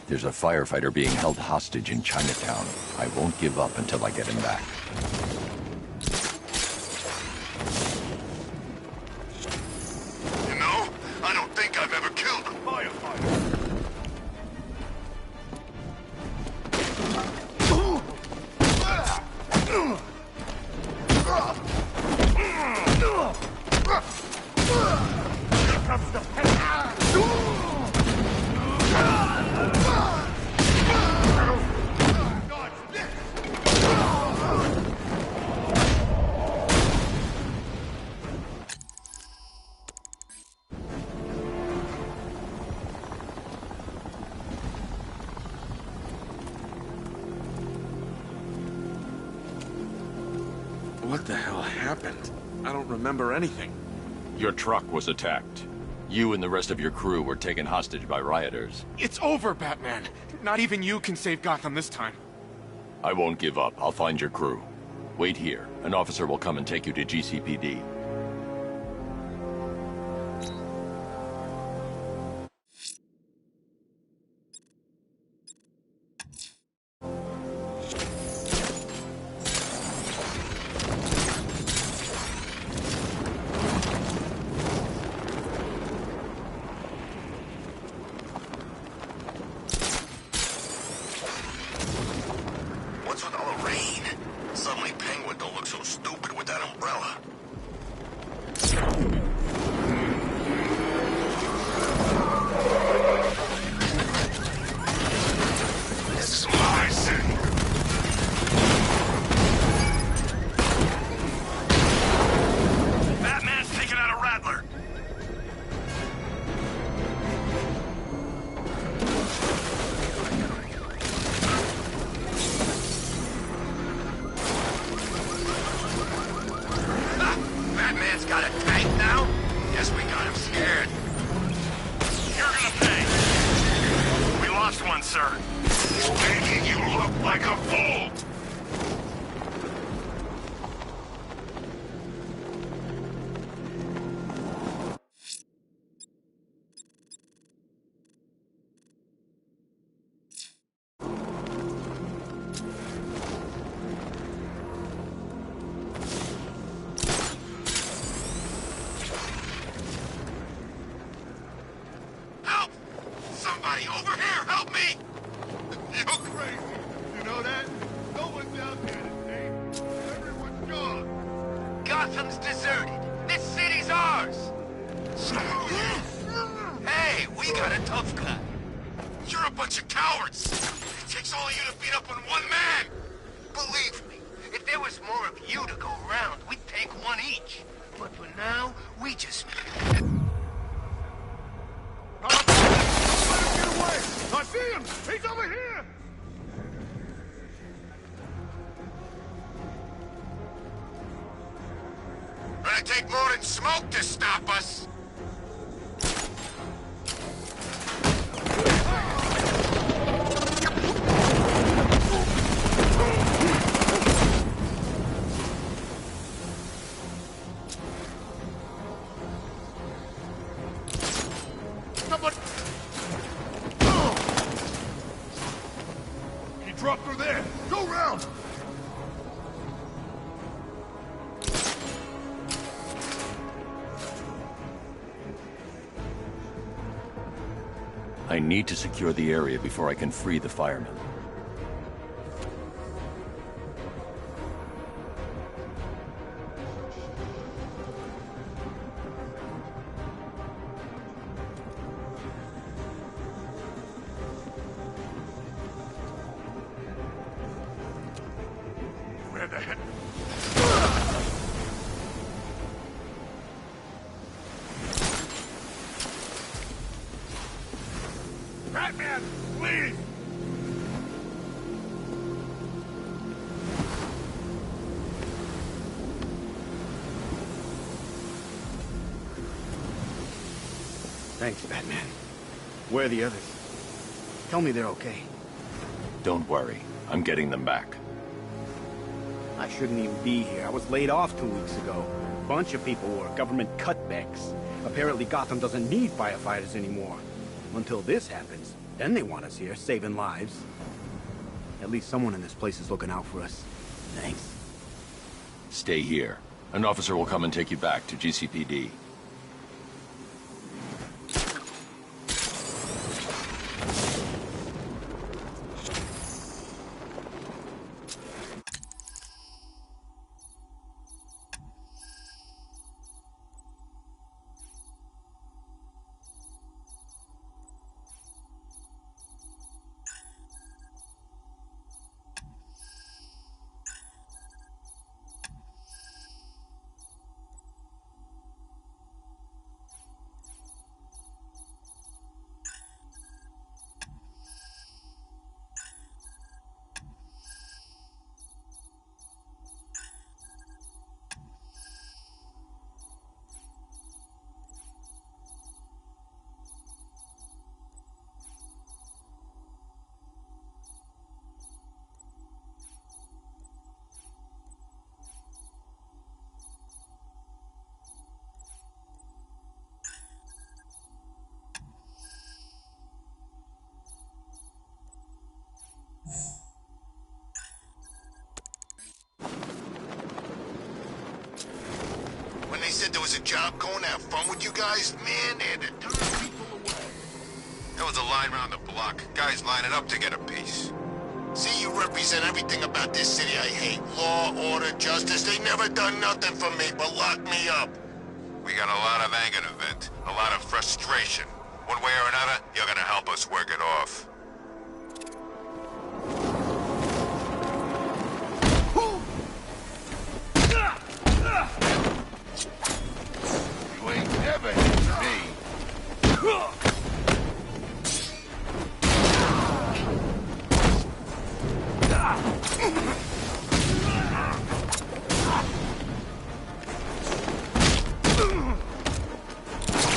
There's a firefighter being held hostage in Chinatown. I won't give up until I get him back. You know, I don't think I've ever killed a firefighter. Here comes the What the hell happened? I don't remember anything. Your truck was attacked. You and the rest of your crew were taken hostage by rioters. It's over, Batman. Not even you can save Gotham this time. I won't give up. I'll find your crew. Wait here. An officer will come and take you to GCPD. What's with all the rain? Suddenly Penguin don't look so stupid with that umbrella. This is my city. Batman's taking out a Rattler. Batman's got a tank now? Guess we got him scared. You're gonna pay. We lost one, sir. He's making you look like a fool. Help! Somebody over here, help me! You're crazy. You know that? No one's out there today. Everyone's gone. Gotham's deserted. This city's ours. Hey, we got a tough guy. You're a bunch of cowards. It takes all of you to beat up on one man. Believe me, if there was more of you to go around, we'd take one each. But for now, we just... Get away! I see him! He's over here! Gonna take more than smoke to stop us! Somebody... He dropped through there! Go round! I need to secure the area before I can free the firemen. Where the heck? Batman, please! Thanks, Batman. Where are the others? Tell me they're okay. Don't worry. I'm getting them back. I shouldn't even be here. I was laid off 2 weeks ago. A bunch of people were government cutbacks. Apparently Gotham doesn't need firefighters anymore. Until this happens. Then they want us here, saving lives. At least someone in this place is looking out for us. Thanks. Stay here. An officer will come and take you back to GCPD. When they said there was a job going to have fun with you guys, man, they had to turn people away. There was a line around the block. Guys lining up to get a piece. See, you represent everything about this city I hate. Law, order, justice. They never done nothing for me but lock me up. We got a lot of anger to vent. A lot of frustration. One way or another, you're gonna help us work it off. You ain't never hit me.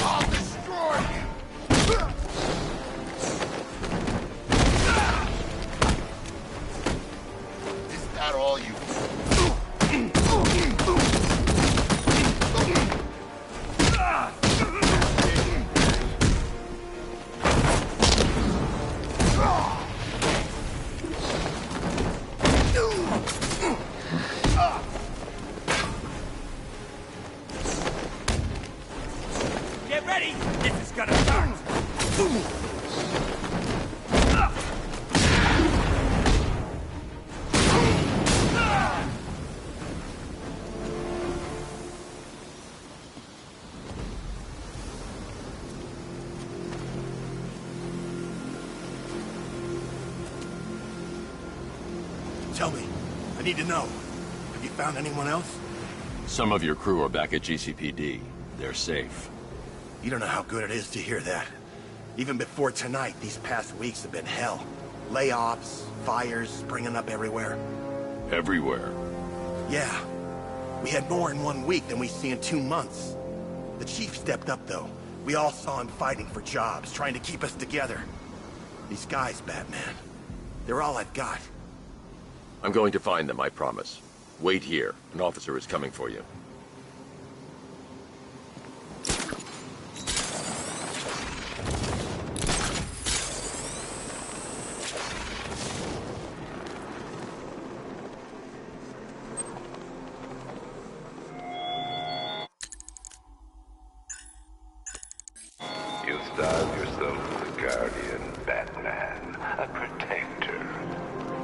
I'll destroy you! Is that all you... Get ready! This is gonna start! Tell me. I need to know. Have you found anyone else? Some of your crew are back at GCPD. They're safe. You don't know how good it is to hear that. Even before tonight, these past weeks have been hell. Layoffs, fires springing up everywhere. Everywhere. Yeah. We had more in 1 week than we see in 2 months. The chief stepped up, though. We all saw him fighting for jobs, trying to keep us together. These guys, Batman, they're all I've got. I'm going to find them, I promise. Wait here. An officer is coming for you. You style yourself the Guardian, Batman, a protector.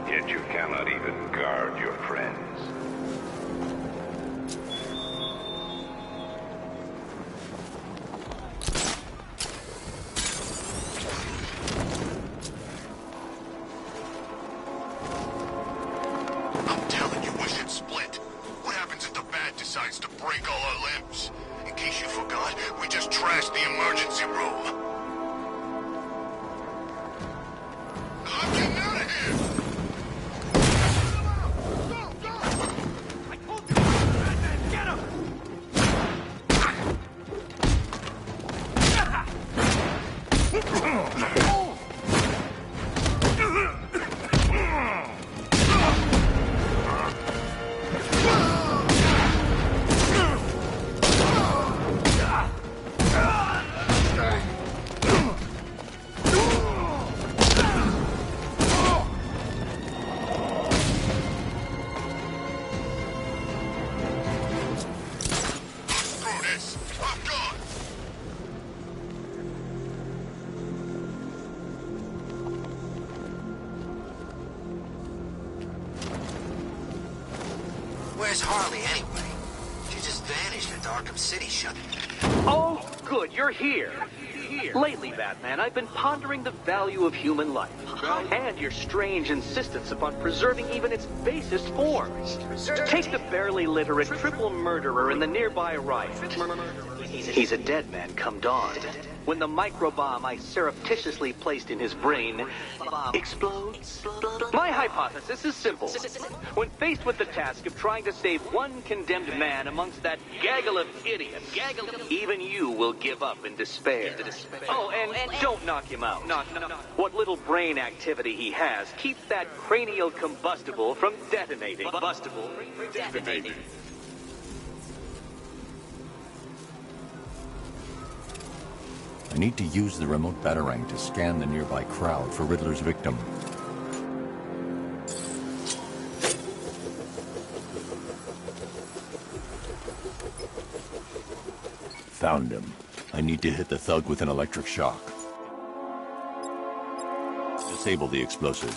Yet you cannot even guard your friends. I'm telling you, we should split. What happens if the bat decides to break all our limbs? In case you forgot, we just trashed the emergency room. I'm getting out of here! Go, go! I told you! Batman, get him! Where's Harley, anyway? She just vanished after Arkham City shut. Oh, good, you're here. Lately, Batman, I've been pondering the value of human life. And your strange insistence upon preserving even its basest forms. Take the barely literate triple murderer in the nearby riot. He's a dead man come dawn. When the microbomb I surreptitiously placed in his brain explodes. My hypothesis is simple. When faced with the task of trying to save one condemned man amongst that gaggle of idiots, even you will give up in despair. Oh, and don't knock him out. What little brain activity he has keeps that cranial combustible from detonating. Detonating. I need to use the remote Batarang to scan the nearby crowd for Riddler's victim. Found him. I need to hit the thug with an electric shock. Disable the explosive.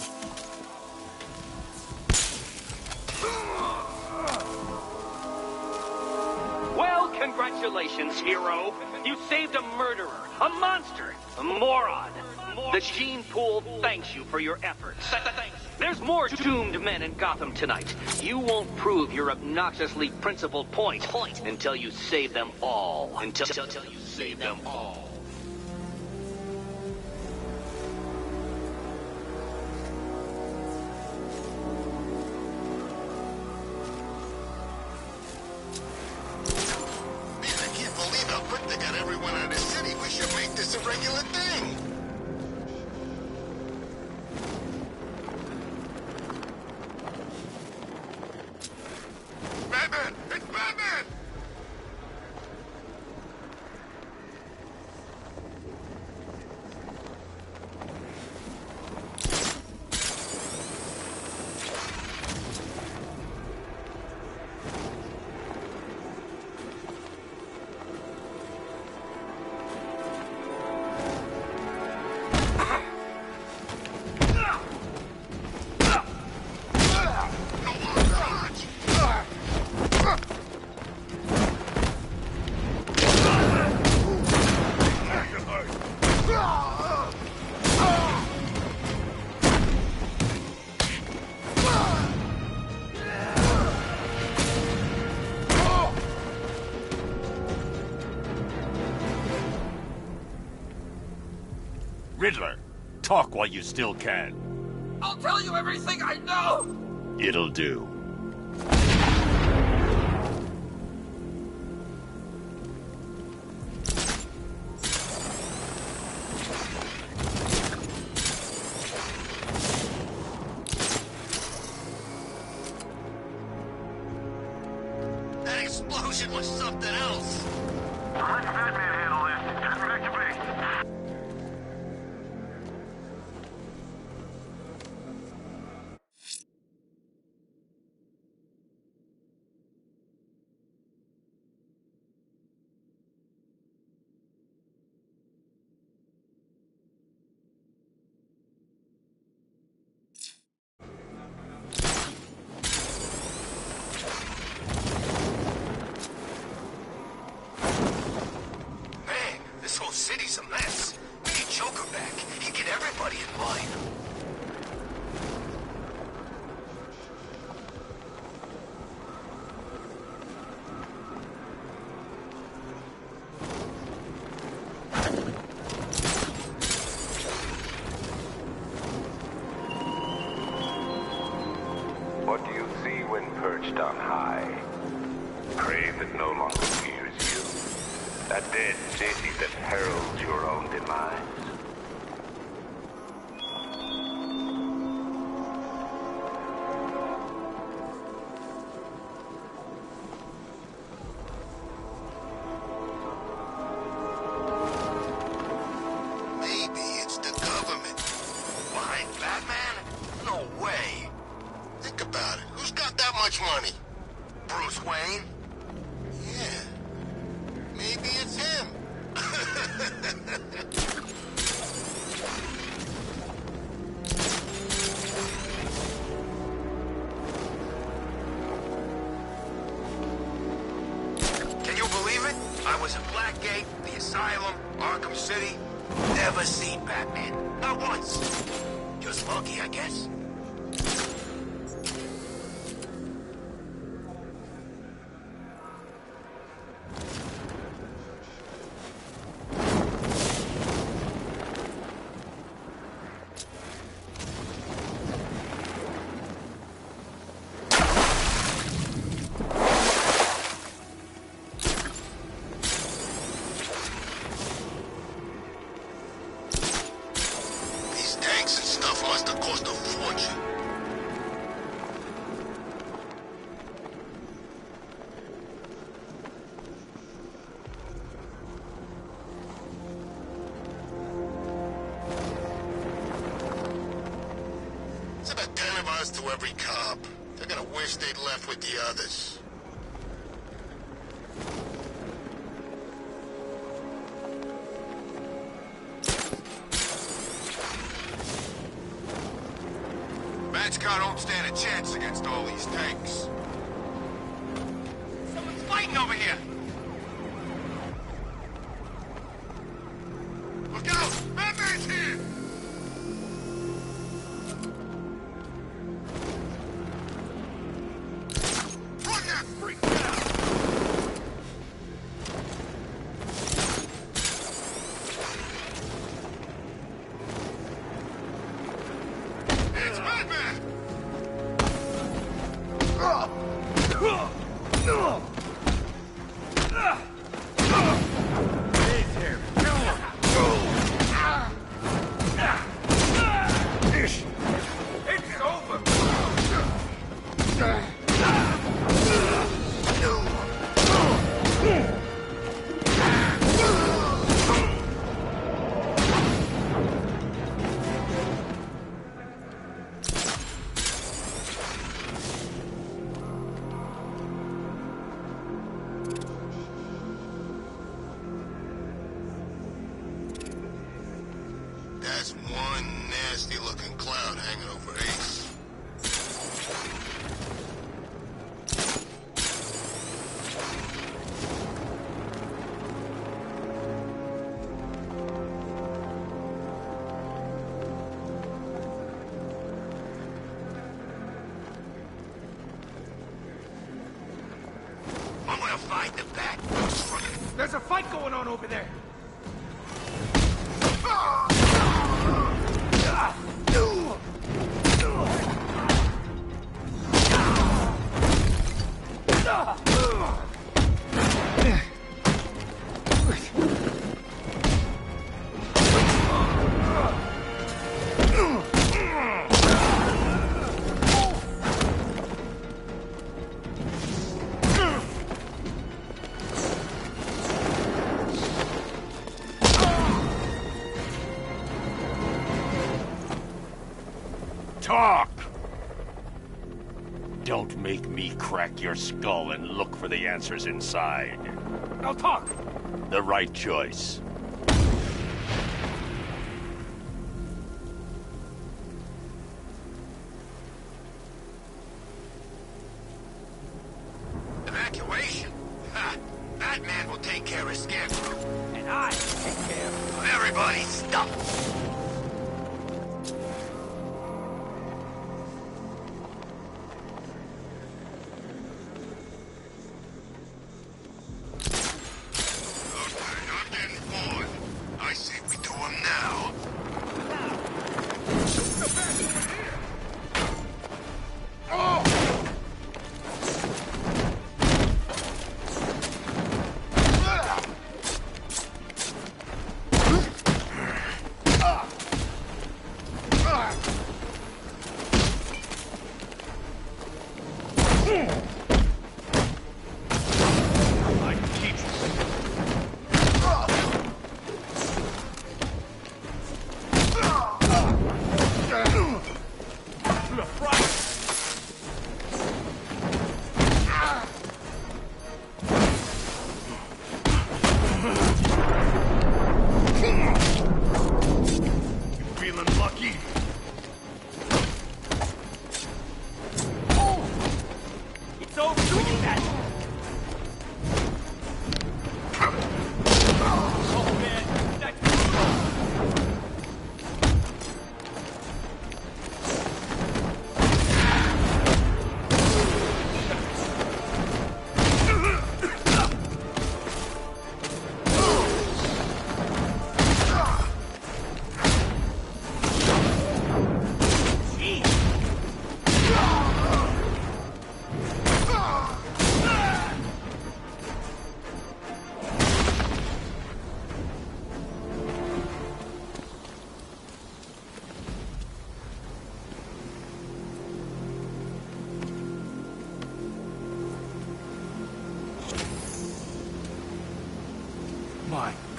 Well, congratulations, hero. You saved a murderer, a monster, a moron. The Gene Pool thanks you for your efforts. There's more doomed men in Gotham tonight. You won't prove your obnoxiously principled point until you save them all. Until you save them all. Riddler, talk while you still can. I'll tell you everything I know! It'll do. That explosion was something else. Let Batman handle this. Just back to base. This whole city's a mess. We need Joker back. He'd get everybody in line. What do you see when perched on high? Prey that no longer fears you. A dead city that heralds your own demise. Maybe it's the government. Behind Batman? No way. Think about it. Who's got that much money? Bruce Wayne? Yeah. Maybe it's him. City? Never seen Batman. Not once. Just lucky, I guess. To every cop. They're gonna wish they'd left with the others. Badge car don't stand a chance against all these tanks. Someone's fighting over here! Look out! Batman's here! That's one nasty-looking cloud hanging over Ace. I'm gonna find the bat. There's a fight going on over there. Talk! Don't make me crack your skull and look for the answers inside. Now talk! The right choice. Evacuation? Ha! Batman will take care of Scarecrow. And I take care of everybody's stuff.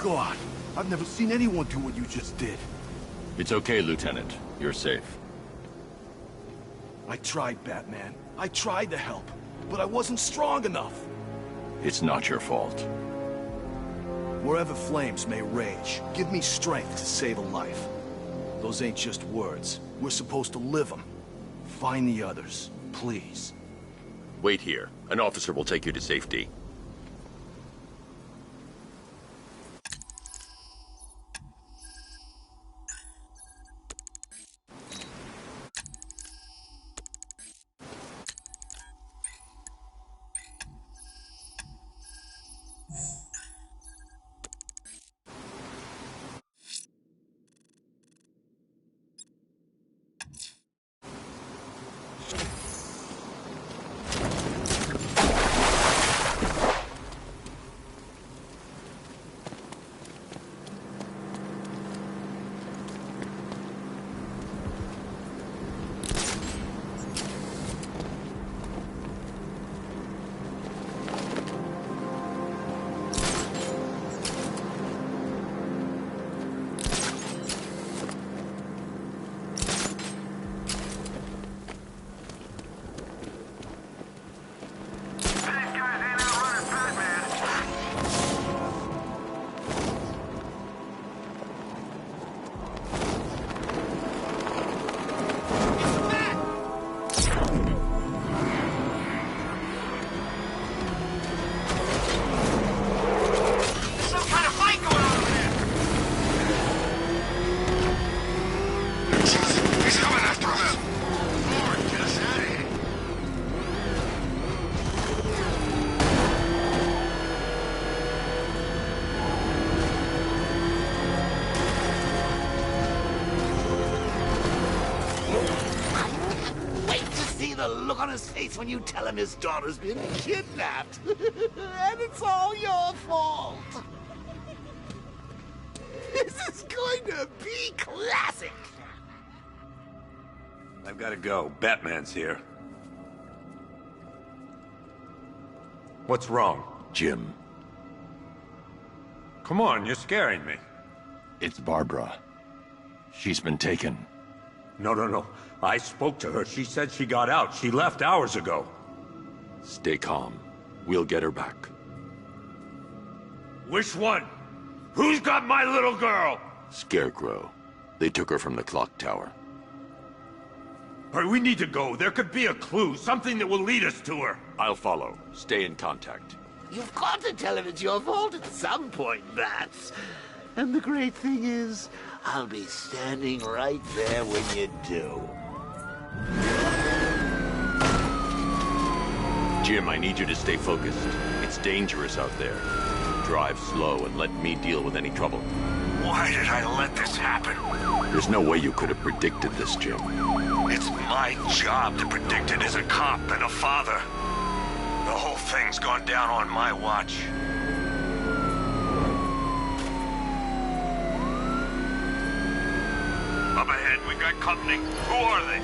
God, I've never seen anyone do what you just did. It's okay, Lieutenant. You're safe. I tried, Batman. I tried to help, but I wasn't strong enough. It's not your fault. Wherever flames may rage, give me strength to save a life. Those ain't just words. We're supposed to live them. Find the others, please. Wait here. An officer will take you to safety. Look on his face when you tell him his daughter's been kidnapped. And it's all your fault. This is going to be classic. I've got to go. Batman's here. What's wrong? Jim. Come on, you're scaring me. It's Barbara. She's been taken. No. I spoke to her. She said she got out. She left hours ago. Stay calm. We'll get her back. Which one? Who's got my little girl? Scarecrow. They took her from the clock tower. All right, we need to go. There could be a clue, something that will lead us to her. I'll follow. Stay in contact. You've got to tell him it's your fault at some point, Bats. And the great thing is, I'll be standing right there when you do. Jim, I need you to stay focused. It's dangerous out there. Drive slow and let me deal with any trouble. Why did I let this happen? There's no way you could have predicted this, Jim. It's my job to predict it as a cop and a father. The whole thing's gone down on my watch. Up ahead, we got company. Who are they?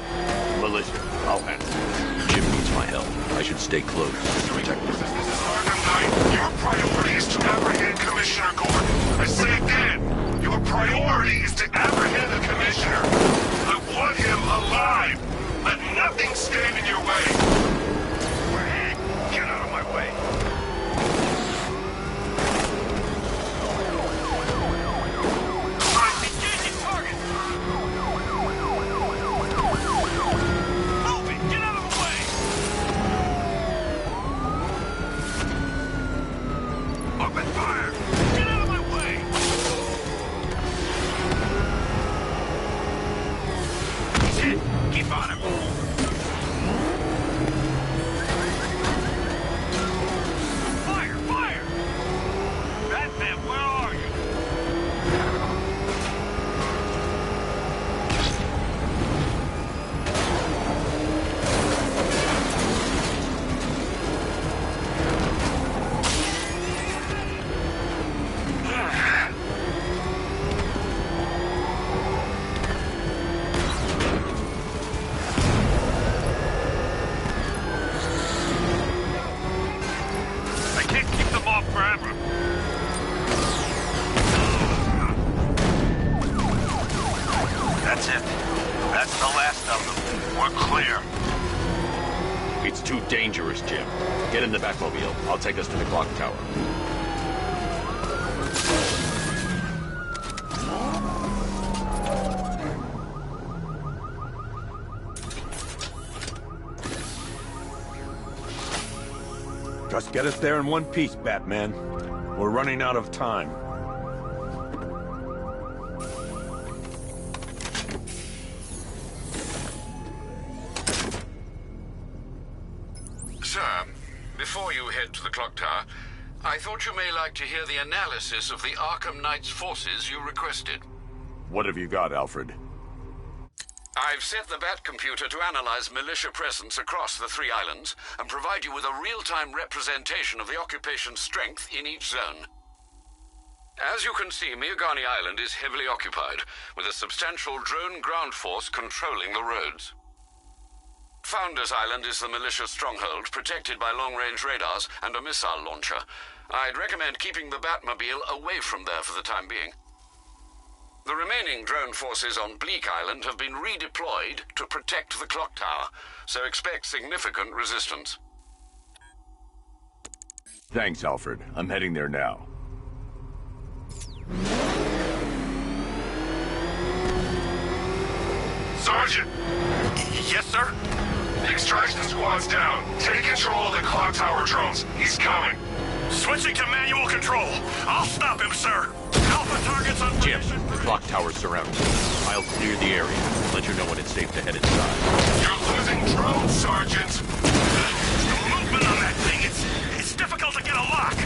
Militia. I'll handle it. Jim needs my help. I should stay close to protect him. Arkham Knight, your priority is to apprehend Commissioner Gordon. I say again, your priority is to apprehend the Commissioner. I want him alive. Let nothing stand in your way. Get out of my way. That's the last of them. We're clear. It's too dangerous, Jim. Get in the Batmobile. I'll take us to the clock tower. Just get us there in one piece, Batman. We're running out of time. Sir, before you head to the clock tower, I thought you may like to hear the analysis of the Arkham Knight's forces you requested. What have you got, Alfred? I've set the Bat computer to analyze militia presence across the 3 islands and provide you with a real-time representation of the occupation's strength in each zone. As you can see, Miagani Island is heavily occupied, with a substantial drone ground force controlling the roads. Founders Island is the militia stronghold, protected by long-range radars and a missile launcher. I'd recommend keeping the Batmobile away from there for the time being. The remaining drone forces on Bleak Island have been redeployed to protect the clock tower, so expect significant resistance. Thanks, Alfred. I'm heading there now. Sergeant! Yes, sir? The extraction squad's down. Take control of the clock tower drones. He's coming. Switching to manual control. I'll stop him, sir. Alpha targets on Jim, position. the clock tower's surrounded. I'll clear the area. Let you know when it's safe to head inside. You're losing drones, Sergeant. The movement on that thing, it's difficult to get a lock.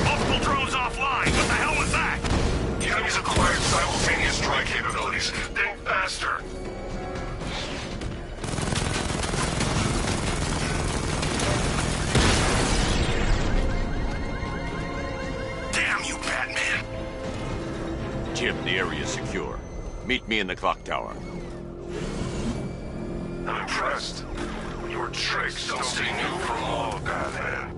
Multiple drones offline. What the hell was that? The enemy's acquired simultaneous strike capabilities. Think faster. Damn you, Batman! Jim, the area's secure. Meet me in the clock tower. I'm impressed. Your tricks don't seem new from all, Batman.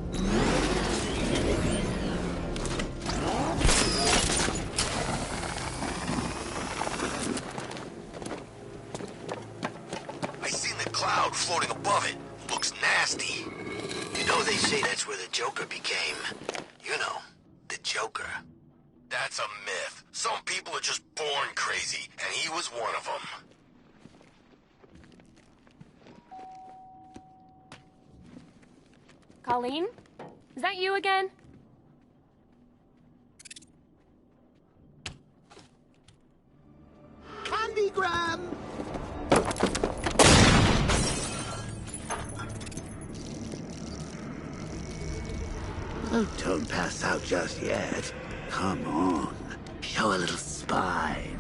I seen the cloud floating above it. Looks nasty. You know they say that's where the Joker became. You know, the Joker. That's a myth. Some people are just born crazy, and he was one of them. Colleen? Is that you again? Candygram! Oh, don't pass out just yet. Come on. Show a little spine.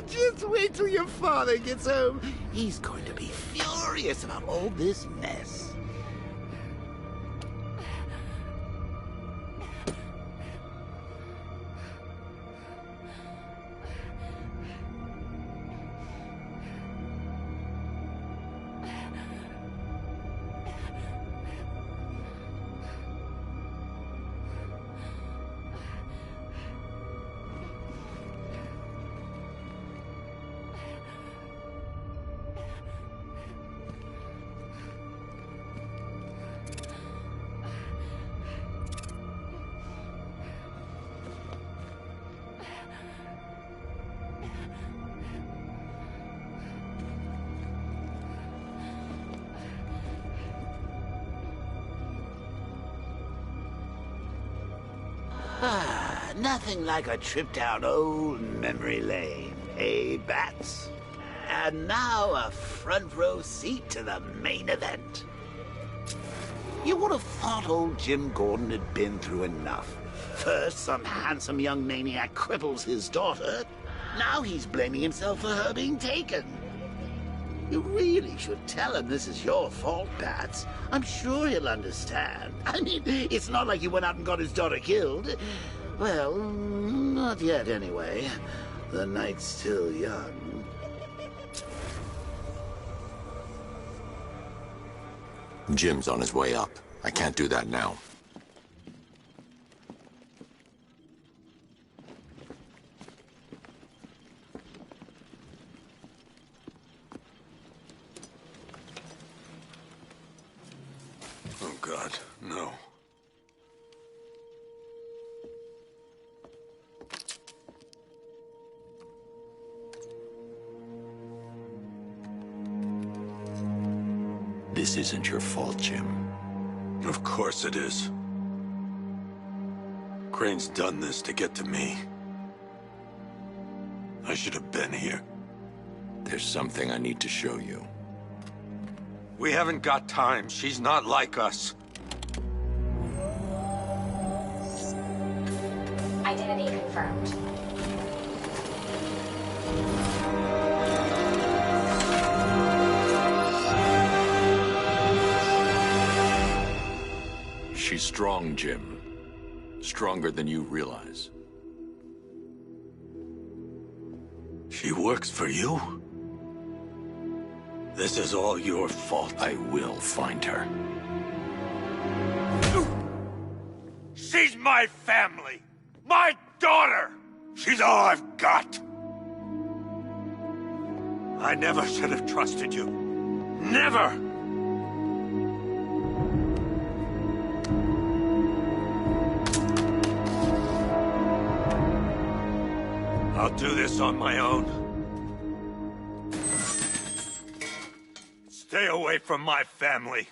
Just wait till your father gets home. He's going to be furious about all this mess. Nothing like a trip down old memory lane, eh, Bats? And now a front row seat to the main event. You would have thought old Jim Gordon had been through enough. First, some handsome young maniac cripples his daughter. Now he's blaming himself for her being taken. You really should tell him this is your fault, Bats. I'm sure he'll understand. I mean, it's not like you went out and got his daughter killed. Well, not yet, anyway. The night's still young. Jim's on his way up. I can't do that now. Oh, God, no. This isn't your fault, Jim. Of course it is. Crane's done this to get to me. I should have been here. There's something I need to show you. We haven't got time. She's not like us. Identity confirmed. She's strong, Jim. Stronger than you realize. She works for you? This is all your fault. I will find her. She's my family! My daughter! She's all I've got! I never should have trusted you. Never! I'll do this on my own. Stay away from my family.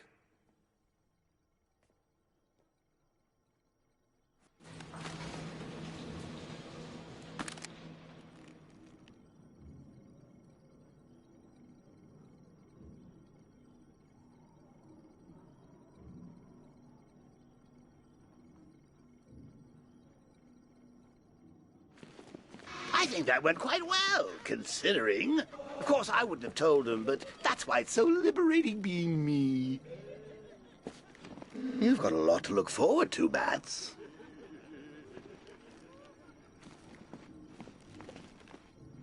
I think that went quite well, considering. Of course, I wouldn't have told him, but that's why it's so liberating being me. You've got a lot to look forward to, Bats.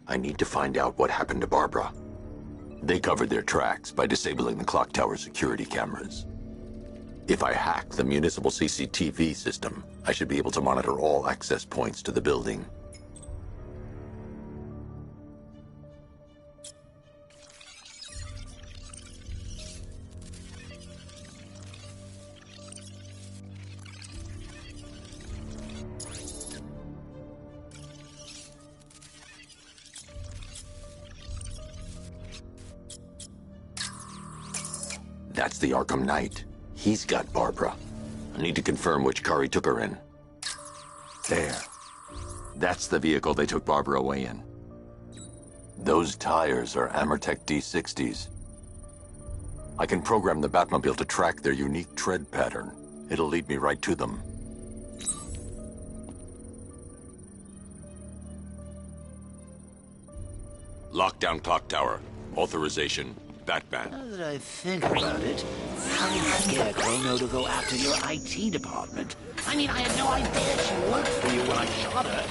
I need to find out what happened to Barbara. They covered their tracks by disabling the clock tower security cameras. If I hack the municipal CCTV system, I should be able to monitor all access points to the building. That's the Arkham Knight. He's got Barbara. I need to confirm which car he took her in. There. That's the vehicle they took Barbara away in. Those tires are Amertec D60s. I can program the Batmobile to track their unique tread pattern. It'll lead me right to them. Lockdown clock tower. Authorization. Batman. Now that I think about it, how did Scarecrow know to go after your IT department? I mean, I had no idea she worked for you when I shot her.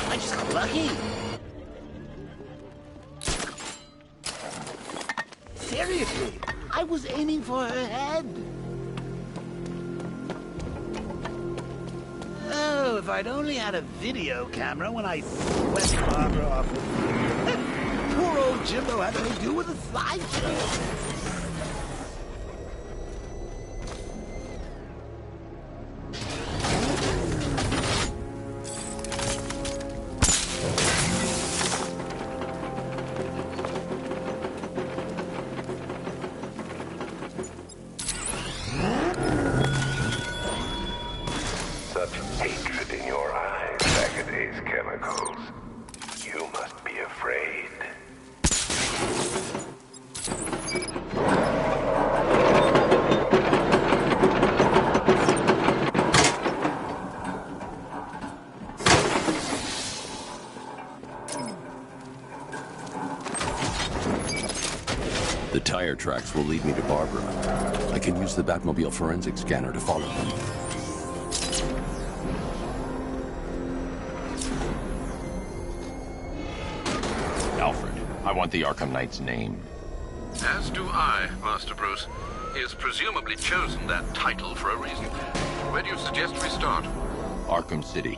I just got lucky. Seriously, I was aiming for her head. Oh, if I'd only had a video camera when I swept Barbara off. Poor old Jimbo had to do with a slideshow. Such hatred in your eyes, Sagaday's chemicals. You must be afraid. The tire tracks will lead me to Barbara. I can use the Batmobile forensic scanner to follow them. Alfred, I want the Arkham Knight's name. As do I, Master Bruce. He has presumably chosen that title for a reason. Where do you suggest we start? Arkham City.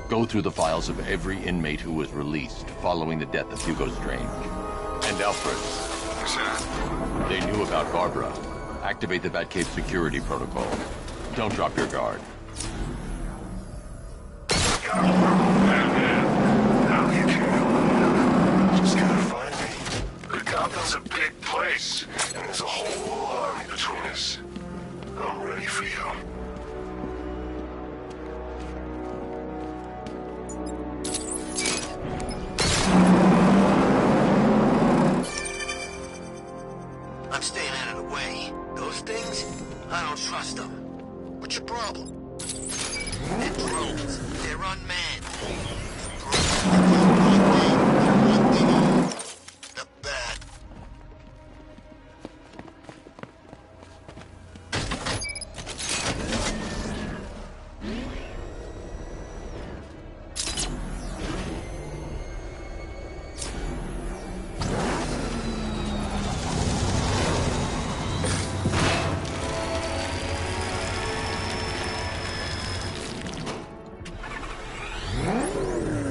Go through the files of every inmate who was released following the death of Hugo Strange. And Alfred. Sir. They knew about Barbara. Activate the Batcave security protocol. Don't drop your guard. Now you can. Just gotta find me. Gotham's a big place, and there's a whole army between us. I'm ready for you. I'm staying out of the way. Those things, I don't trust them. What's your problem? They're drones. They're unmanned. The Bat.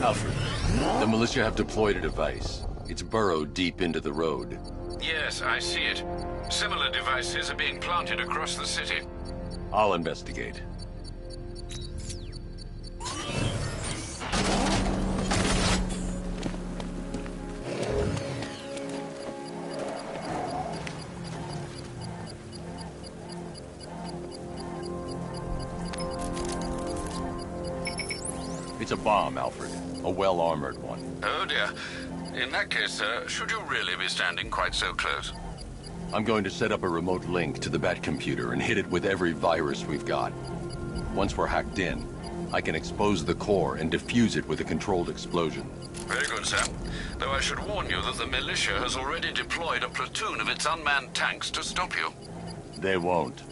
Alfred, the militia have deployed a device. It's burrowed deep into the road. Yes, I see it. Similar devices are being planted across the city. I'll investigate. It's a bomb, Alfred. A well-armored one. Oh dear. In that case, sir, should you really be standing quite so close? I'm going to set up a remote link to the Bat computer and hit it with every virus we've got. Once we're hacked in, I can expose the core and defuse it with a controlled explosion. Very good, sir. Though I should warn you that the militia has already deployed a platoon of its unmanned tanks to stop you. They won't.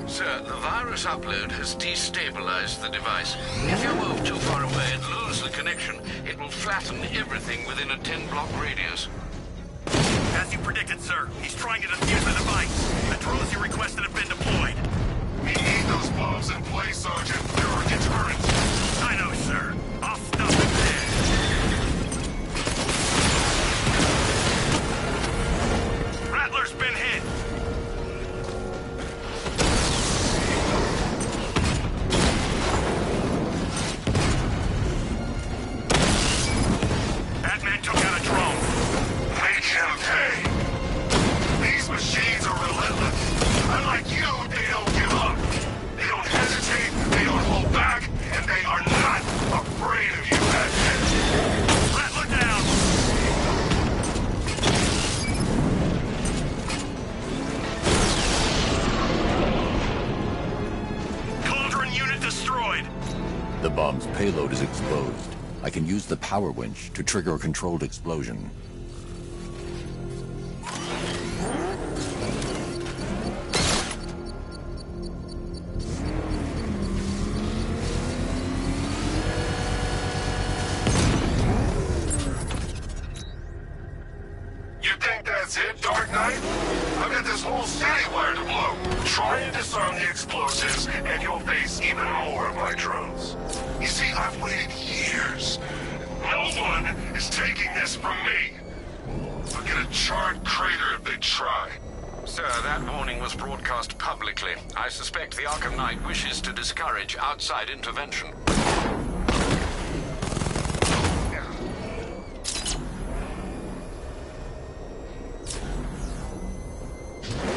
Sir, the virus upload has destabilized the device. If you move too far away and lose the connection, it will flatten everything within a 10-block radius. As you predicted, sir, he's trying to defuse the device. The drones you requested have been deployed. We need those bombs in place, Sergeant. They're our deterrent. I know, sir. I'll stop it there. Rattler's been hit. Batman took out a drone. Make him pay. These machines are relentless. Unlike you, they don't give up. They don't hesitate, they don't hold back, and they are not afraid of you, Batman. Rattler down. Cauldron unit destroyed. The bomb's payload is exposed. I can use the power winch to trigger a controlled explosion. You think that's it, Dark Knight? I've got this whole city wired to blow. Try and disarm the explosives, and you'll face even more of my drones. You see, I've waited years. No one is taking this from me. I'll get a charred crater if they try. Sir, that warning was broadcast publicly. I suspect the Arkham Knight wishes to discourage outside intervention.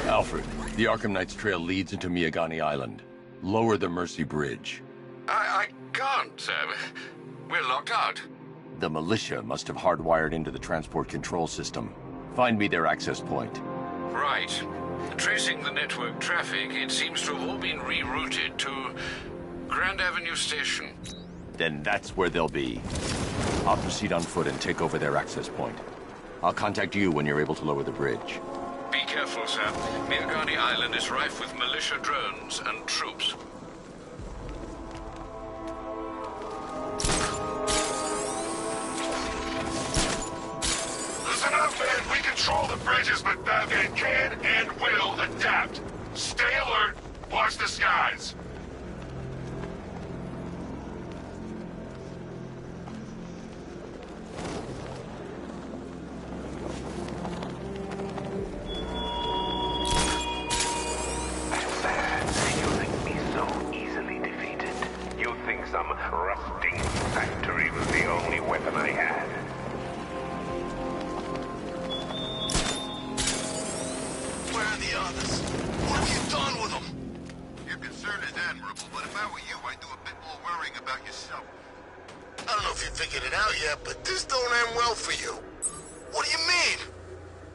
Alfred, the Arkham Knight's trail leads into Miagani Island. Lower the Mercy Bridge. I can't, sir. We're locked out. The militia must have hardwired into the transport control system. Find me their access point. Right. Tracing the network traffic, it seems to have all been rerouted to Grand Avenue Station. Then that's where they'll be. I'll proceed on foot and take over their access point. I'll contact you when you're able to lower the bridge. Be careful, sir. Miagani Island is rife with militia drones and troops. control the bridges, but Batman can and will adapt. Stay alert. Watch the skies. Some rusting factory was the only weapon I had. Where are the others? What have you done with them? Your concern is admirable, but if I were you, I'd do a bit more worrying about yourself. I don't know if you figured it out yet, but this don't end well for you. What do you mean?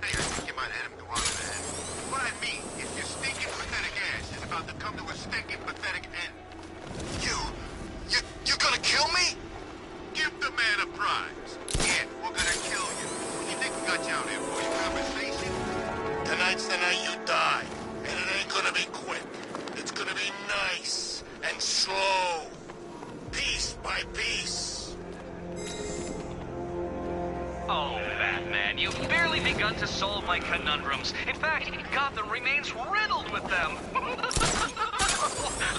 Hey, I think you might have hit him too hard in the head. What I mean is your stinking pathetic ass is about to come to a stinking pathetic end. You gonna kill me? Give the man a prize. Yeah, we're gonna kill you. You think we got you out here for your conversation? Tonight's the night you die. And it ain't gonna be quick. It's gonna be nice and slow. Piece by piece. Oh, Batman, you've barely begun to solve my conundrums. In fact, Gotham remains riddled with them.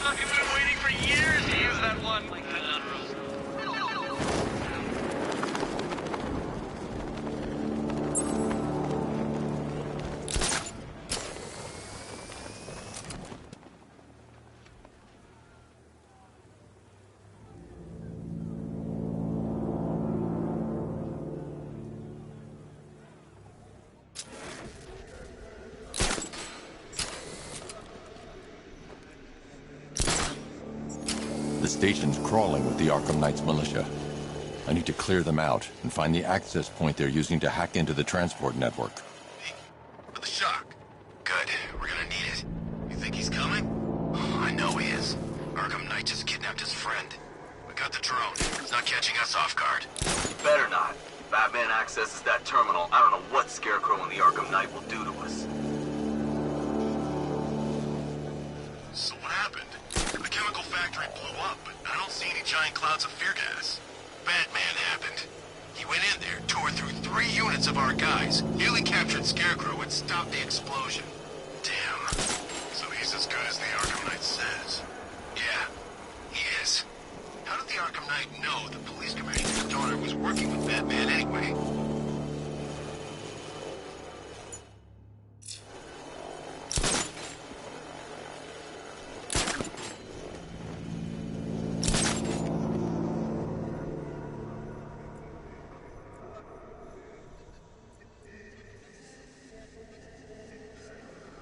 I've been waiting for years to use that one. My conundrums. The station's crawling with the Arkham Knight's militia. I need to clear them out and find the access point they're using to hack into the transport network. For the shock. Good. We're gonna need it. You think he's coming? Oh, I know he is. Arkham Knight just kidnapped his friend. We got the drone. It's not catching us off guard. Better not. Batman accesses that terminal. I don't know what Scarecrow and the Arkham Knight will do to us. So what happened? The chemical factory blew up, but I don't see any giant clouds of fear gas. Batman happened. He went in there, tore through 3 units of our guys, nearly captured Scarecrow, and stopped the explosion. Damn. So he's as good as the Arkham Knight says. Yeah, he is. How did the Arkham Knight know the police commissioner's daughter was working with Batman anyway?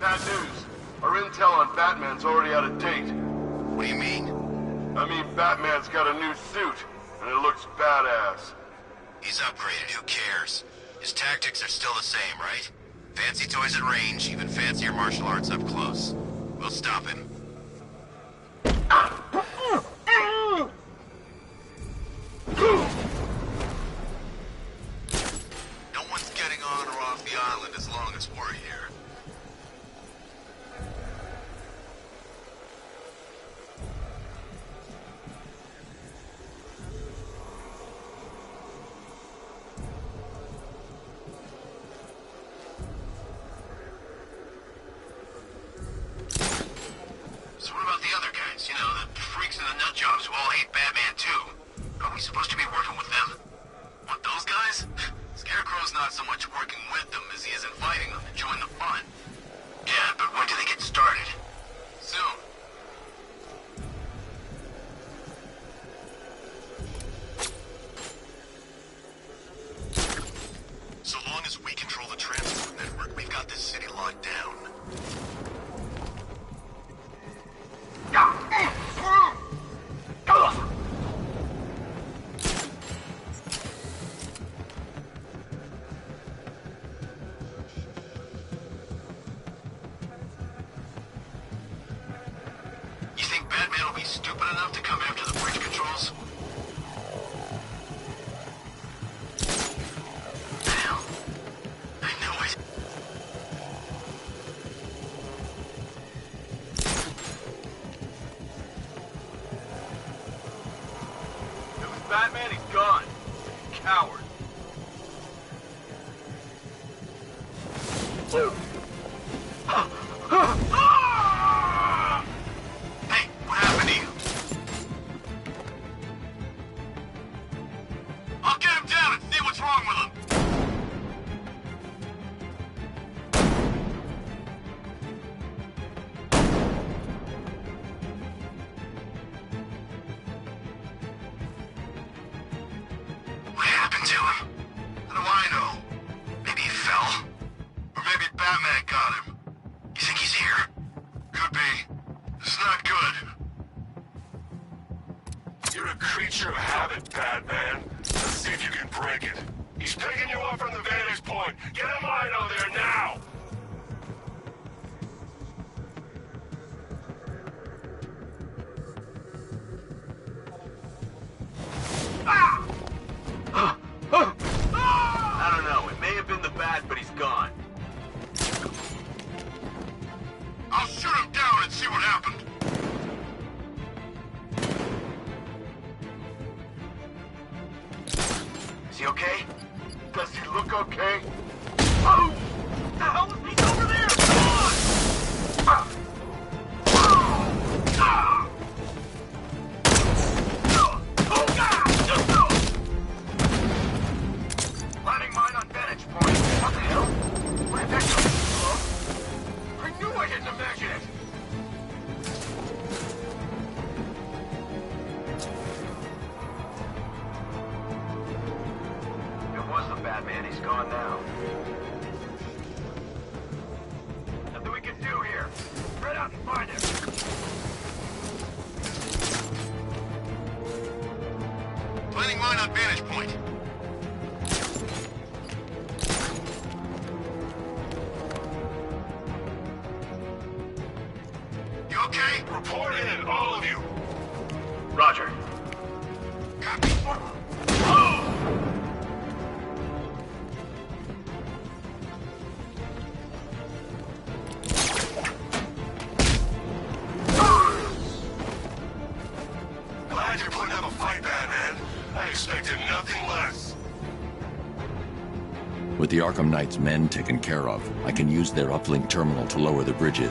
Bad news. Our intel on Batman's already out of date. What do you mean? I mean, Batman's got a new suit, and it looks badass. He's upgraded, who cares? His tactics are still the same, right? Fancy toys at range, even fancier martial arts up close. We'll stop him. No one's getting on or off the island as long as we're here. So what about the other guys? You know, the freaks and the nut jobs who all hate Batman too. Are we supposed to be working with them? What, those guys? Scarecrow's not so much working with them as he is in fighting them to join the fun. Yeah, but when do they get started? Soon. So long as we control the transport network, we've got this city locked down. You think Batman will be stupid enough to come after the bridge controls? Hell, I knew it. If it was Batman, he's gone. Coward. Hey, what happened to you? I'll get him down and see what's wrong with him. What happened to him? How do I know? Maybe he fell? Or maybe Batman got him. You think he's here? Could be. It's not good. You're a creature of habit, Batman. Let's see if you can break it. He's picking you up from the vantage point. Get a Mino there now! I don't know. It may have been the Bat, but he's gone. I'll shoot him down and see what happened. Is he okay? Does he look okay? Oh! The hell was he over there? Planting mine on vantage point. What the hell? Where did that come from? I knew I didn't imagine it. It was the Batman. He's gone now. Nothing we can do here. Spread out and find him. Planting mine on vantage point. You okay? Report in, all of you. Roger. Copy. Glad you're putting up a fight, Batman. I expected nothing less. With the Arkham Knight's men taken care of, I can use their uplink terminal to lower the bridges.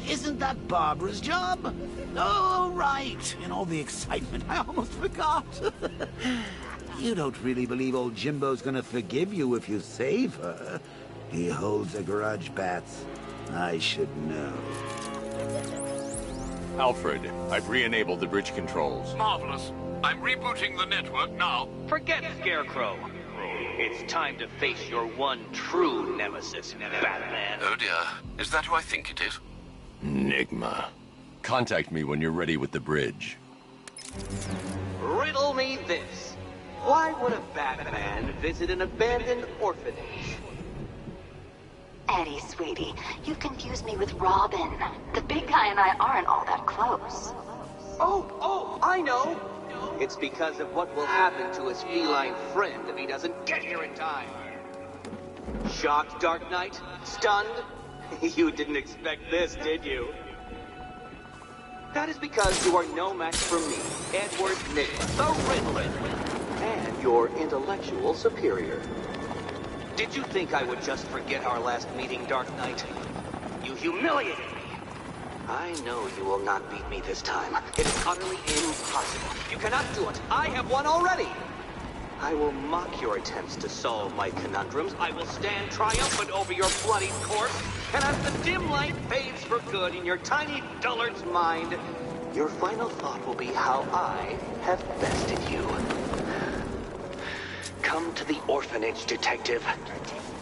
Isn't that Barbara's job? Oh, right. In all the excitement, I almost forgot. You don't really believe old Jimbo's gonna forgive you if you save her. He holds a grudge, Bats. I should know. Alfred, I've re-enabled the bridge controls. Marvelous. I'm rebooting the network now. Forget Scarecrow. It's time to face your one true nemesis, Batman. Oh dear. Is that who I think it is? Enigma. Contact me when you're ready with the bridge. Riddle me this. Why would a Batman visit an abandoned orphanage? Eddie, sweetie, you confused me with Robin. The big guy and I aren't all that close. Oh, I know. It's because of what will happen to his feline friend if he doesn't get here in time. Shocked, Dark Knight? Stunned? You didn't expect this, did you? That is because you are no match for me, Edward Nygma, the Riddler, and your intellectual superior. Did you think I would just forget our last meeting, Dark Knight? You humiliated me. I know you will not beat me this time. It is utterly impossible. You cannot do it. I have won already. I will mock your attempts to solve my conundrums. I will stand triumphant over your bloodied corpse. And as the dim light fades for good in your tiny dullard's mind, your final thought will be how I have bested you. Come to the orphanage, detective,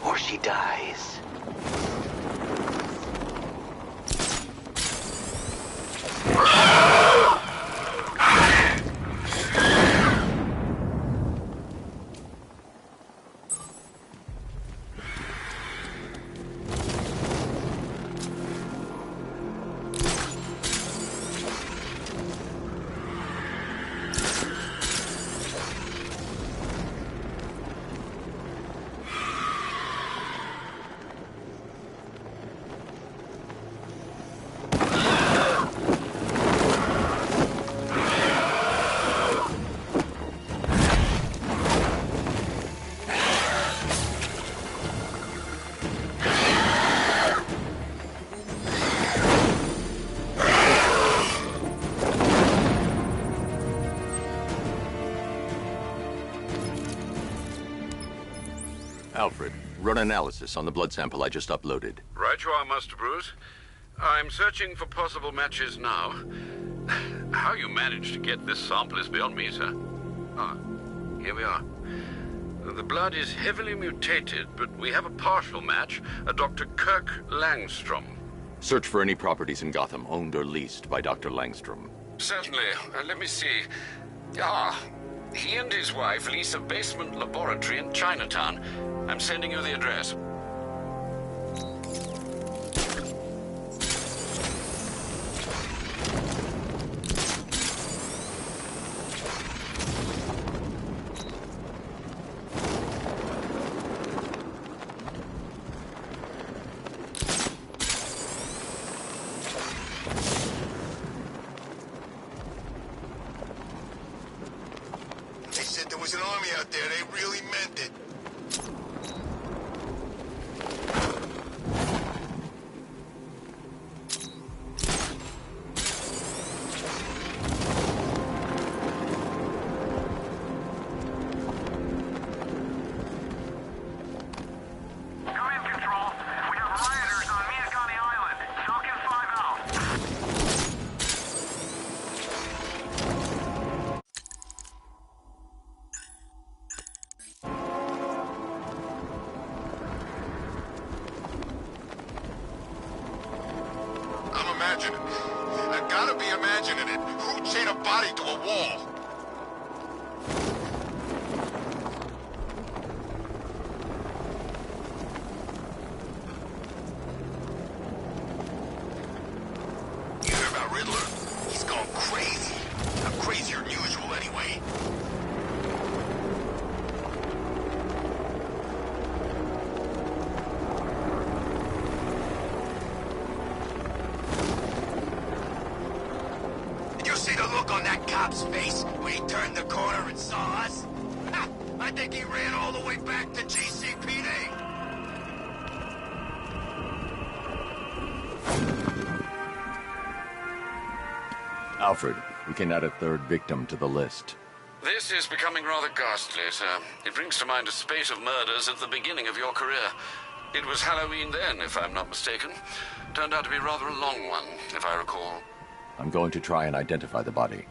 or she dies. Alfred, run analysis on the blood sample I just uploaded. Right you are, Master Bruce. I'm searching for possible matches now. How you managed to get this sample is beyond me, sir. Ah, here we are. The blood is heavily mutated, but we have a partial match, a Dr. Kirk Langstrom. Search for any properties in Gotham owned or leased by Dr. Langstrom. Certainly. Let me see. Ah, he and his wife lease a basement laboratory in Chinatown. I'm sending you the address. They said there was an army out there. They really meant it. I'm imagining. I gotta be imagining it. Who chained a body to a wall? You hear about Riddler? He's gone crazy. I'm crazier than usual anyway. See the look on that cop's face when he turned the corner and saw us? Ha! I think he ran all the way back to GCPD. Alfred, we can add a third victim to the list. This is becoming rather ghastly, sir. It brings to mind a spate of murders at the beginning of your career. It was Halloween then, if I'm not mistaken. Turned out to be rather a long one, if I recall. I'm going to try and identify the body.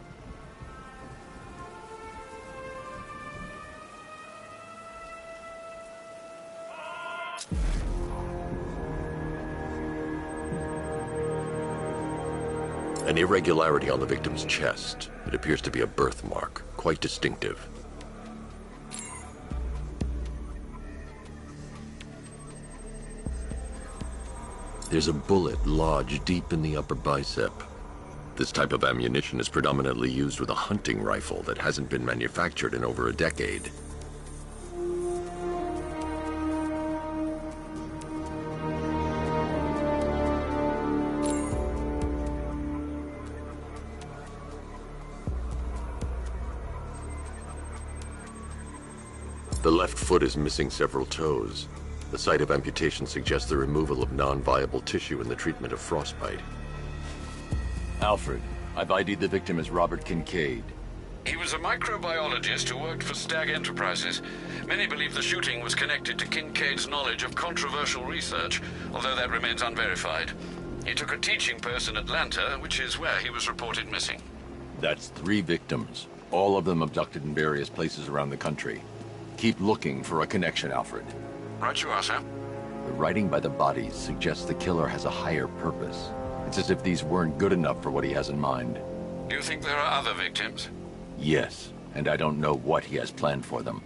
An irregularity on the victim's chest. It appears to be a birthmark, quite distinctive. There's a bullet lodged deep in the upper bicep. This type of ammunition is predominantly used with a hunting rifle that hasn't been manufactured in over a decade. The left foot is missing several toes. The site of amputation suggests the removal of non-viable tissue in the treatment of frostbite. Alfred, I've ID'd the victim as Robert Kincaid. He was a microbiologist who worked for Stag Enterprises. Many believe the shooting was connected to Kincaid's knowledge of controversial research, although that remains unverified. He took a teaching post in Atlanta, which is where he was reported missing. That's 3 victims, all of them abducted in various places around the country. Keep looking for a connection, Alfred. Right you are, sir. The writing by the bodies suggests the killer has a higher purpose. It's as if these weren't good enough for what he has in mind. Do you think there are other victims? Yes, and I don't know what he has planned for them.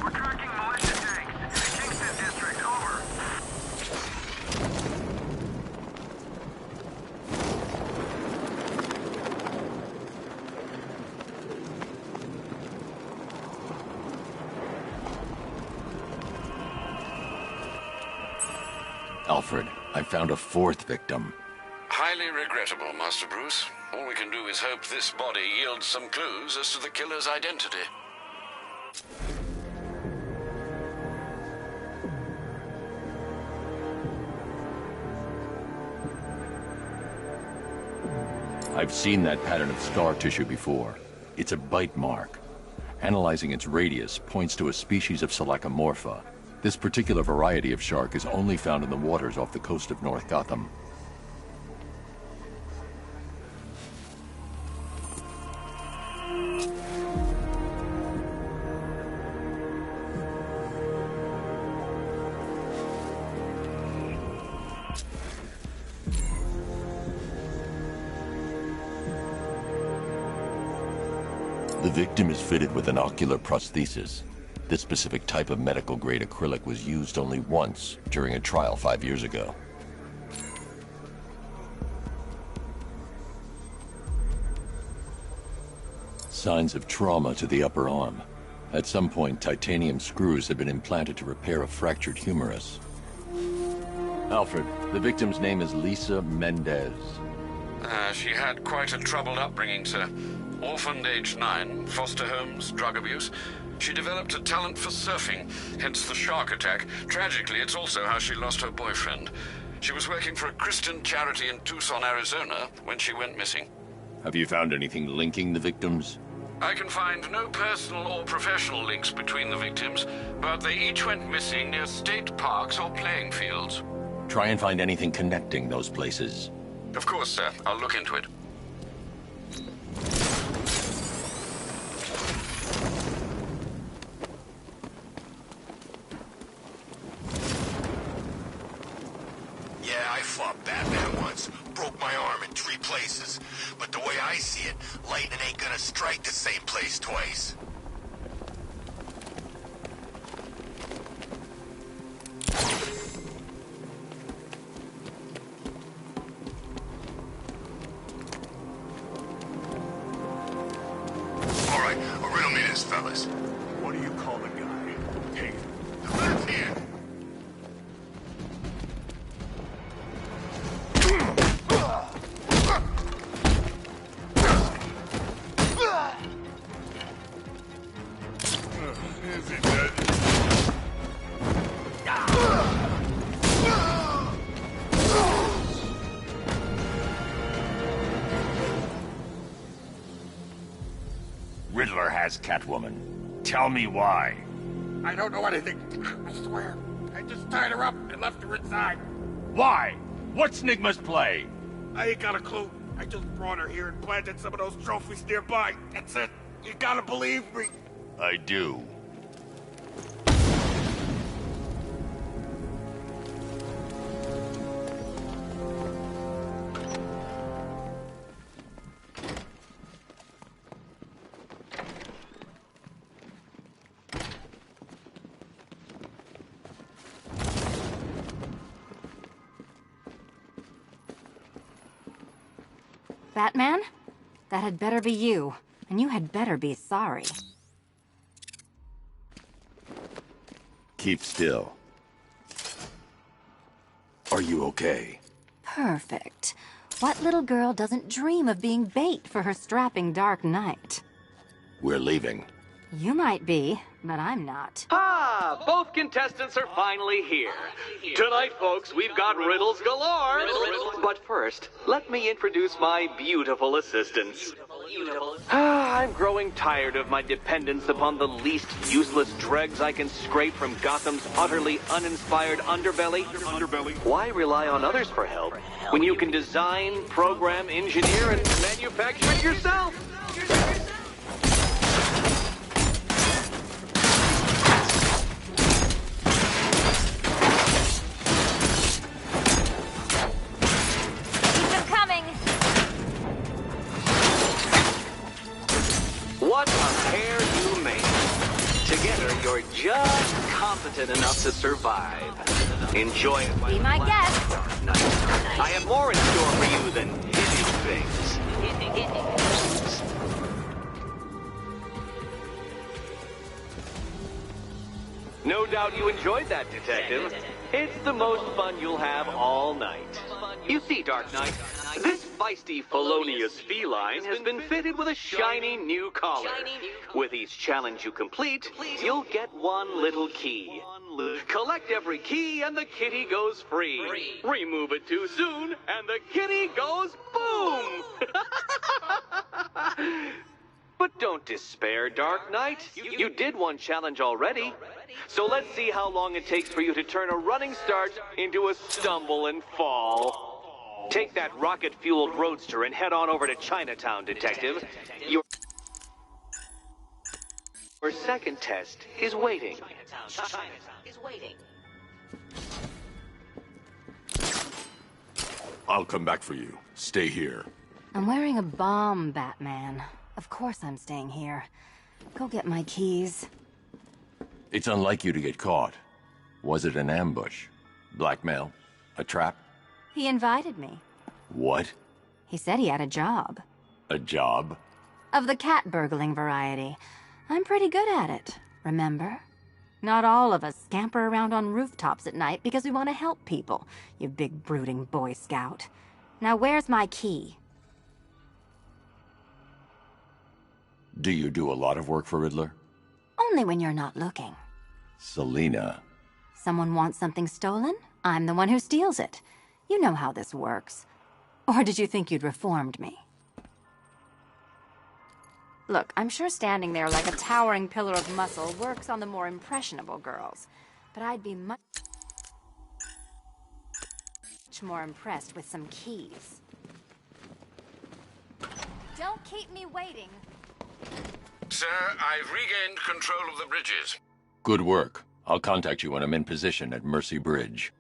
We're tracking militia tanks. Kingston District, over. Alfred, I found a 4th victim. Highly regrettable, Master Bruce. All we can do is hope this body yields some clues as to the killer's identity. I've seen that pattern of scar tissue before. It's a bite mark. Analyzing its radius points to a species of Selachomorpha. This particular variety of shark is only found in the waters off the coast of North Gotham. The victim is fitted with an ocular prosthesis. This specific type of medical-grade acrylic was used only once during a trial 5 years ago. Signs of trauma to the upper arm. At some point, titanium screws had been implanted to repair a fractured humerus. Alfred, the victim's name is Lisa Mendez. She had quite a troubled upbringing, sir. Orphaned age 9, foster homes, drug abuse. She developed a talent for surfing, hence the shark attack. Tragically, it's also how she lost her boyfriend. She was working for a Christian charity in Tucson, Arizona, when she went missing. Have you found anything linking the victims? I can find no personal or professional links between the victims, but they each went missing near state parks or playing fields. Try and find anything connecting those places. Of course, sir. I'll look into it. Yeah, I fought Batman once. Broke my arm in 3 places. But the way I see it, lightning ain't gonna strike the same place twice. All right, riddle me this, fellas. What do you call the guy? Hey, The left hand. is he dead? Riddler has Catwoman. Tell me why. I don't know anything. I swear. I just tied her up and left her inside. Why? What's Nigma's play? I ain't got a clue. I just brought her here and planted some of those trophies nearby. That's it. You gotta believe me. I do. Batman? That had better be you. And you had better be sorry. Keep still. Are you okay? Perfect. What little girl doesn't dream of being bait for her strapping Dark Knight? We're leaving. You might be, but I'm not. Ah, both contestants are finally here. Tonight, folks, we've got riddles galore. But first, let me introduce my beautiful assistants. I'm growing tired of my dependence upon the least useless dregs I can scrape from Gotham's utterly uninspired underbelly. Why rely on others for help when you can design, program, engineer, and manufacture it yourself? What a pair you made. Together, you're just competent enough to survive. Enjoy it. Be my guest. I have more in store for you than hitting things. No doubt you enjoyed that, Detective. It's the most fun you'll have all night. You see, Dark Knight, this feisty, felonious feline has been fitted with a shiny new collar. With each challenge you complete, you'll get one little key. Collect every key and the kitty goes free. Remove it too soon and the kitty goes boom! But don't despair, Dark Knight. You did one challenge already. So let's see how long it takes for you to turn a running start into a stumble and fall. Take that rocket-fueled roadster and head on over to Chinatown, Detective. Your second test is waiting. I'll come back for you. Stay here. I'm wearing a bomb, Batman. Of course I'm staying here. Go get my keys. It's unlike you to get caught. Was it an ambush? Blackmail? A trap? He invited me. What? He said he had a job. A job? Of the cat burgling variety. I'm pretty good at it, remember? Not all of us scamper around on rooftops at night because we want to help people, you big brooding Boy Scout. Now where's my key? Do you do a lot of work for Riddler? Only when you're not looking. Selina. Someone wants something stolen? I'm the one who steals it. You know how this works. Or did you think you'd reformed me? Look, I'm sure standing there like a towering pillar of muscle works on the more impressionable girls. But I'd be much more impressed with some keys. Don't keep me waiting. Sir, I've regained control of the bridges. Good work. I'll contact you when I'm in position at Mercy Bridge.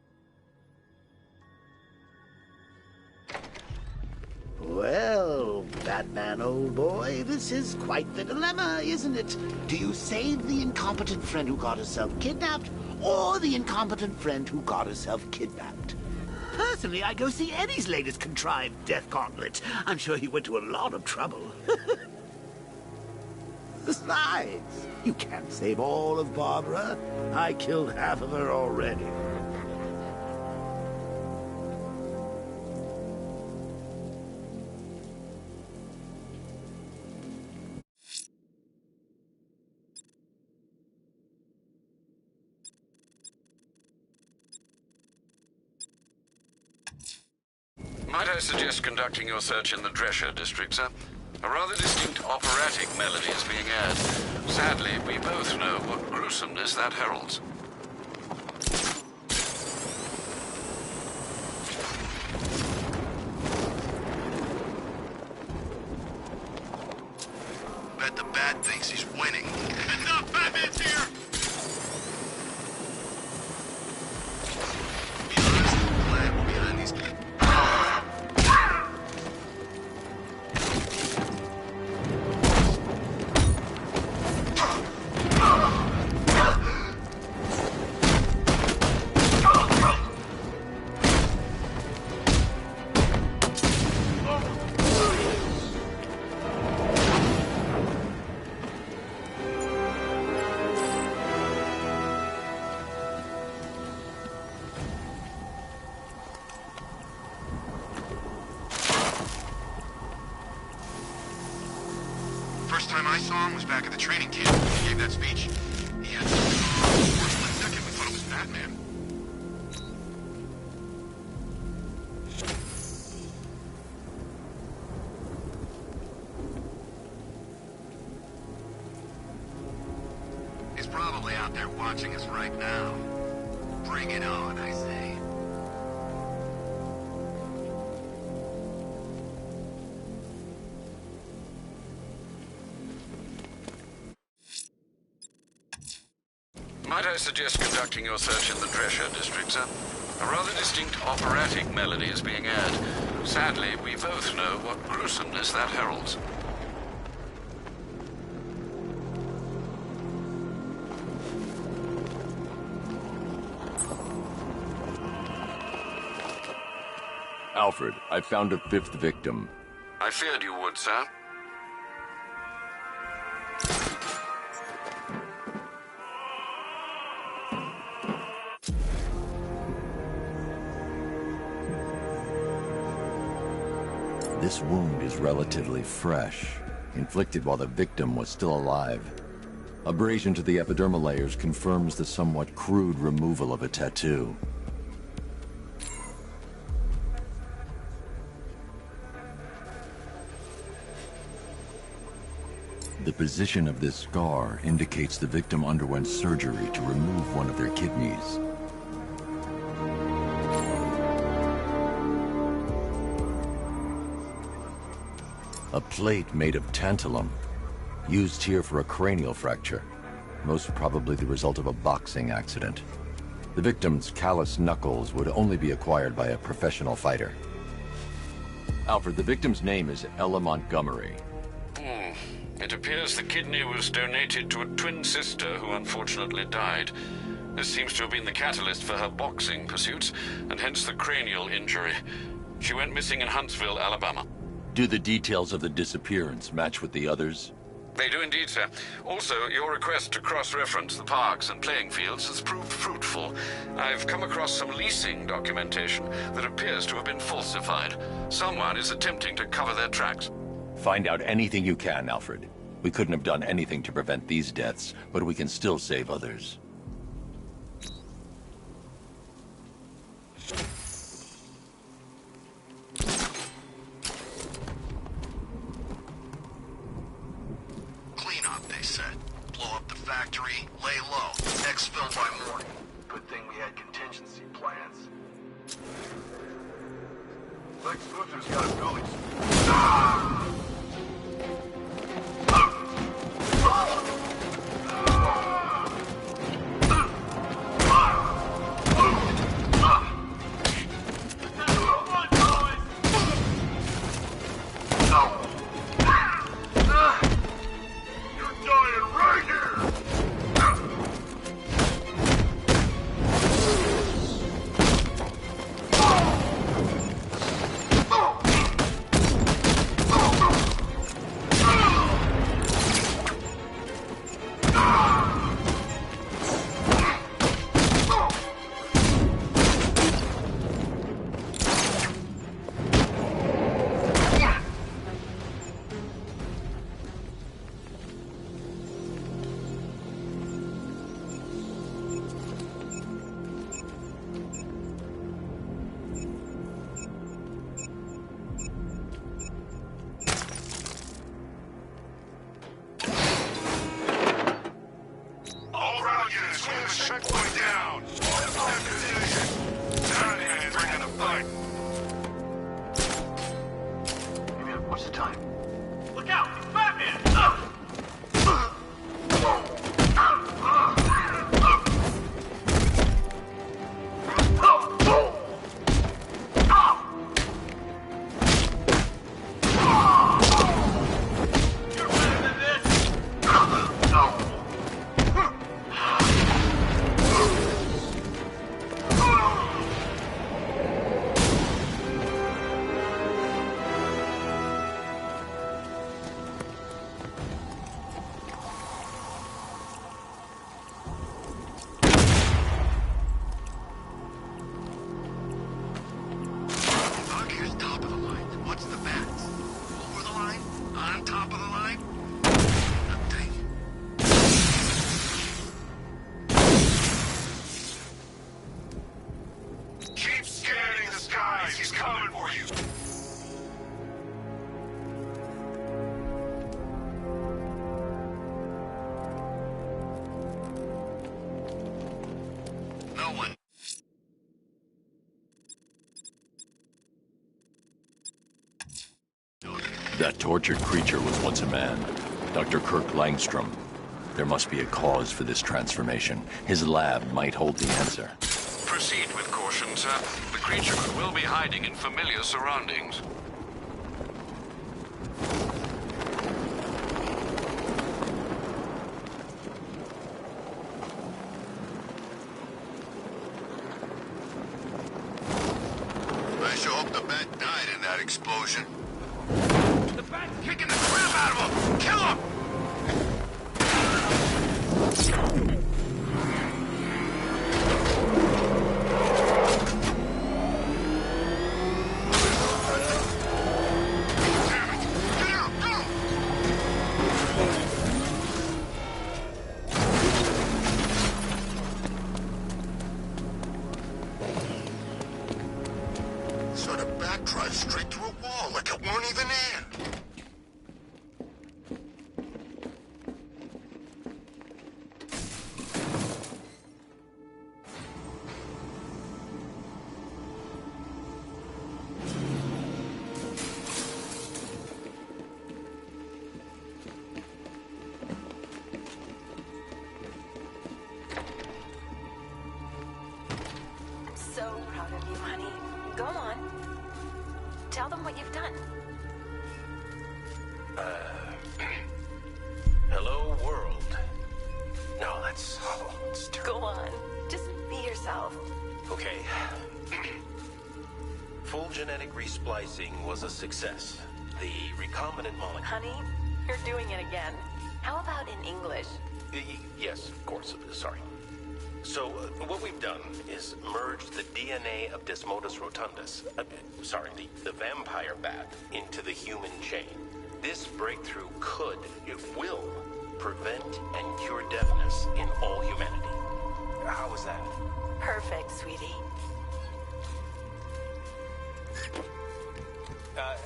Well, Batman, old boy, this is quite the dilemma, isn't it? Do you save the incompetent friend who got herself kidnapped, or the incompetent friend who got herself kidnapped? Personally, I go see Eddie's latest contrived death gauntlet. I'm sure he went to a lot of trouble. Besides, you can't save all of Barbara. I killed half of her already. Might I suggest conducting your search in the Drescher district, sir? A rather distinct operatic melody is being aired. Sadly, we both know what gruesomeness that heralds. Bet the Bat thinks he's winning. Heads up, Batman's here! Be honest, the plan behind these guys. First time I saw him was back at the training camp when he gave that speech. He had for a split second we thought it was Batman. He's probably out there watching us right now. Bring it on, I say. Might I suggest conducting your search in the Drescher district, sir? A rather distinct operatic melody is being aired. Sadly, we both know what gruesomeness that heralds. Alfred, I found a fifth victim. I feared you would, sir. This wound is relatively fresh, inflicted while the victim was still alive. Abrasion to the epidermal layers confirms the somewhat crude removal of a tattoo. position of this scar indicates the victim underwent surgery to remove one of their kidneys. A plate made of tantalum, used here for a cranial fracture, most probably the result of a boxing accident. The victim's calloused knuckles would only be acquired by a professional fighter. Alfred, the victim's name is Ella Montgomery. It appears the kidney was donated to a twin sister who unfortunately died. This seems to have been the catalyst for her boxing pursuits, and hence the cranial injury. She went missing in Huntsville, Alabama. Do the details of the disappearance match with the others? They do indeed, sir. Also, your request to cross-reference the parks and playing fields has proved fruitful. I've come across some leasing documentation that appears to have been falsified. Someone is attempting to cover their tracks. Find out anything you can, Alfred. We couldn't have done anything to prevent these deaths, but we can still save others. Clean up, they said. Blow up the factory, lay low. Exfil by morning. Good thing we had contingency plans. Lex Luthor's got a goalies. Ah! What's the time? Look out! It's Batman! You're better than this! Here's top of the line. What's the bats? Over the line? On top of the line? Update. Keep scanning the skies. He's coming for you. No one. That tortured creature was once a man, Dr. Kirk Langstrom. There must be a cause for this transformation. His lab might hold the answer. Proceed with caution, sir. The creature could well be hiding in familiar surroundings. I sure hope the bat died in that explosion. The Bat's Kicking the crap out of him! Kill him! Damn it! Get out! Go! So the bat drives straight through a wall like it weren't even there. Go on. Tell them what you've done. Hello, world. No, that's Go on. Just be yourself. okay. Full genetic resplicing was a success. The recombinant molecule... Honey, you're doing it again. How about in English? Yes, of course. Sorry. So, what we've done is merged the DNA of Desmodus rotundus, the vampire bat, into the human chain. This breakthrough it will, prevent and cure deafness in all humanity. How was that? Perfect, sweetie.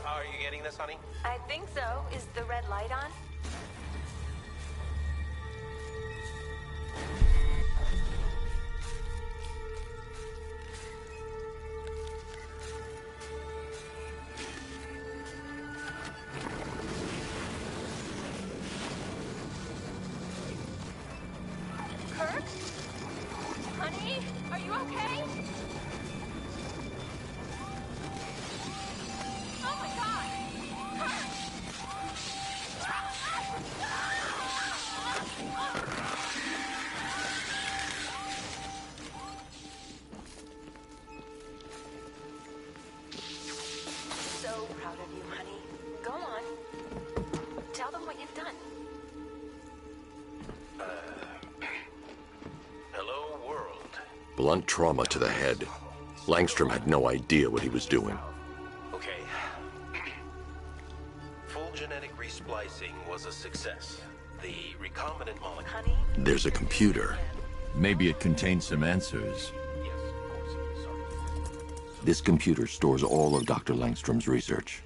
Are you getting this, honey? I think so. Is the red light on? Kirk? Honey, are you okay? Oh my God! Kirk! So proud of you, honey. Go on. Tell them what you've done. Hello, world. Blunt trauma to the head. Langstrom had no idea what he was doing. Okay. Full genetic resplicing was a success. The recombinant molecule... Honey? There's a computer. Maybe it contains some answers. This computer stores all of Dr. Langstrom's research.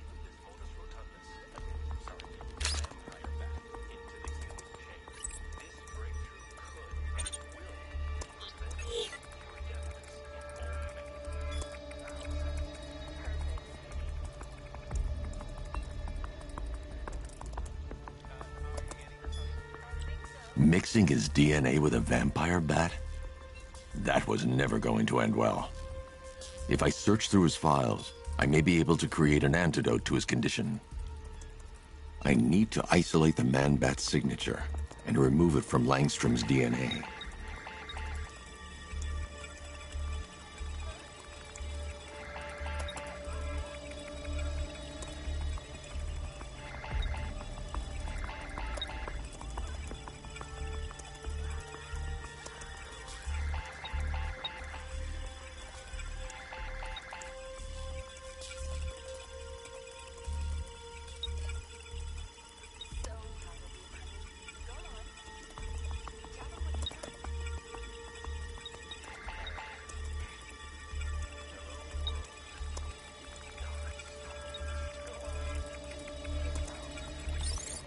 Mixing his DNA with a vampire bat? That was never going to end well. If I search through his files, I may be able to create an antidote to his condition. I need to isolate the man-bat's signature and remove it from Langstrom's DNA.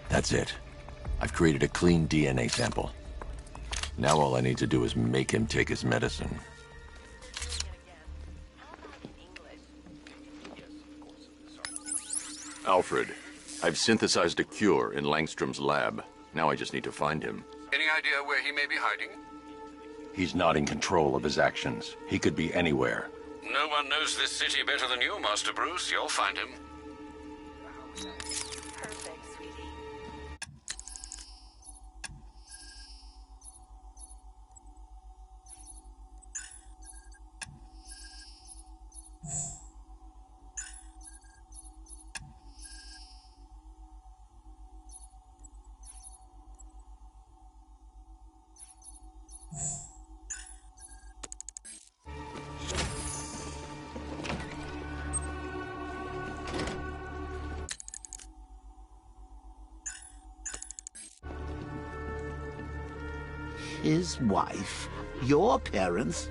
That's it. I've created a clean DNA sample. Now all I need to do is make him take his medicine. Alfred, I've synthesized a cure in Langstrom's lab. Now I just need to find him. Any idea where he may be hiding? He's not in control of his actions. He could be anywhere. No one knows this city better than you, Master Bruce. You'll find him. Perfect, sweetie. His wife? Your parents?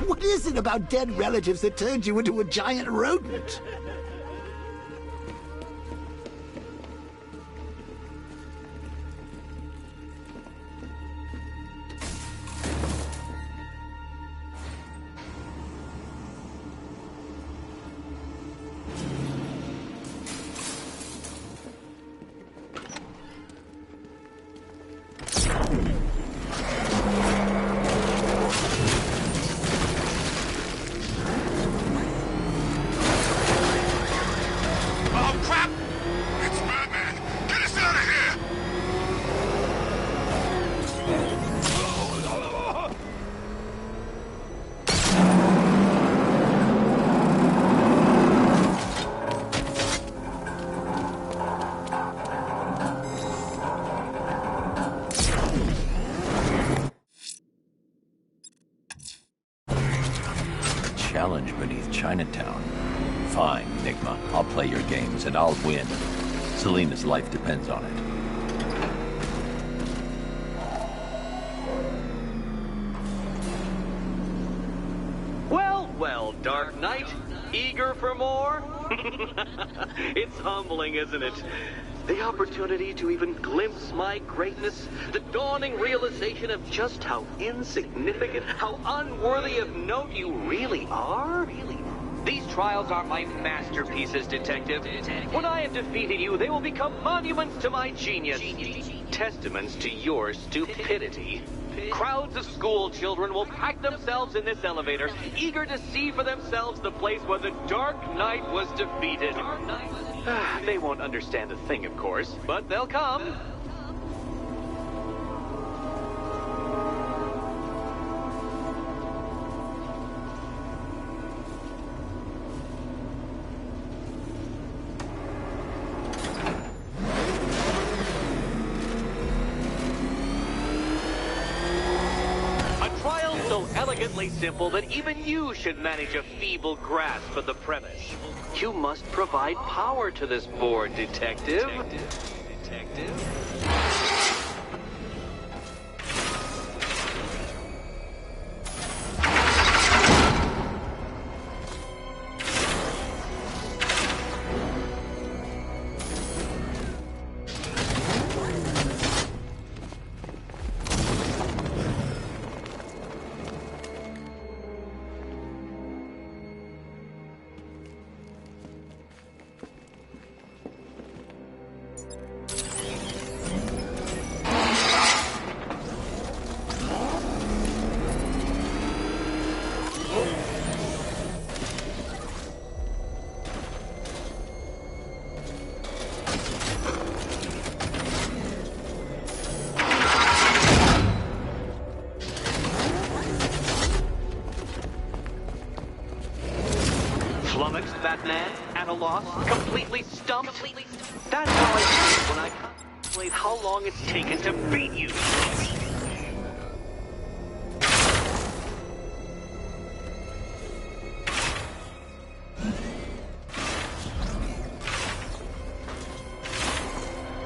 What is it about dead relatives that turned you into a giant rodent? beneath Chinatown. Fine, Enigma. I'll play your games, and I'll win. Selena's life depends on it. Well, Dark Knight, eager for more? It's humbling, isn't it? The opportunity to even glimpse my greatness, the dawning realization of just how insignificant, how unworthy of note you really are? These trials are my masterpieces, Detective. When I have defeated you, they will become monuments to my genius, testaments to your stupidity. Crowds of school children will pack themselves in this elevator, eager to see for themselves the place where the Dark Knight was defeated. They won't understand a thing, of course, but they'll come. Elegantly simple that even you should manage a feeble grasp of the premise. You must provide power to this board, Detective. Flummoxed, Batman? At a loss? Completely stumped? That's how I feel when I contemplate how long it's taken to beat you.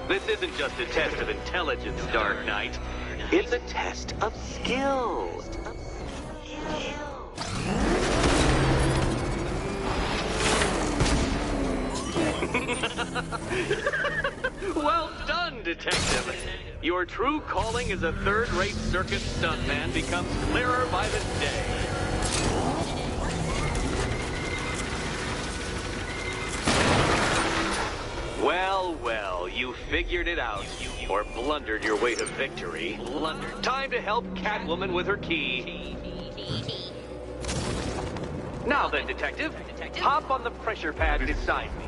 This isn't just a test of intelligence, Dark Knight. It's a test of skill. Well done, Detective. Your true calling as a third-rate circus stuntman becomes clearer by the day. Well, you figured it out. Or blundered your way to victory. Time to help Catwoman with her key. Now then, Detective, hop on the pressure pad beside me.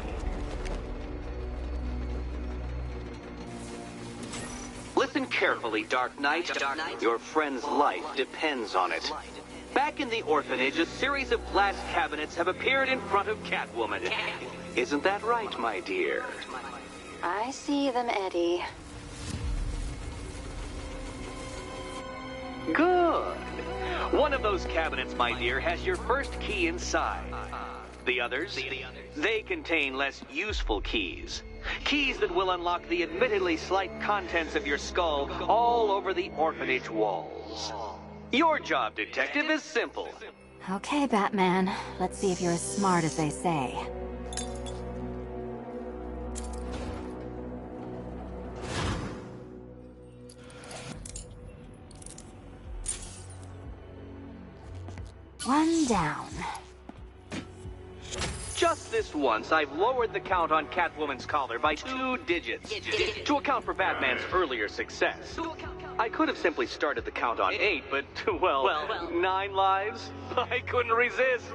Listen carefully, Dark Knight. Your friend's life depends on it. Back in the orphanage, a series of glass cabinets have appeared in front of Catwoman. Isn't that right, my dear? I see them, Eddie. Good. One of those cabinets, my dear, has your first key inside. The others? They contain less useful keys. Keys that will unlock the admittedly slight contents of your skull all over the orphanage walls. Your job, Detective, is simple. Okay, Batman. Let's see if you're as smart as they say. One down. Just this once, I've lowered the count on Catwoman's collar by 2 digits to account for Batman's earlier success. I could have simply started the count on 8, but, well, 9 lives? I couldn't resist.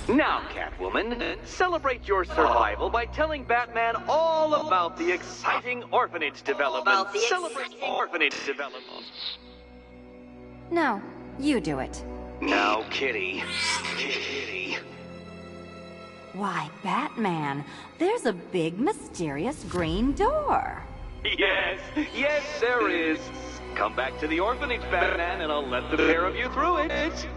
Now, Catwoman, celebrate your survival by telling Batman all about the exciting orphanage development. Celebrate orphanage development. No, you do it. Now, Kitty. Kitty. Why, Batman, there's a big, mysterious green door. Yes, there is. Come back to the orphanage, Batman, and I'll let the pair of you through it.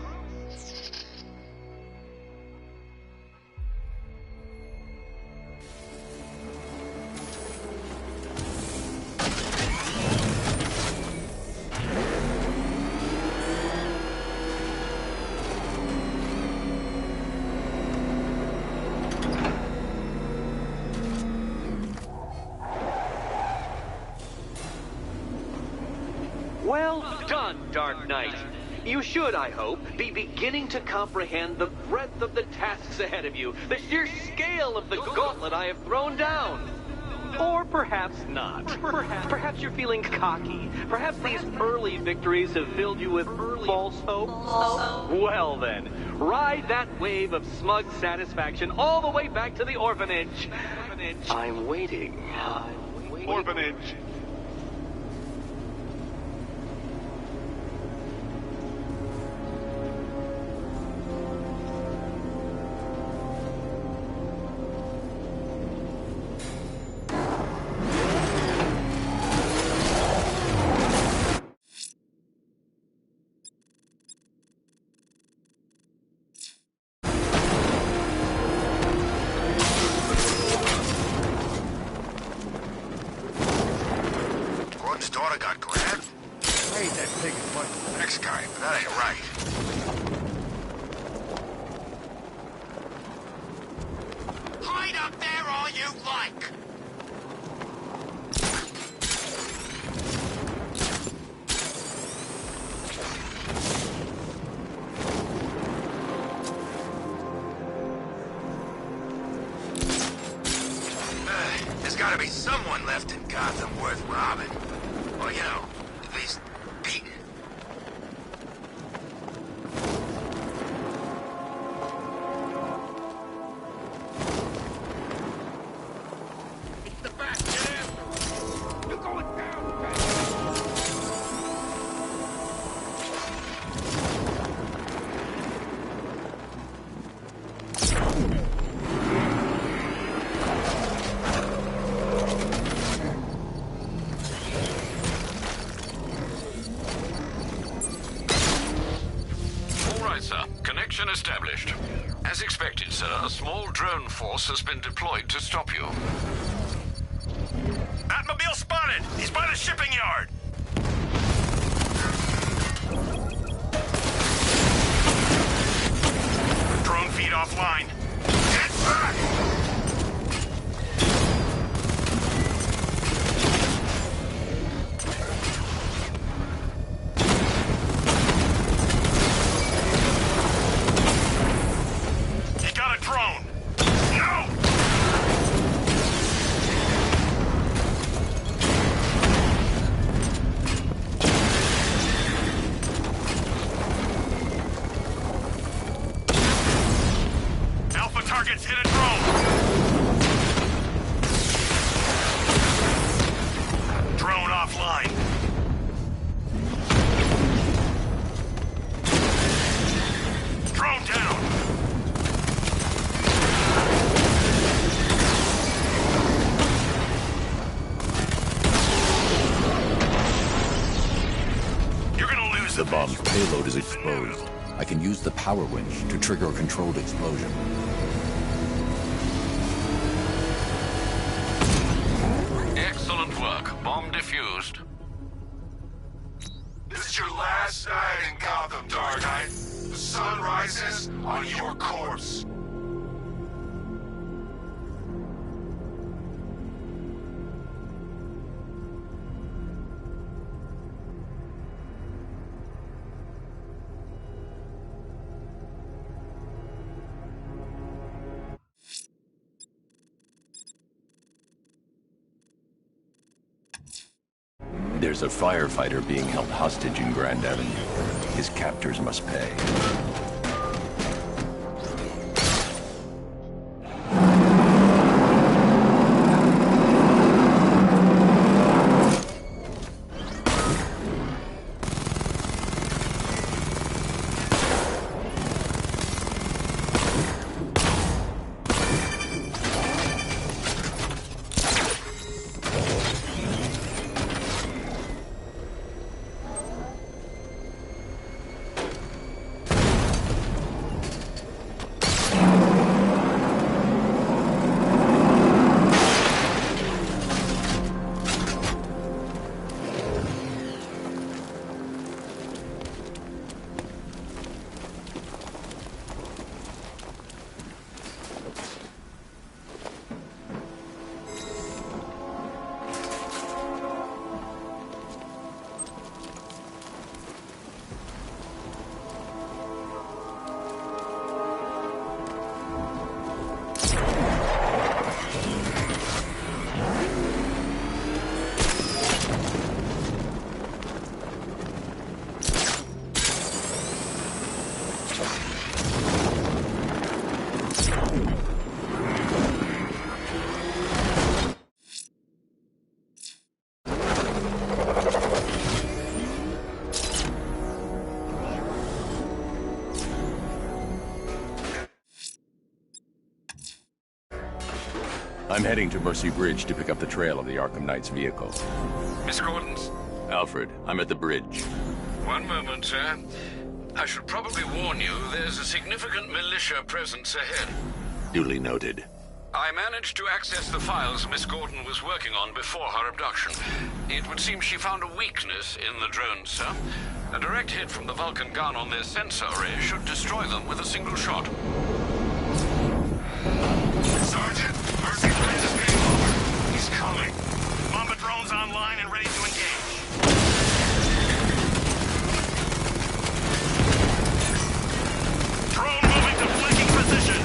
Well done, Dark Knight. You should, I hope, be beginning to comprehend the breadth of the tasks ahead of you, the sheer scale of the gauntlet I have thrown down. Or perhaps not. Perhaps you're feeling cocky. Perhaps these early victories have filled you with false hope. Well then, ride that wave of smug satisfaction all the way back to the orphanage. I'm waiting. Orphanage. Gordon's daughter got grabbed? I ain't that pig as much as the next guy, but that ain't right. Hide up there all you like! There's gotta be someone left in Gotham worth robbing. Or, you know, at least beating. It's the back, get after. You're going down, back. Sir. Connection established. As expected, sir, a small drone force has been deployed to stop you. Batmobile spotted! He's by the shipping yard! Drone feed offline. Get back! Targets hit a drone! Drone offline. Drone down! You're gonna lose the bomb's payload is exposed. I can use the power winch to trigger a controlled explosion. Excellent work. Bomb defused. This is your last night in Gotham, Dark Knight. The sun rises on your corpse. There's a firefighter being held hostage in Grand Avenue. His captors must pay. I'm heading to Mercy Bridge to pick up the trail of the Arkham Knight's vehicle. Miss Gordon's? Alfred, I'm at the bridge. One moment, sir. I should probably warn you, there's a significant militia presence ahead. Duly noted. I managed to access the files Miss Gordon was working on before her abduction. It would seem she found a weakness in the drones, sir. A direct hit from the Vulcan gun on their sensor array should destroy them with a single shot. Sergeant, Mercy Bridge is being lowered. He's coming. Mamba drones online and ready to engage. Drone moving to flanking position.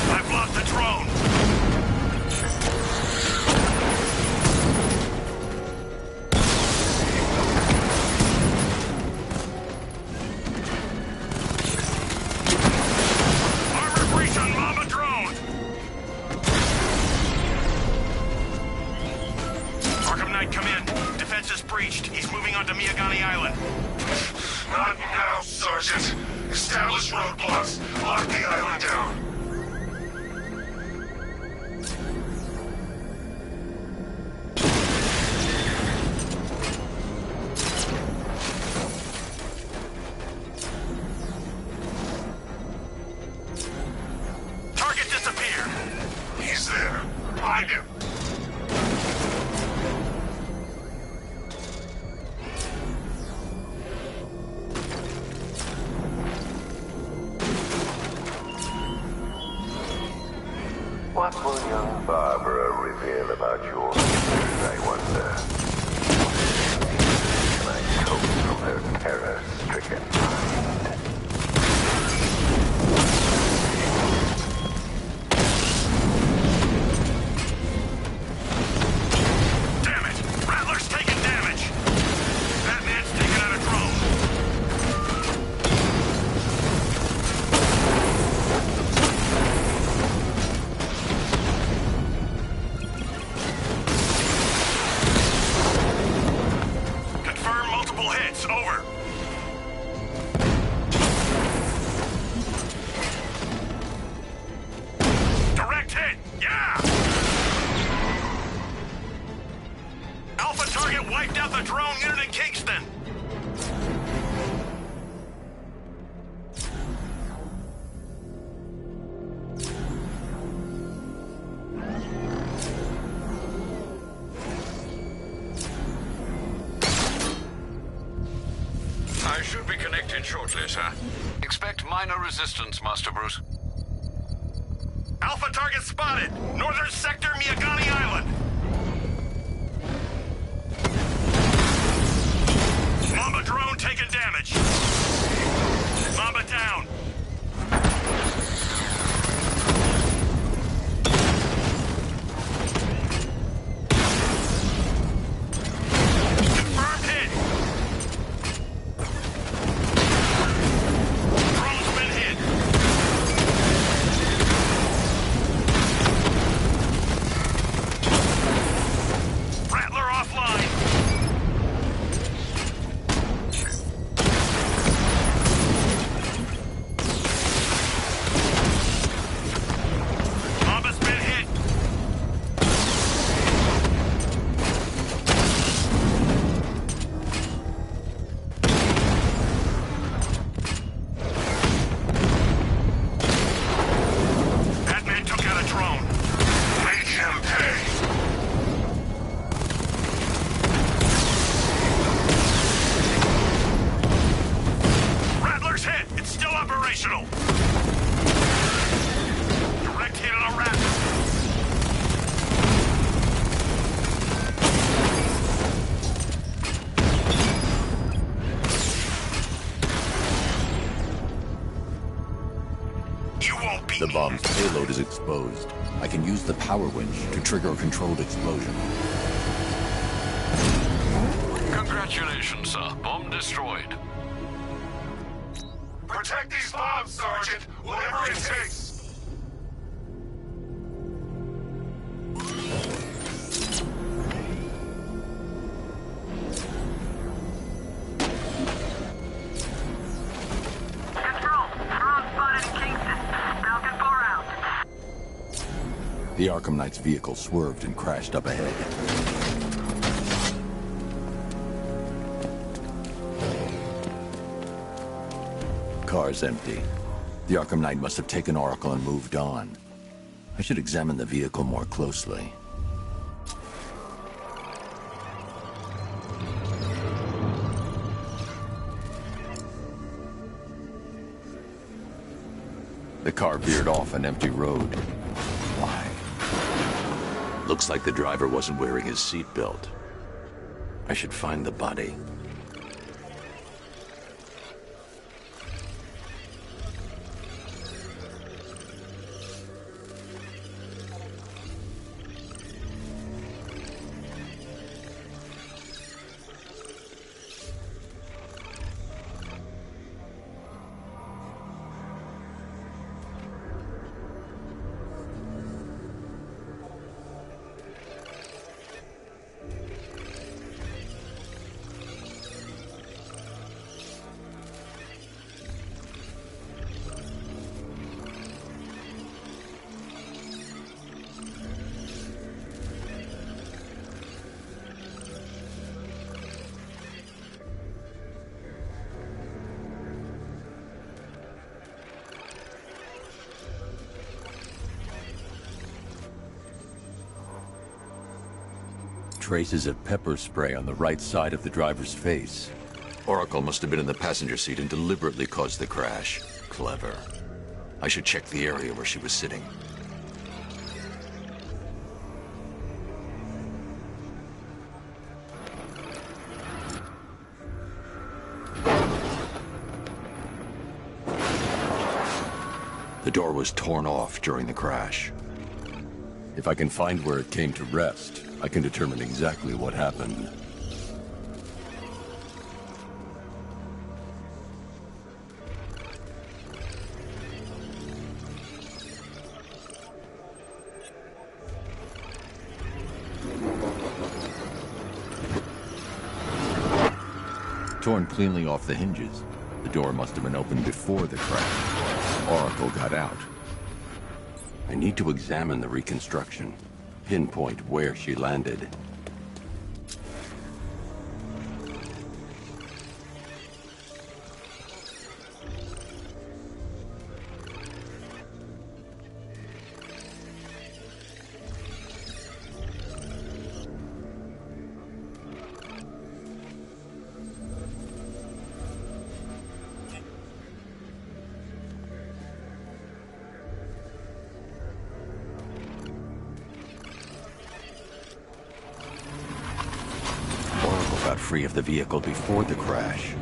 I've lost the drone. Armor breach on Mamba drone. Arkham Knight, come in. Defense is breached. He's moving onto Miyagani Island. Not now, Sergeant. Establish roadblocks. Lock the island down. Target disappeared. He's there. Find him. What will young Barbara reveal about your features, I wonder? Can I cope from her terror-stricken mind? Damn it! Rattler's taking damage. Batman's taking out a drone. Confirm multiple hits. Over. Direct hit. Yeah! Alpha target wiped out the drone unit in Kingston. I should be connected shortly, sir. Expect minor resistance, Master Bruce. Alpha target spotted. Northern sector, Miyagani Island. Mamba drone taking damage. Mamba down. Confirmed hit. Drone's been hit. Rattler offline. Mamba's been hit. Batman took out a drone. Make him pay. Rattler's hit. It's still operational. Direct hit on a Rattler. You won't beat The me. bomb's payload is exposed. I can use the power winch to trigger a controlled explosion. Congratulations, sir. Bomb destroyed. Protect these bombs, Sergeant. Whatever it takes. Control. Drone spotted in Kingston. The Arkham Knight's vehicle swerved and crashed up ahead. Car's empty. The Arkham Knight must have taken Oracle and moved on. I should examine the vehicle more closely. The car veered off an empty road. Why? Looks like the driver wasn't wearing his seatbelt. I should find the body. Traces of pepper spray on the right side of the driver's face. Oracle must have been in the passenger seat and deliberately caused the crash. Clever. I should check the area where she was sitting. The door was torn off during the crash. If I can find where it came to rest, I can determine exactly what happened. Torn cleanly off the hinges. The door must have been opened before the crash. Oracle got out. I need to examine the reconstruction. Pinpoint where she landed. Free of the vehicle before the crash.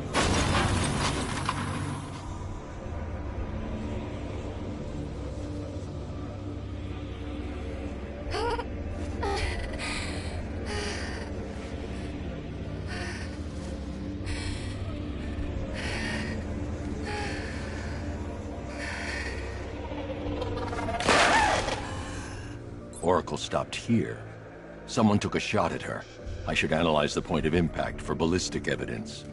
Oracle stopped here. Someone took a shot at her. I should analyze the point of impact for ballistic evidence.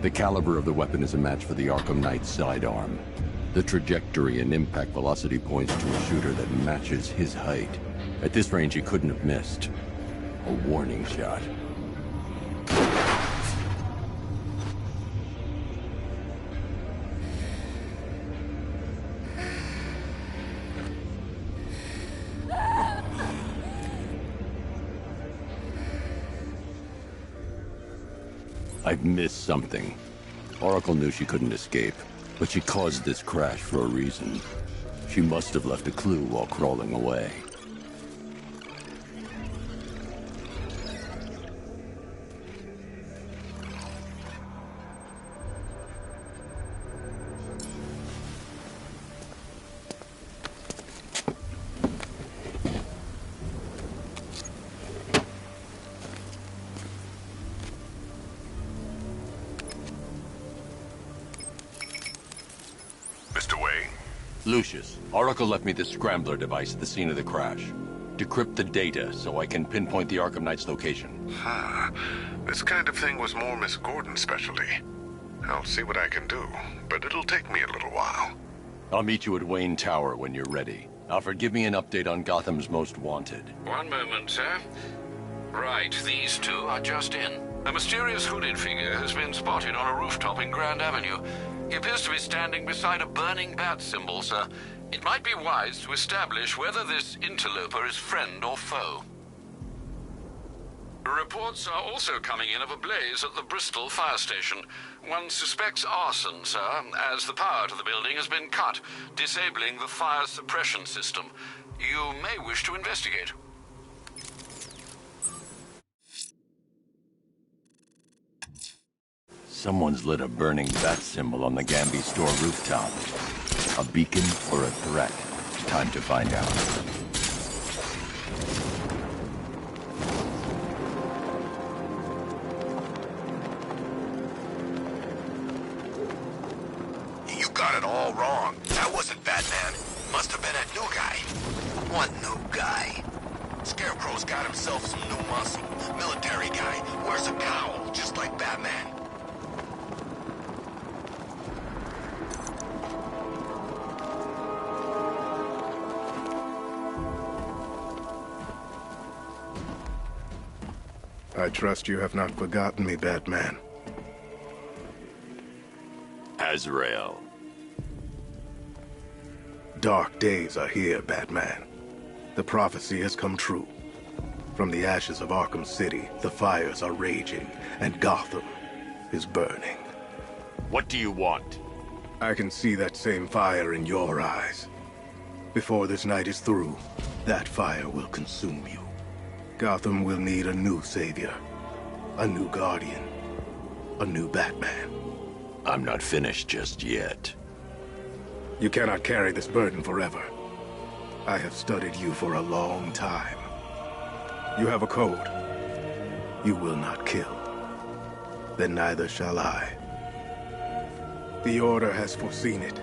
The caliber of the weapon is a match for the Arkham Knight's sidearm. The trajectory and impact velocity points to a shooter that matches his height. At this range, he couldn't have missed. A warning shot. I've missed something. Oracle knew she couldn't escape, but she caused this crash for a reason. She must have left a clue while crawling away. Lucius, Oracle left me the scrambler device at the scene of the crash. Decrypt the data so I can pinpoint the Arkham Knight's location. This kind of thing was more Miss Gordon's specialty. I'll see what I can do, but it'll take me a little while. I'll meet you at Wayne Tower when you're ready. Alfred, give me an update on Gotham's Most Wanted. One moment, sir. Right, these two are just in. A mysterious hooded figure has been spotted on a rooftop in Grand Avenue. He appears to be standing beside a burning bat symbol, sir. It might be wise to establish whether this interloper is friend or foe. Reports are also coming in of a blaze at the Bristol fire station. One suspects arson, sir, as the power to the building has been cut, disabling the fire suppression system. You may wish to investigate. Someone's lit a burning bat symbol on the Gamby store rooftop. A beacon or a threat? Time to find out. You got it all wrong. That wasn't Batman. Must have been a new guy. What new guy? Scarecrow's got himself some new muscle. Military guy. Wears a cowl, just like Batman. I trust you have not forgotten me, Batman. Azrael. Dark days are here, Batman. The prophecy has come true. From the ashes of Arkham City, the fires are raging, and Gotham is burning. What do you want? I can see that same fire in your eyes. Before this night is through, that fire will consume you. Gotham will need a new savior, a new guardian, a new Batman. I'm not finished just yet. You cannot carry this burden forever. I have studied you for a long time. You have a code. You will not kill. Then neither shall I. The Order has foreseen it.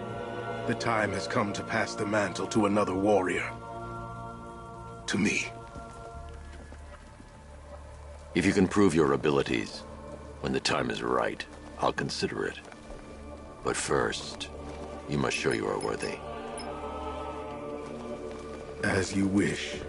The time has come to pass the mantle to another warrior. To me. If you can prove your abilities, when the time is right, I'll consider it. But first, you must show you are worthy. As you wish.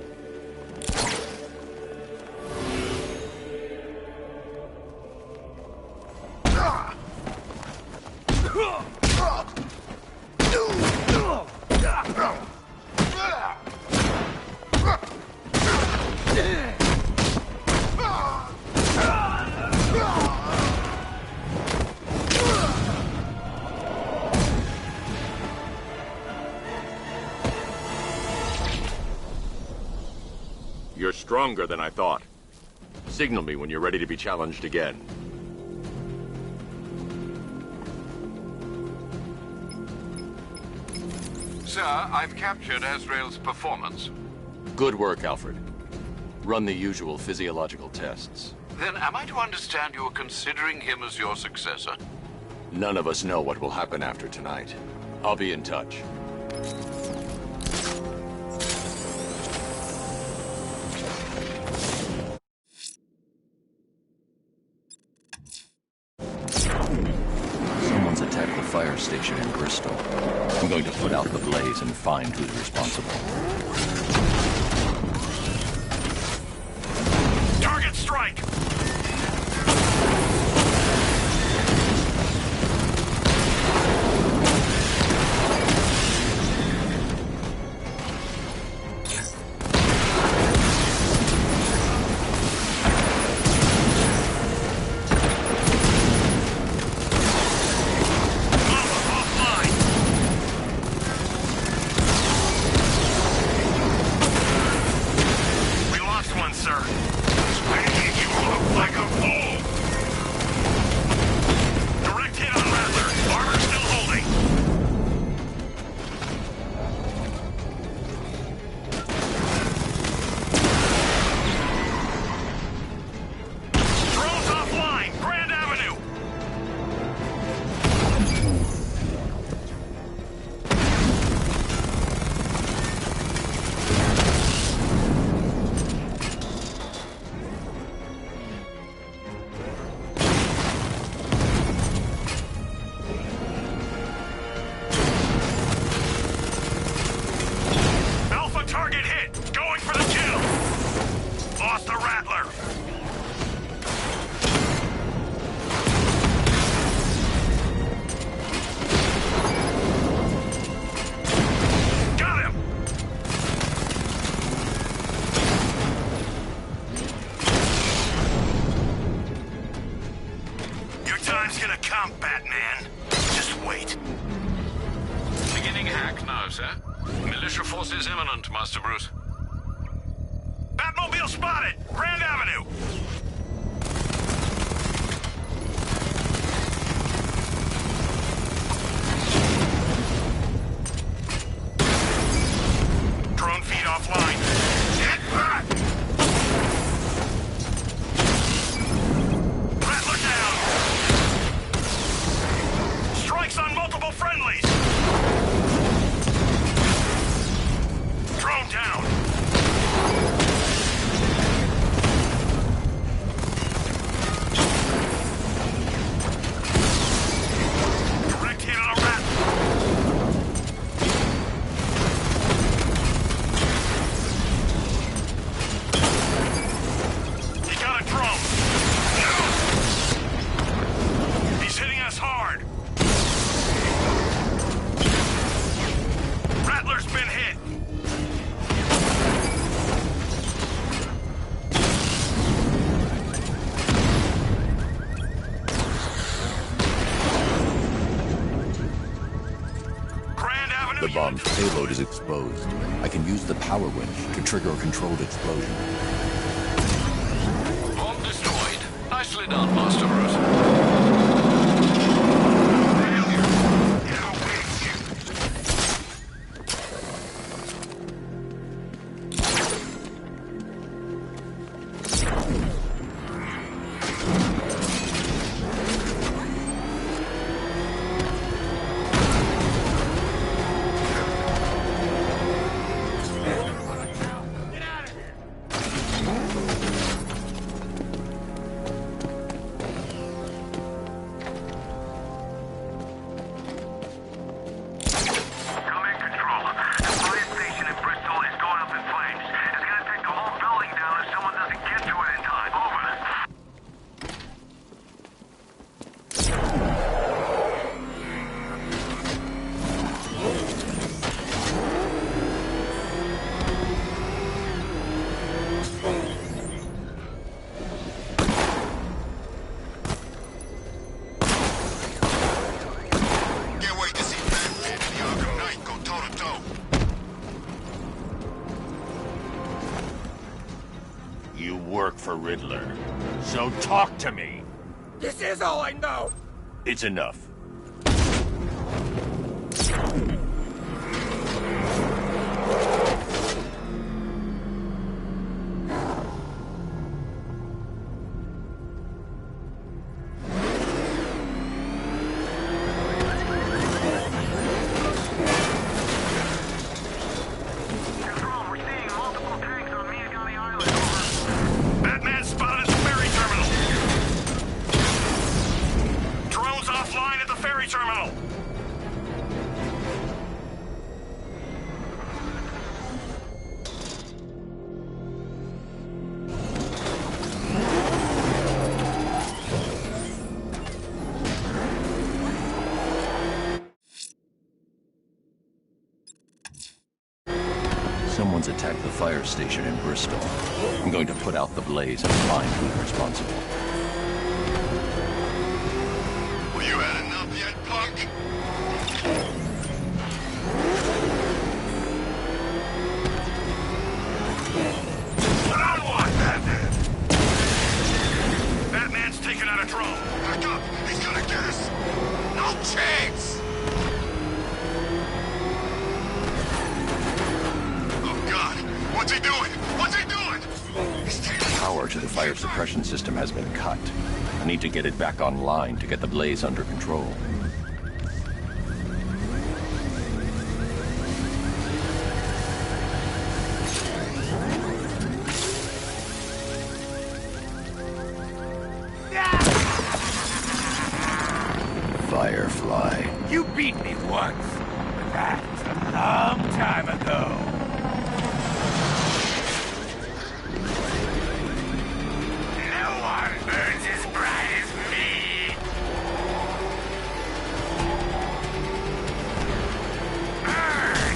You're stronger than I thought. Signal me when you're ready to be challenged again. Sir, I've captured Azrael's performance. Good work, Alfred. Run the usual physiological tests. Then am I to understand you're considering him as your successor? None of us know what will happen after tonight. I'll be in touch. Someone's attacked the fire station in Bristol. I'm going to put out the blaze and find who's responsible. Target strike! We lost one, sir. I need you all. attack now, sir. Militia forces imminent, Master Bruce. Batmobile spotted! Grand Avenue! Drone feed offline. Get back! Rattler down! Strikes on multiple friendlies! Drone down! Direct hit on a rat. He got a drone. He's hitting us hard. Rattler's been hit. Grand Avenue. The bomb's payload is exposed. I can use the power winch to trigger a controlled explosion. Bomb destroyed. Nicely done, Master Bruce. You work for Riddler, so talk to me. This is all I know. It's enough. Batman spotted at the ferry terminal. Drones offline at the ferry terminal. Someone's attacked the fire station in Bristol. I'm going to put out the blaze and find who's responsible. Well, you had enough yet, punk? Put on one, Batman! Batman's taking out a drone. Back up! He's gonna get us! No chance! Oh, God! What's he doing? What's he doing? He's taking Power to the fire suppression system has been cut. I need to get it back online to get the blaze under control. Firefly. You beat me once, but that's a long time ago. No one burns as bright as me. Burn!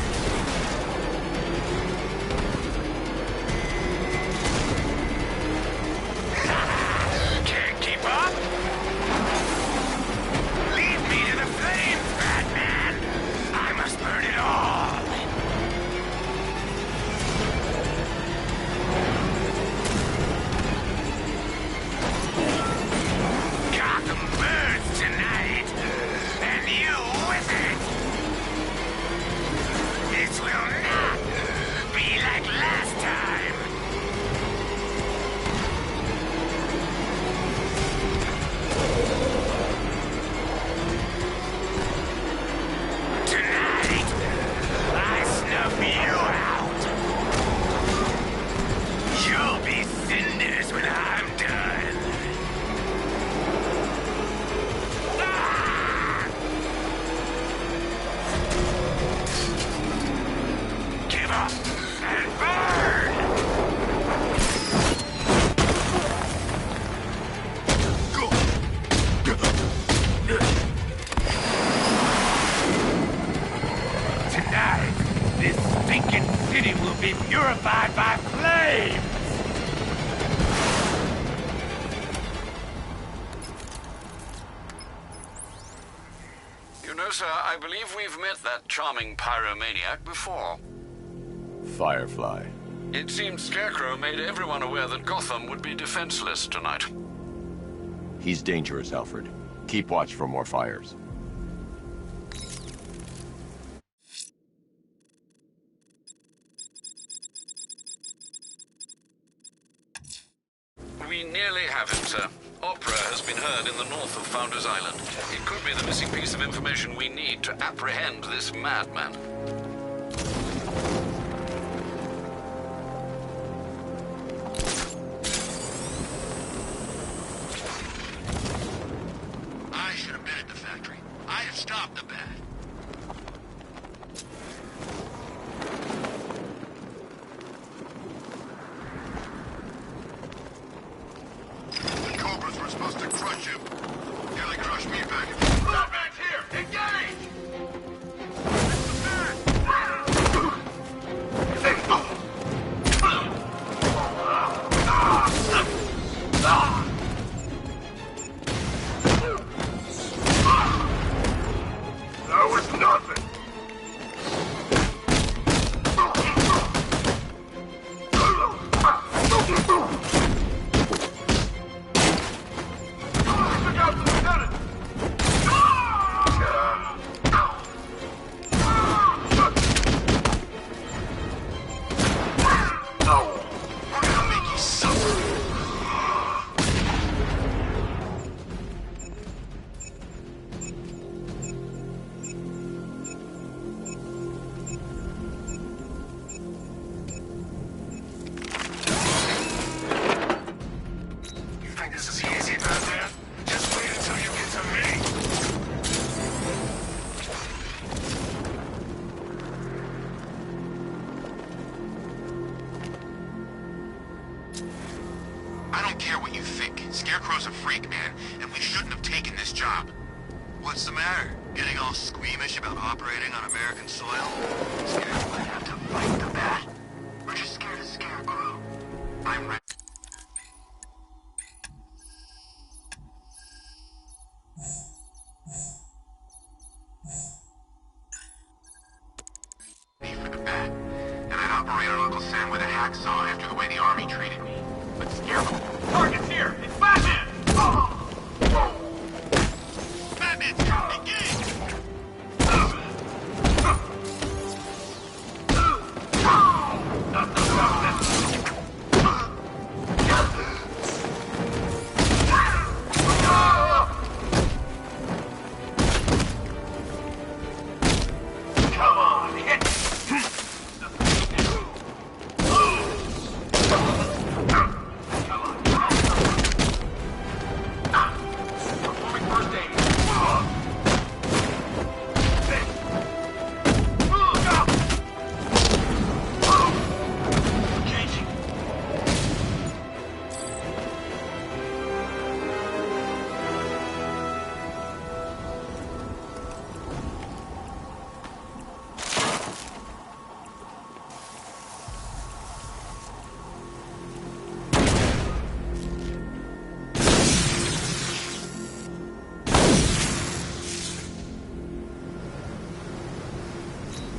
Can't keep up? Lead me to the flames, Batman! I must burn it all! stinking city will be purified by flames! You know, sir, I believe we've met that charming pyromaniac before. Firefly. It seems Scarecrow made everyone aware that Gotham would be defenseless tonight. He's dangerous, Alfred. Keep watch for more fires. We nearly have him, sir. Opera has been heard in the north of Founders Island. It could be the missing piece of information we need to apprehend this madman. I should have been at the factory. I'd have stopped the bat. The Cobras were supposed to crush you. Nearly crushed me back. Batman's here! Engage! That was nothing! Look out for the lieutenant! We're gonna make you suffer! You think this is easy, Batman? Just wait until you get to me! I don't care what you think. Scarecrow's a freak, man, and we shouldn't have taken this job. What's the matter? Getting all squeamish about operating on American soil? Scared we might have to fight the bat? We're just scared of Scarecrow. I'm ready. For the bat. And I'd operate on Uncle Sam with a hacksaw after the way the army treated me. But Scarecrow... Target's here! It's Batman! Batman's here! Engage! Come on, hit! Performing first aid. Changing.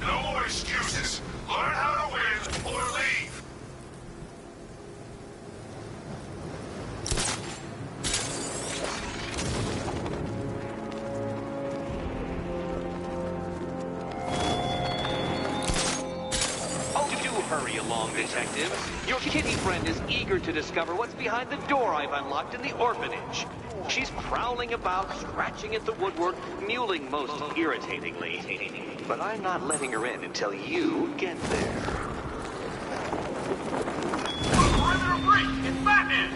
No more excuses. Learn how to win or leave. Oh, do hurry along, Detective. Your kitty friend is eager to discover what's behind the door I've unlocked in the orphanage. She's prowling about, scratching at the woodwork, mewling most irritatingly. But I'm not letting her in until you get there. Perimeter breach! It's Batman!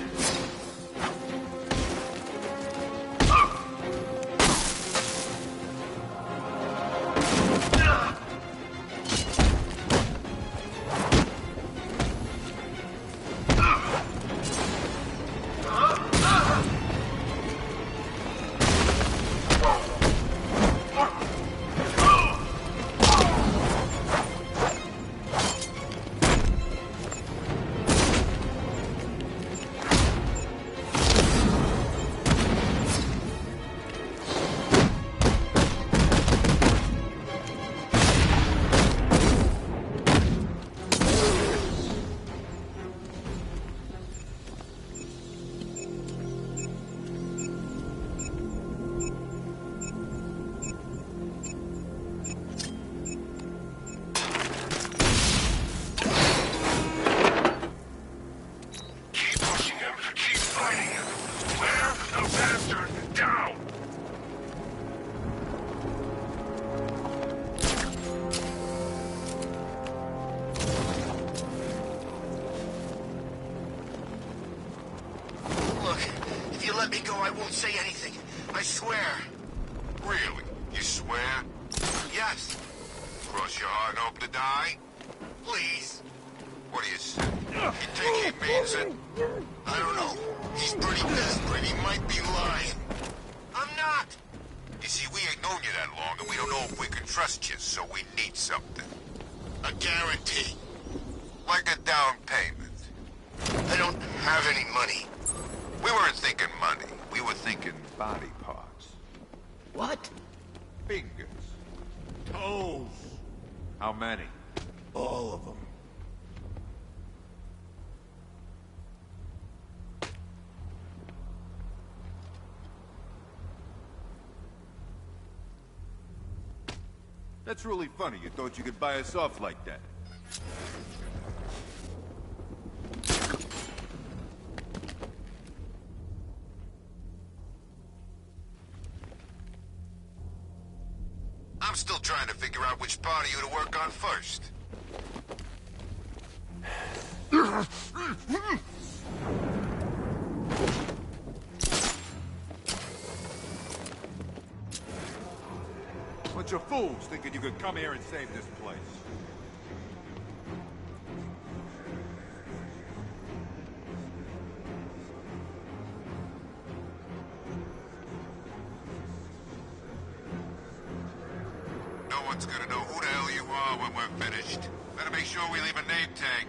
won't say anything. I swear. Really? You swear? Yes. Cross your heart and hope to die? Please. What do you say? You think he means it? I don't know. He's pretty desperate. He might be lying. I'm not. You see, we ain't known you that long, and we don't know if we can trust you, so we need something. A guarantee. Like a down payment. I don't have any money. We weren't thinking money. We were thinking body parts. What? Fingers. Toes. How many? All of them. That's really funny. You thought you could buy us off like that. I'm still trying to figure out which part of you to work on first. Bunch of fools thinking you could come here and save this place. No one's gonna know who the hell you are when we're finished. Better make sure we leave a name tag.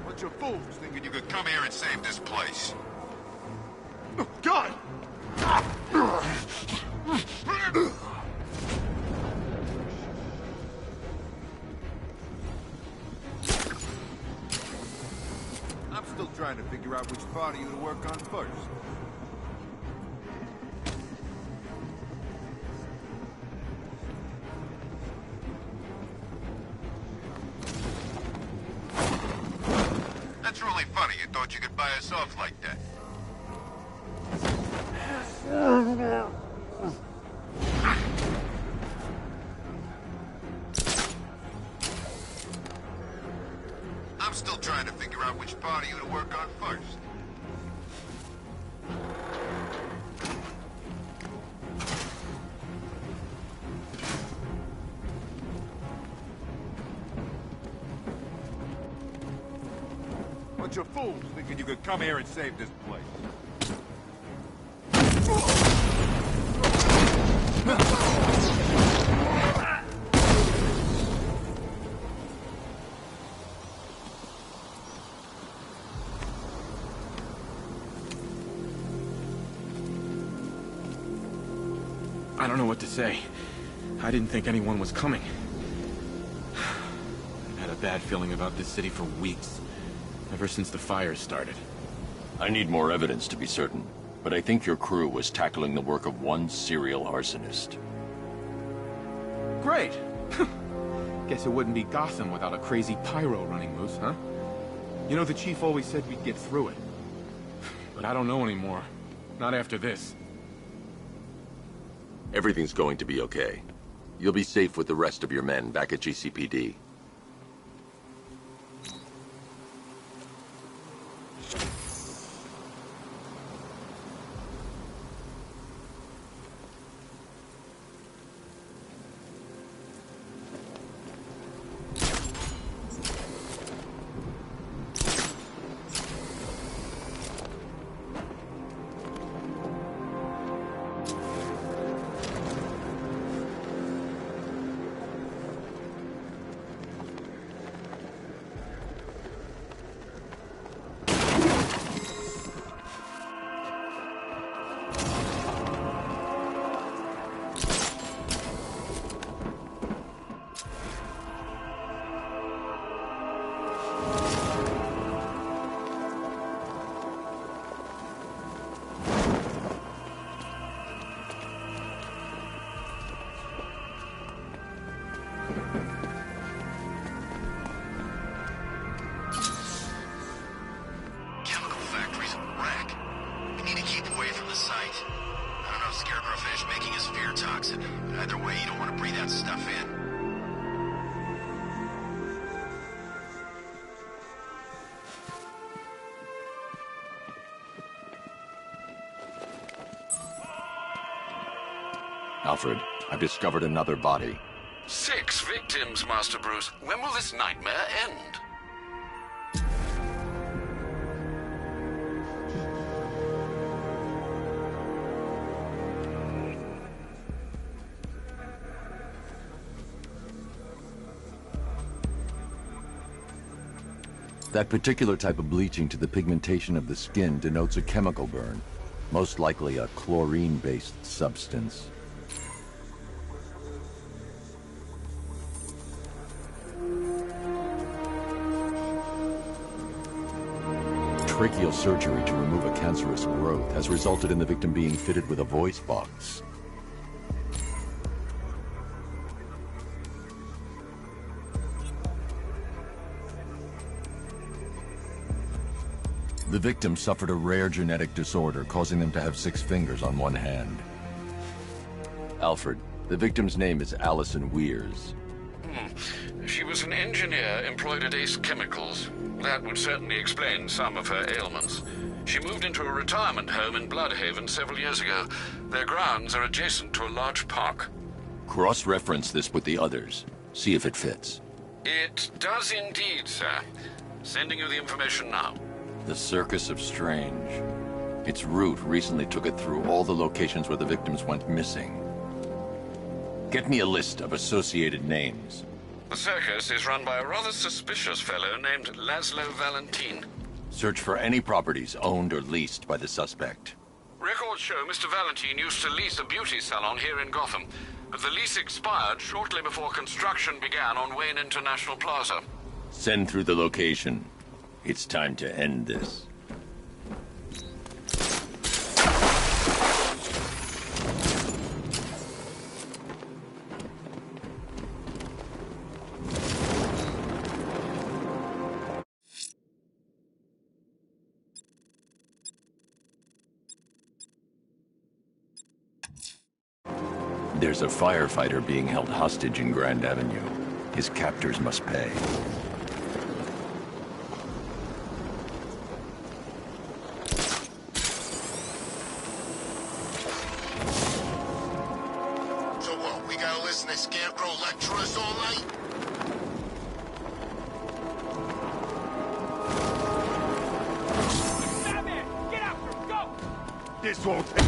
Bunch of fools thinking you could come here and save this place. Oh, God! I'm still trying to figure out which part of you to work on first. That's really funny. You thought you could buy us off like that. I'm still trying to figure out which part of you to work on first. Bunch of fools thinking you could come here and save this place. I don't know what to say. I didn't think anyone was coming. I've had a bad feeling about this city for weeks. Ever since the fires started. I need more evidence to be certain, but I think your crew was tackling the work of one serial arsonist. Great! Guess it wouldn't be Gotham without a crazy pyro running loose, huh? You know, the chief always said we'd get through it. But I don't know anymore. Not after this. Everything's going to be okay. You'll be safe with the rest of your men back at GCPD. Scarecrow fish making his fear toxin. Either way, you don't want to breathe that stuff in. Alfred, I've discovered another body. 6 victims, Master Bruce. When will this nightmare end? That particular type of bleaching to the pigmentation of the skin denotes a chemical burn, most likely a chlorine-based substance. Tracheal surgery to remove a cancerous growth has resulted in the victim being fitted with a voice box. The victim suffered a rare genetic disorder, causing them to have 6 fingers on one hand. Alfred, the victim's name is Allison Weers. She was an engineer employed at Ace Chemicals. That would certainly explain some of her ailments. She moved into a retirement home in Bloodhaven several years ago. Their grounds are adjacent to a large park. Cross-reference this with the others. See if it fits. It does indeed, sir. Sending you the information now. The Circus of Strange. Its route recently took it through all the locations where the victims went missing. Get me a list of associated names. The circus is run by a rather suspicious fellow named Laszlo Valentin. Search for any properties owned or leased by the suspect. Records show Mr. Valentin used to lease a beauty salon here in Gotham, but the lease expired shortly before construction began on Wayne International Plaza. Send through the location. It's time to end this. There's a firefighter being held hostage in Grand Avenue. His captors must pay. So what, we gotta listen to Scarecrow lecture us all night? Batman, get after him, go! This won't take...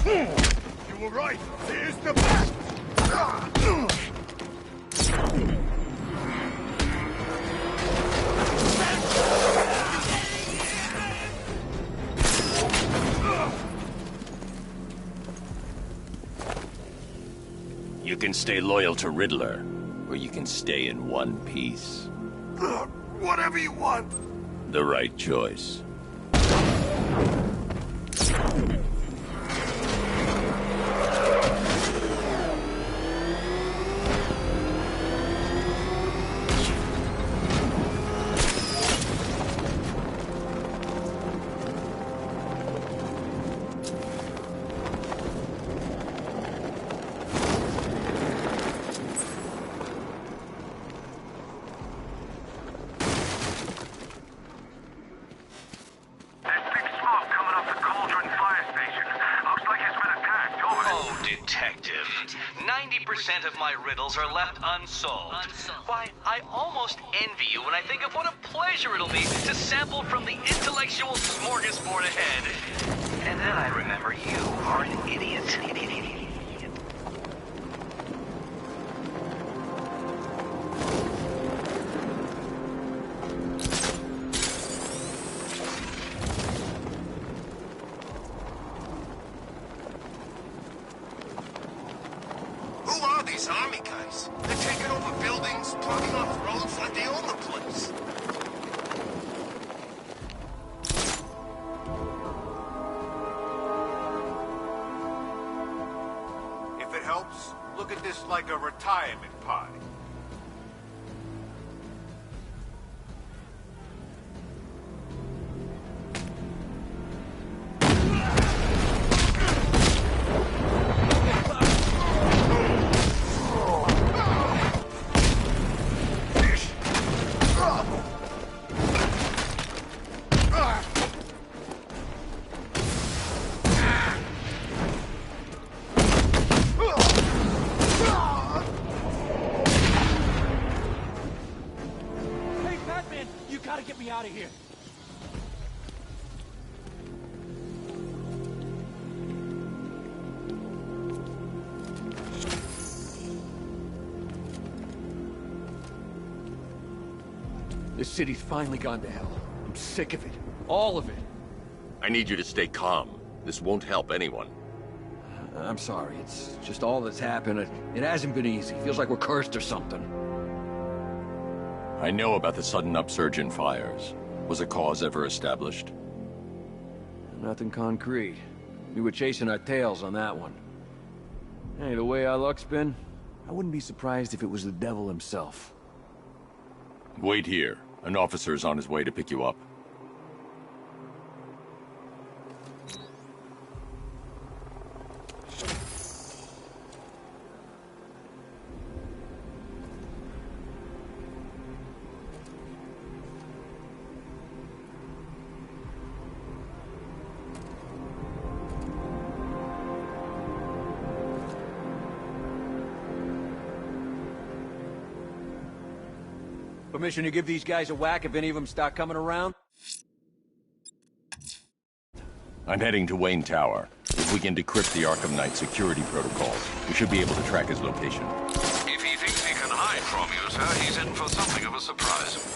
You were right. Here's the back. You can stay loyal to Riddler, or you can stay in one piece. Whatever you want. The right choice. Of my riddles are left unsolved. Why, I almost envy you when I think of what a pleasure it'll be to sample from the intellectual smorgasbord ahead. And then I remember you are an idiot. These army guys, they're taking over buildings, blocking off roads like they own the place. If it helps, look at this like a retirement party. man! You gotta get me out of here! This city's finally gone to hell. I'm sick of it. All of it. I need you to stay calm. This won't help anyone. I'm sorry. It's just all that's happened. It hasn't been easy. Feels like we're cursed or something. I know about the sudden upsurge in fires. Was a cause ever established? Nothing concrete. We were chasing our tails on that one. Hey, the way our luck's been, I wouldn't be surprised if it was the devil himself. Wait here. An officer is on his way to pick you up. Permission to give these guys a whack if any of them start coming around? I'm heading to Wayne Tower. If we can decrypt the Arkham Knight security protocols, we should be able to track his location. If he thinks he can hide from you, sir, he's in for something of a surprise.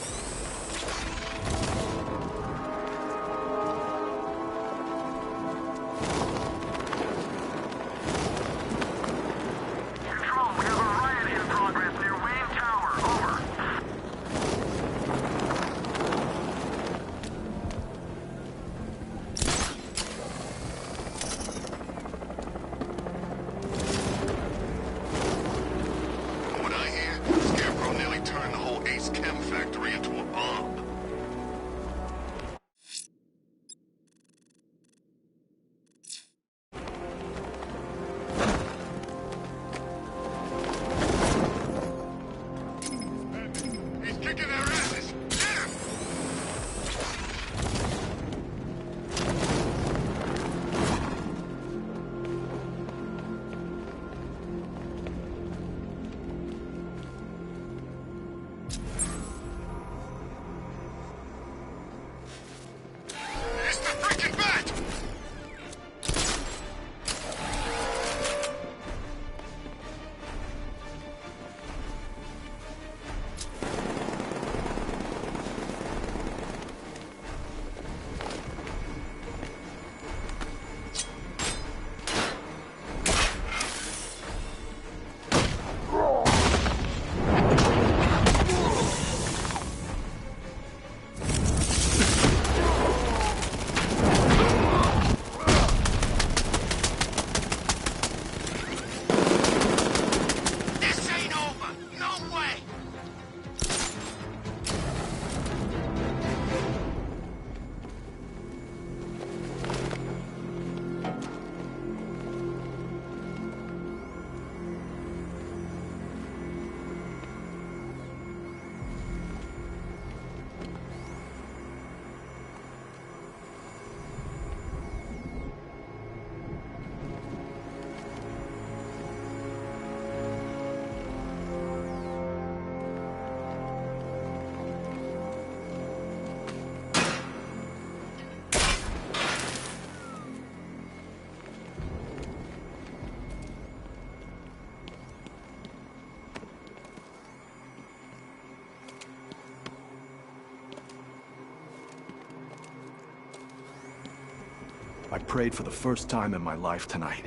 I prayed for the first time in my life tonight.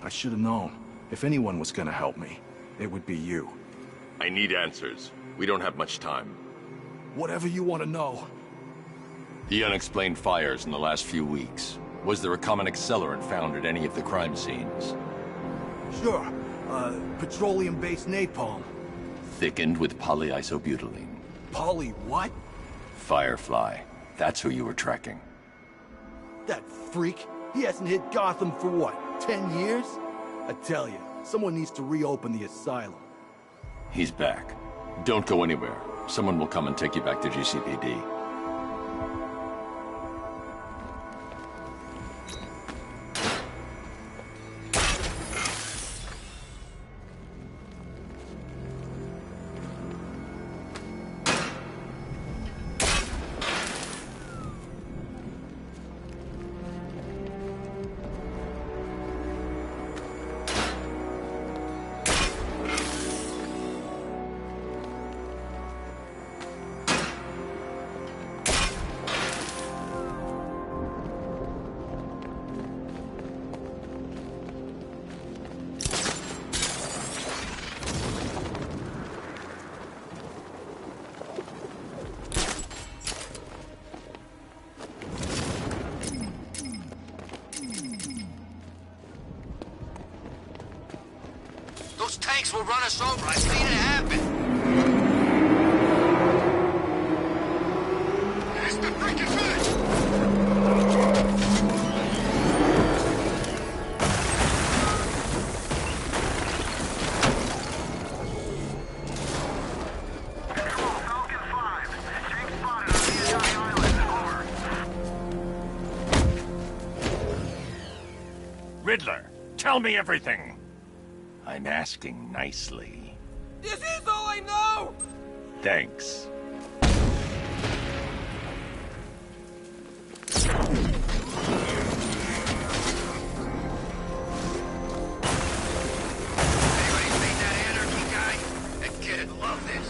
I should have known. If anyone was gonna help me, it would be you. I need answers. We don't have much time. Whatever you want to know. The unexplained fires in the last few weeks. Was there a common accelerant found at any of the crime scenes? Sure. Petroleum-based napalm. Thickened with polyisobutylene. Poly what? Firefly. That's who you were tracking. That freak? He hasn't hit Gotham for what, 10 years? I tell you, someone needs to reopen the asylum. He's back. Don't go anywhere. Someone will come and take you back to GCPD. tanks will run us over. I've seen it happen. It's the freaking village! Riddler, tell me everything. I'm asking nicely. This is all I know! Thanks. Anybody seen that anarchy guy? That kid'd love this.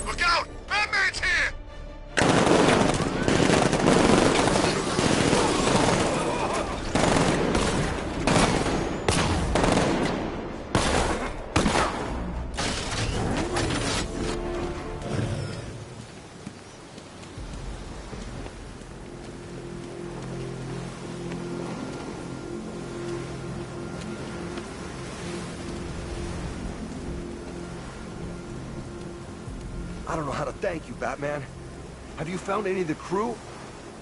Look out! Batman's here! I don't know how to thank you, Batman. Have you found any of the crew?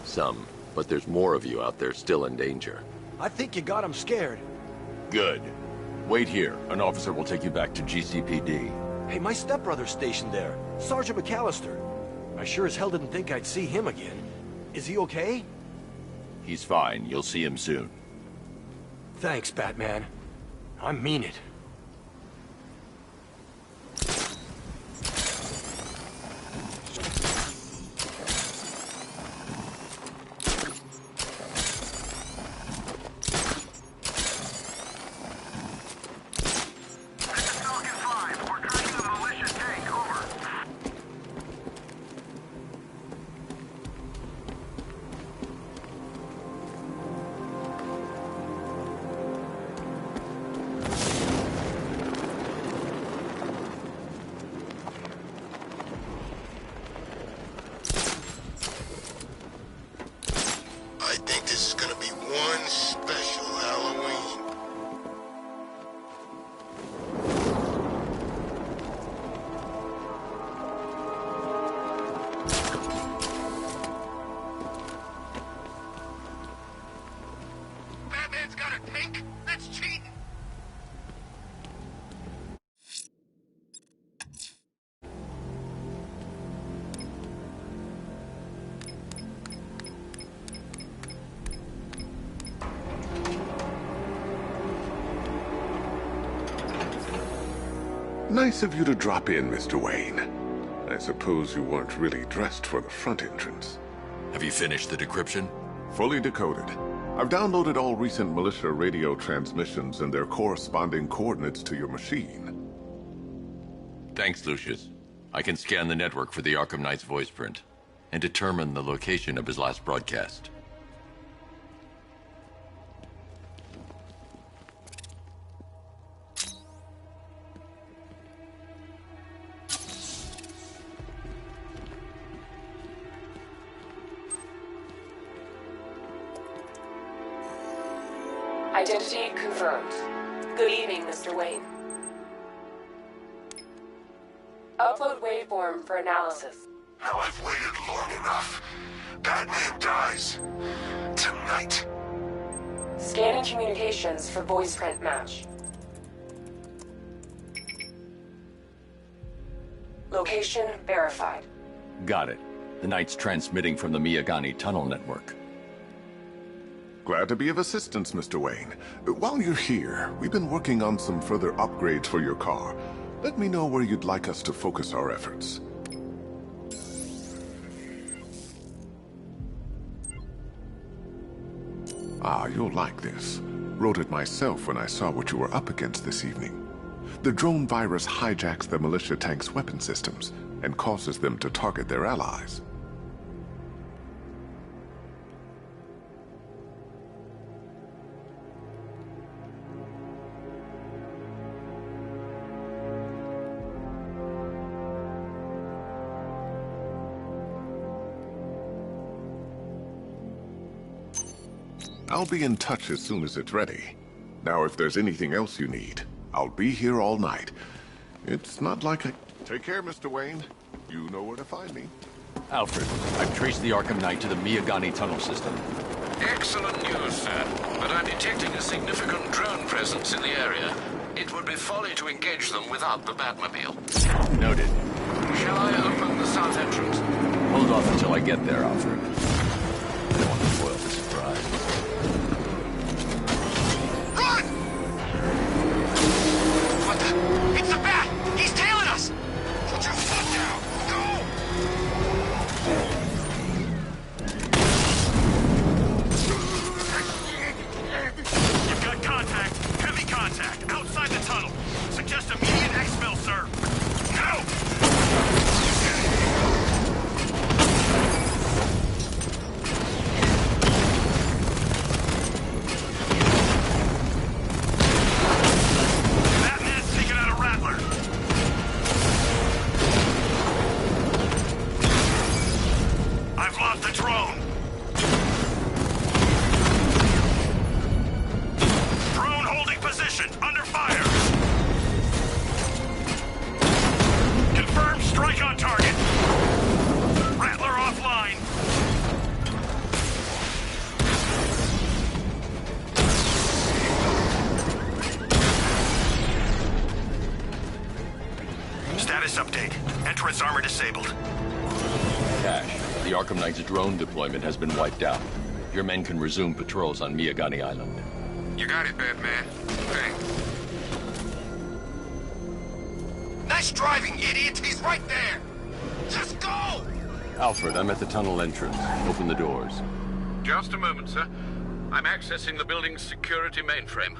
Some, but there's more of you out there still in danger. I think you got him scared. Good. Wait here. An officer will take you back to GCPD. Hey, my stepbrother's stationed there. Sergeant McAllister. I sure as hell didn't think I'd see him again. Is he okay? He's fine. You'll see him soon. Thanks, Batman. I mean it. I think this is gonna be one special Halloween. Batman's got a tank? That's cheating! Nice of you to drop in, Mr. Wayne. I suppose you weren't really dressed for the front entrance. Have you finished the decryption? Fully decoded. I've downloaded all recent militia radio transmissions and their corresponding coordinates to your machine. Thanks, Lucius. I can scan the network for the Arkham Knight's voice print and determine the location of his last broadcast. Identity confirmed. Good evening, Mr. Wayne. Upload waveform for analysis. Now I've waited long enough. Batman dies. Tonight. Scanning communications for voice print match. Location verified. Got it. The Knight's transmitting from the Miyagani tunnel network. Glad to be of assistance, Mr. Wayne. While you're here, we've been working on some further upgrades for your car. Let me know where you'd like us to focus our efforts. Ah, you'll like this. Wrote it myself when I saw what you were up against this evening. The drone virus hijacks the militia tank's weapon systems and causes them to target their allies. I'll be in touch as soon as it's ready. Now, if there's anything else you need, I'll be here all night. It's not like I... Take care, Mr. Wayne. You know where to find me. Alfred, I've traced the Arkham Knight to the Miyagani tunnel system. Excellent news, sir. But I'm detecting a significant drone presence in the area. It would be folly to engage them without the Batmobile. Noted. Shall I open the south entrance? Hold off until I get there, Alfred. I don't want to spoil the surprise. Run! What the? It's the Bat! He's tailing us! Put your foot down! You've got contact. Heavy contact. Outside the tunnel. Suggest immediate exfil, sir. No! Batman's taken out a Rattler. I've lost the drone. Drone holding position. Under fire. Confirmed strike on target. Rattler offline. Status update. Entrance armor disabled. Cash, the Arkham Knight's drone deployment has been wiped out. Your men can resume patrols on Miyagani Island. You got it, Batman. Thanks. Nice driving, idiot! He's right there! Just go! Alfred, I'm at the tunnel entrance. Open the doors. Just a moment, sir. I'm accessing the building's security mainframe.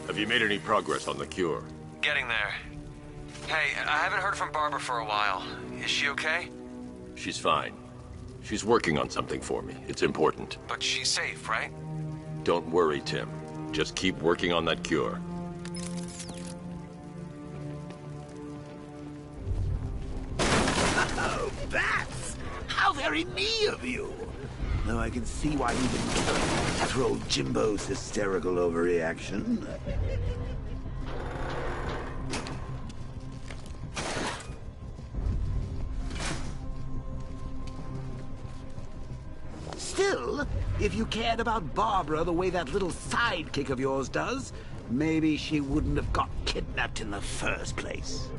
Have you made any progress on the cure? Getting there. Hey, I haven't heard from Barbara for a while. Is she okay? She's fine. She's working on something for me. It's important. But she's safe, right? Don't worry, Tim. Just keep working on that cure. Oh, Bats! How very me of you! Though I can see why you didn't throw Jimbo's hysterical overreaction. Still, if you cared about Barbara the way that little sidekick of yours does, maybe she wouldn't have got kidnapped in the first place.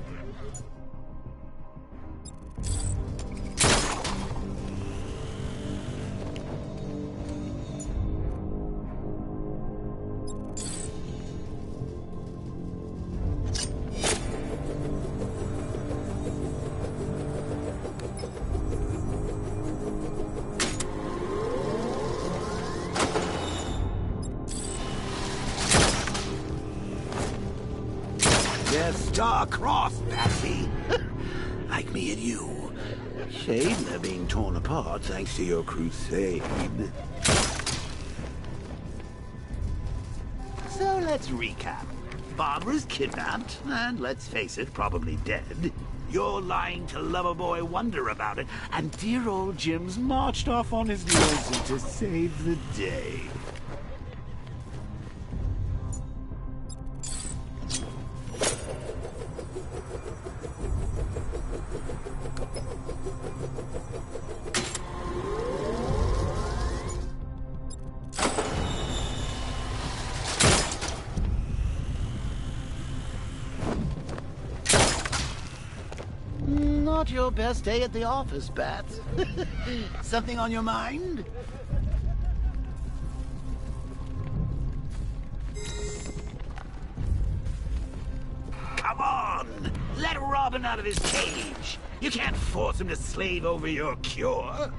Star-crossed, Patsy. Like me and you. Shame they're being torn apart thanks to your crusade. So let's recap. Barbara's kidnapped, and let's face it, probably dead. You're lying to Loverboy Wonder about it, and dear old Jim's marched off on his lonesome to save the day. not your best day at the office, Bats. Something on your mind? Come on! Let Robin out of his cage! You can't force him to slave over your cure!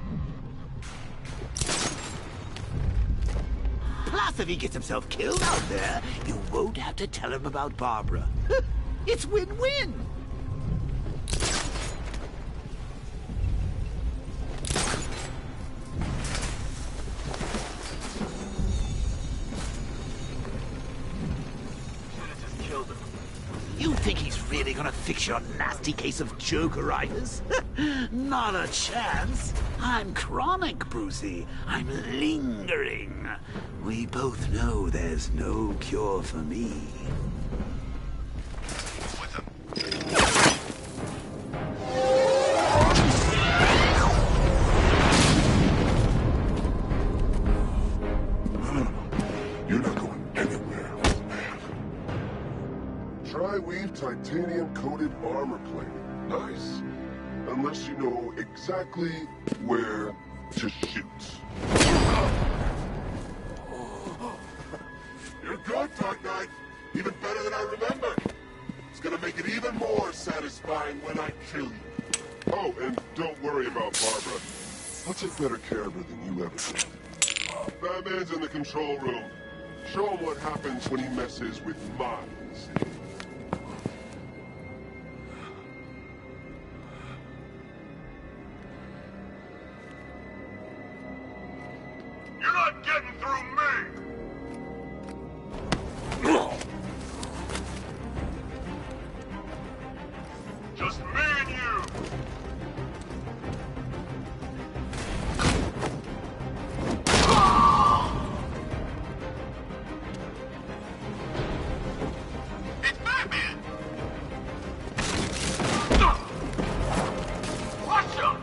Plus, if he gets himself killed out there, you won't have to tell him about Barbara. It's win-win! You think he's really gonna fix your nasty case of jokeritis? Not a chance. I'm chronic, Brucey. I'm lingering. We both know there's no cure for me. You're not going anywhere, man. Tri-weave titanium-coated armor plate. Nice. Unless you know exactly where to shoot. You're good, Dark Knight. Even better than I remember. It's gonna make it even more satisfying when I kill you. Oh, and don't worry about Barbara. I'll take better care of her than you ever did. Batman's in the control room. Show him what happens when he messes with minds. You're not getting through me! Just me and you! It's Batman! Watch him!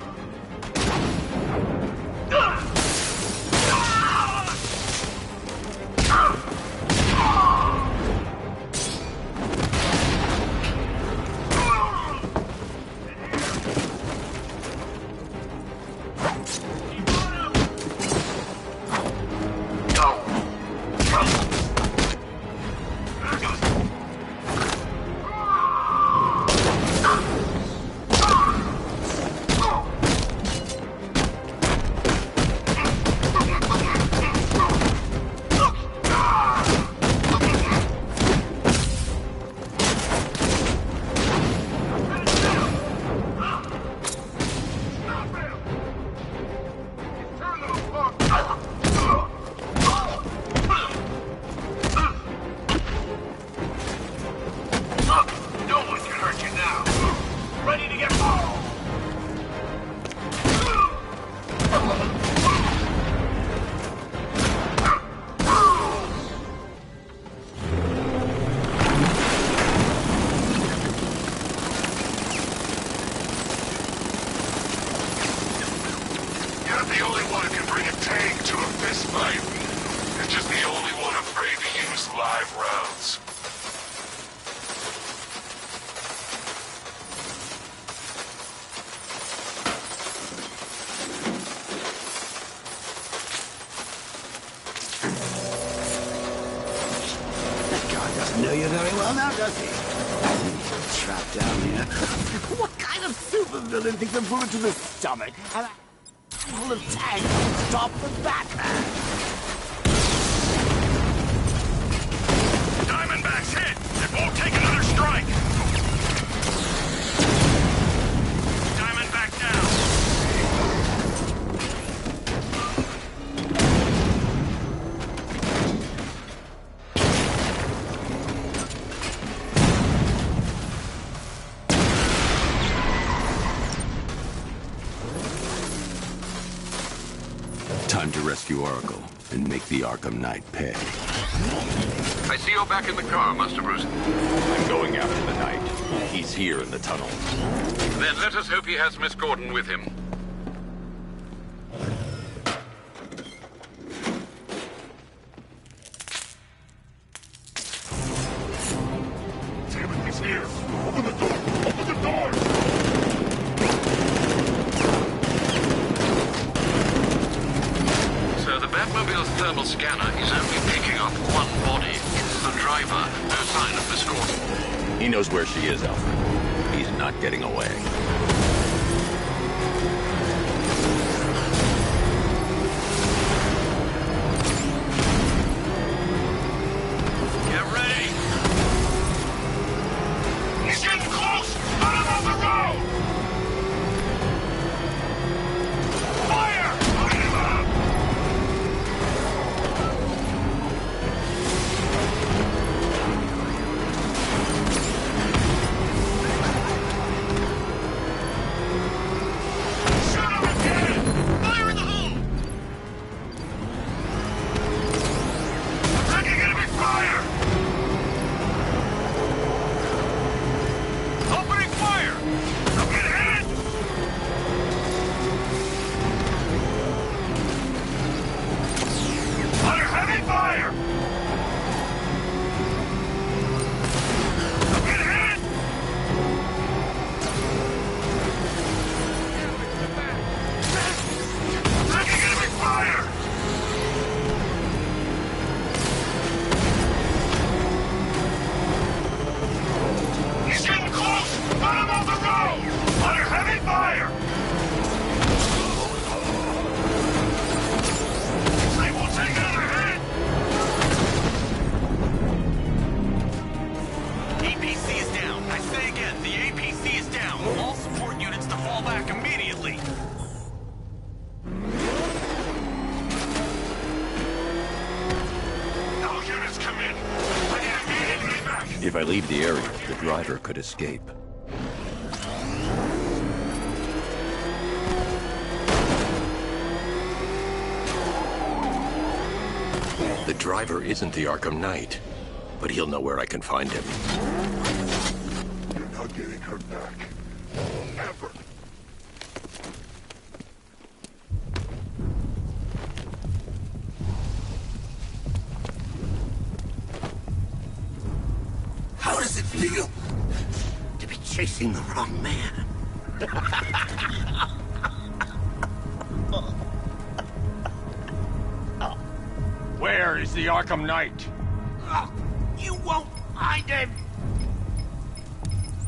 No one can hurt you now. Ready to get moved. You're not the only one who can bring a tank to a fist fight. You're just the only one afraid to use live rounds. That guy doesn't know you very well now, does he? I think he's trapped down here. What kind of supervillain thinks a bullet to the stomach and a full of tanks will stop the Batman? Diamondback's hit! It won't take another strike! Diamondback down! Time to rescue Oracle and make the Arkham Knight pay. I see you're back in the car, Master Bruce. I'm going after the Knight. He's here in the tunnel. Then let us hope he has Miss Gordon with him. Damn it, he's here! Open the door! Open the door! Our scanner is only picking up one body. The driver, no sign of Miss Gordon. He knows where she is, Alfred. He's not getting away. Get ready! He's getting close! Put him on the road! Fire! Light him up! Shoot him again! Fire in the hole! Attacking enemy fire! Opening fire! Don't get hit! Under heavy fire! Don't get hit! Attacking enemy fire! He's getting close! Put him on the road! Under heavy fire! They will take another hit! APC is down. I say again, the APC is down. All support units to fall back immediately. All units come in. I need immediate evac. If I leave the area, the driver could escape. The driver isn't the Arkham Knight, but he'll know where I can find him. You're not getting her back. Never. How does it feel to be chasing the wrong man? Where is the Arkham Knight? You won't find him!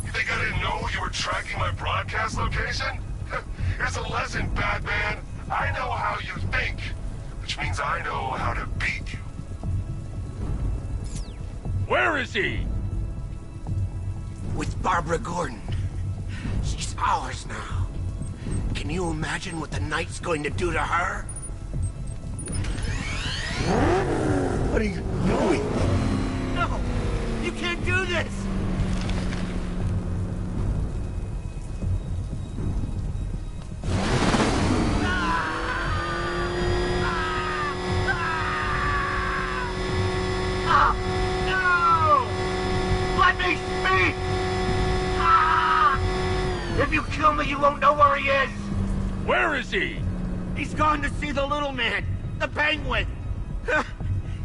You think I didn't know you were tracking my broadcast location? Here's a lesson, Batman. I know how you think, which means I know how to beat you. Where is he? With Barbara Gordon. She's ours now. Can you imagine what the Knight's going to do to her? What are you doing? No! You can't do this! No! Let me speak! If you kill me, you won't know where he is! Where is he? He's gone to see the little man, the Penguin.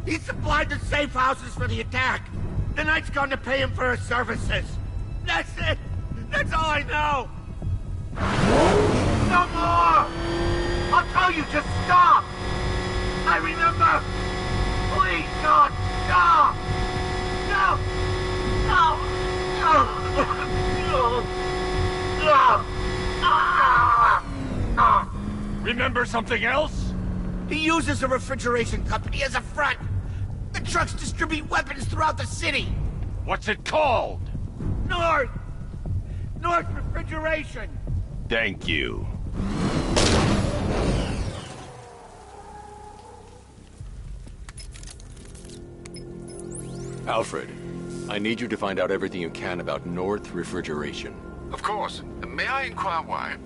He supplied the safe houses for the attack. The Knight's gone to pay him for his services. That's it. That's all I know. No more! I'll tell you, just stop! I remember! Please, God, stop! No! No! Remember something else? He uses a refrigeration company as a front. The trucks distribute weapons throughout the city. What's it called? North Refrigeration. Thank you. Alfred, I need you to find out everything you can about North Refrigeration. Of course. May I inquire why?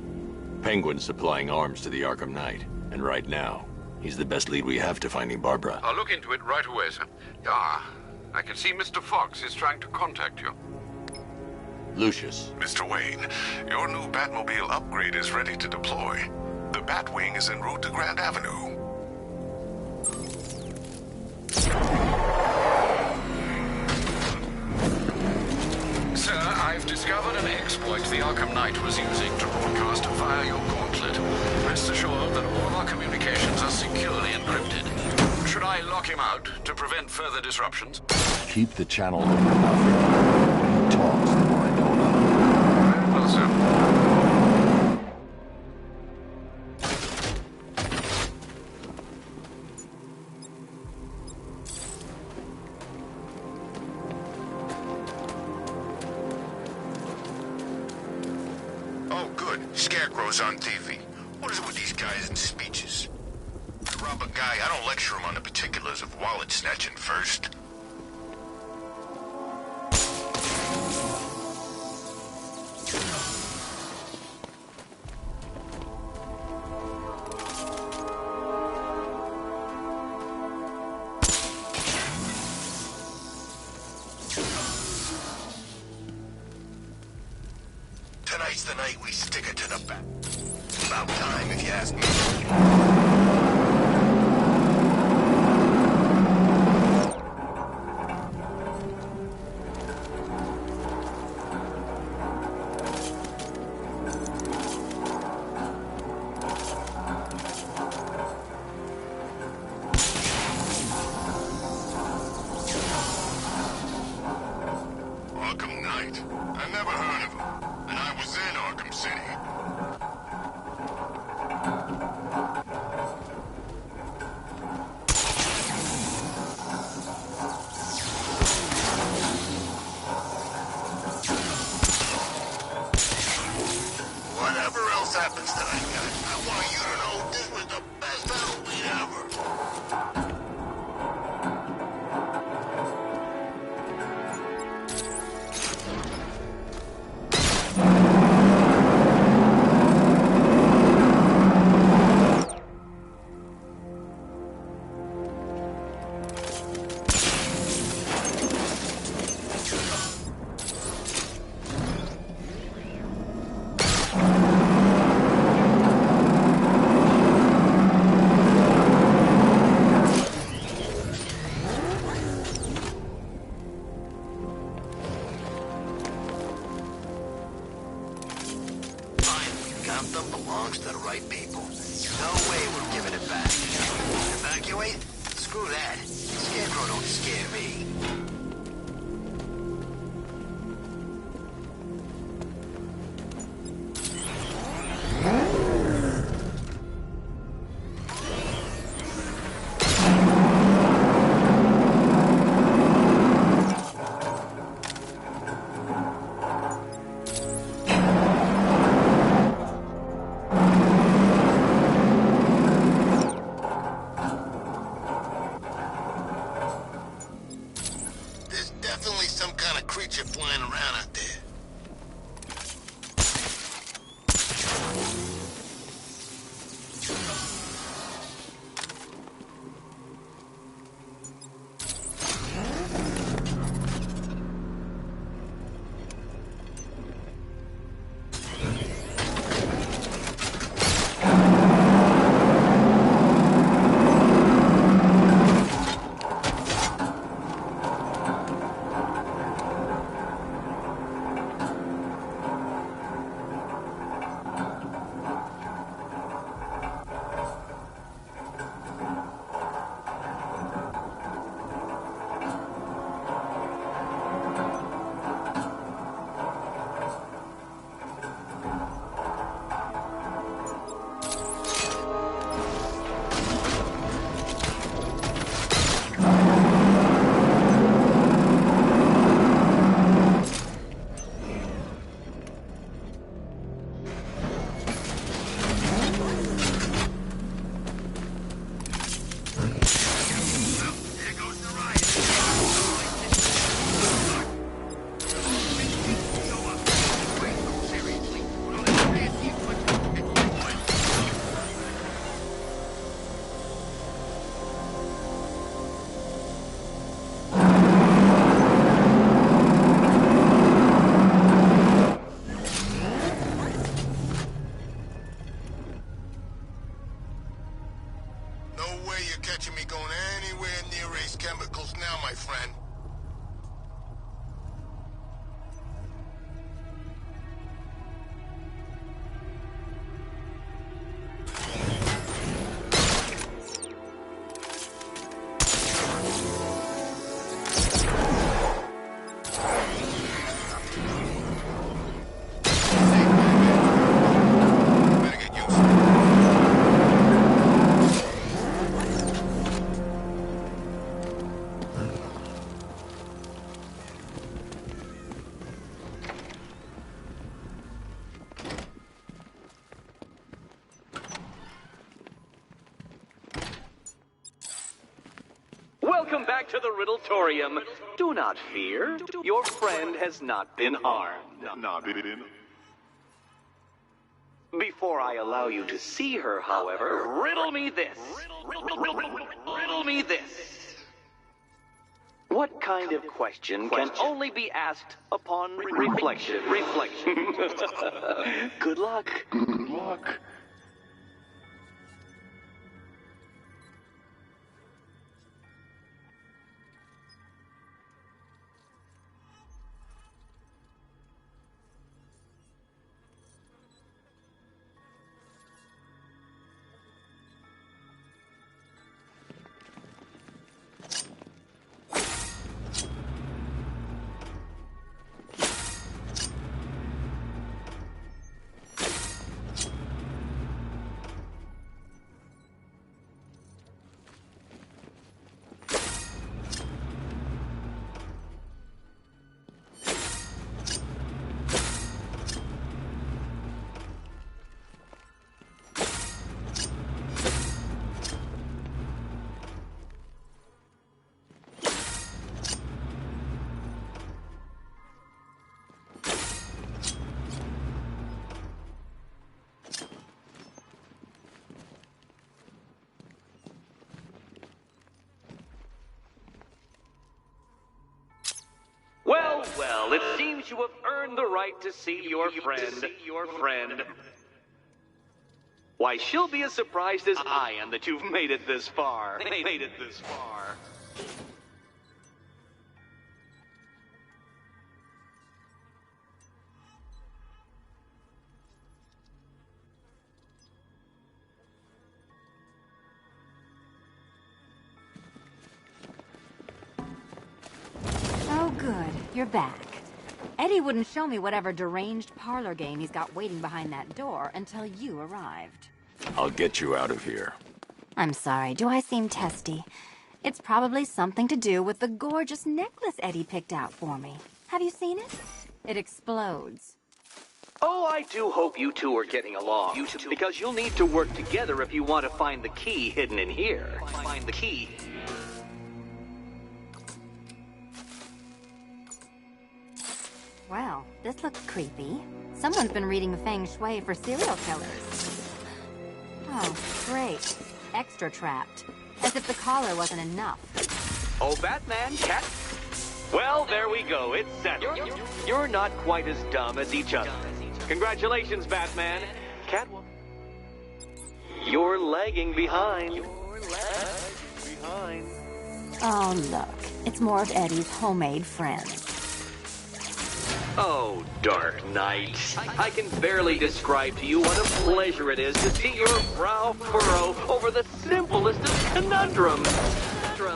Penguin's supplying arms to the Arkham Knight, and right now, he's the best lead we have to finding Barbara. I'll look into it right away, sir. Ah, I can see Mr. Fox is trying to contact you. Lucius. Mr. Wayne, your new Batmobile upgrade is ready to deploy. The Batwing is en route to Grand Avenue. Sir, I've discovered an exploit the Arkham Knight was using to broadcast via your gauntlet. Rest assured that all of our communications are securely encrypted. Should I lock him out to prevent further disruptions? Keep the channel open, Alfred. The more he talks, the more I know about him. Very well, sir. Oh, good. Scarecrow's on TV. What is it with these guys and speeches? I rob a guy, I don't lecture him on the particulars of wallet snatching first. Tonight's the night we stick it to the bat. About time, if you ask me. Arkham Knight? I never heard of him. And I was in Arkham City. Whatever else happens tonight, guys, I want you to know this was the best Halloween ever. Anthem belongs to the right people. No way we're giving it back. Evacuate? Screw that. Scarecrow don't scare me. There's definitely some kind of creature flying around out there. No way you're catching me going anywhere near Ace Chemicals now, my friend. Welcome back to the Riddletorium. Do not fear. Your friend has not been harmed. Before I allow you to see her, however, riddle me this. Riddle me this. What kind of question can only be asked upon reflection? Good luck. Good luck. Well, it seems you have earned the right to see your friend. Why, she'll be as surprised as I am that you've made it this far. Oh, good. You're back. Eddie wouldn't show me whatever deranged parlor game he's got waiting behind that door until you arrived. I'll get you out of here. I'm sorry, do I seem testy? It's probably something to do with the gorgeous necklace Eddie picked out for me. Have you seen it? It explodes. Oh, I do hope you two are getting along. Because you'll need to work together if you want to find the key hidden in here. Find the key. Well, this looks creepy. Someone's been reading Feng Shui for serial killers. Oh, great. Extra trapped. As if the collar wasn't enough. Oh, Batman, Cat. Well, there we go. It's settled. You're not quite as dumb as each other. Congratulations, Batman. Catwoman. You're lagging behind. Oh, look. It's more of Eddie's homemade friends. Oh, Dark Knight. I can barely describe to you what a pleasure it is to see your brow furrow over the simplest of conundrums. I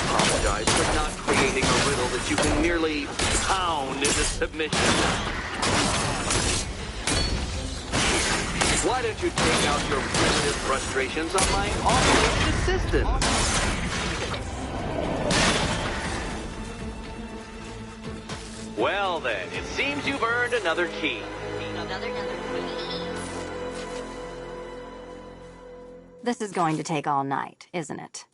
apologize for not creating a riddle that you can merely pound into submission. Why don't you take out your primitive frustrations on my awesome assistant? Well then, it seems you've earned another key. This is going to take all night, isn't it?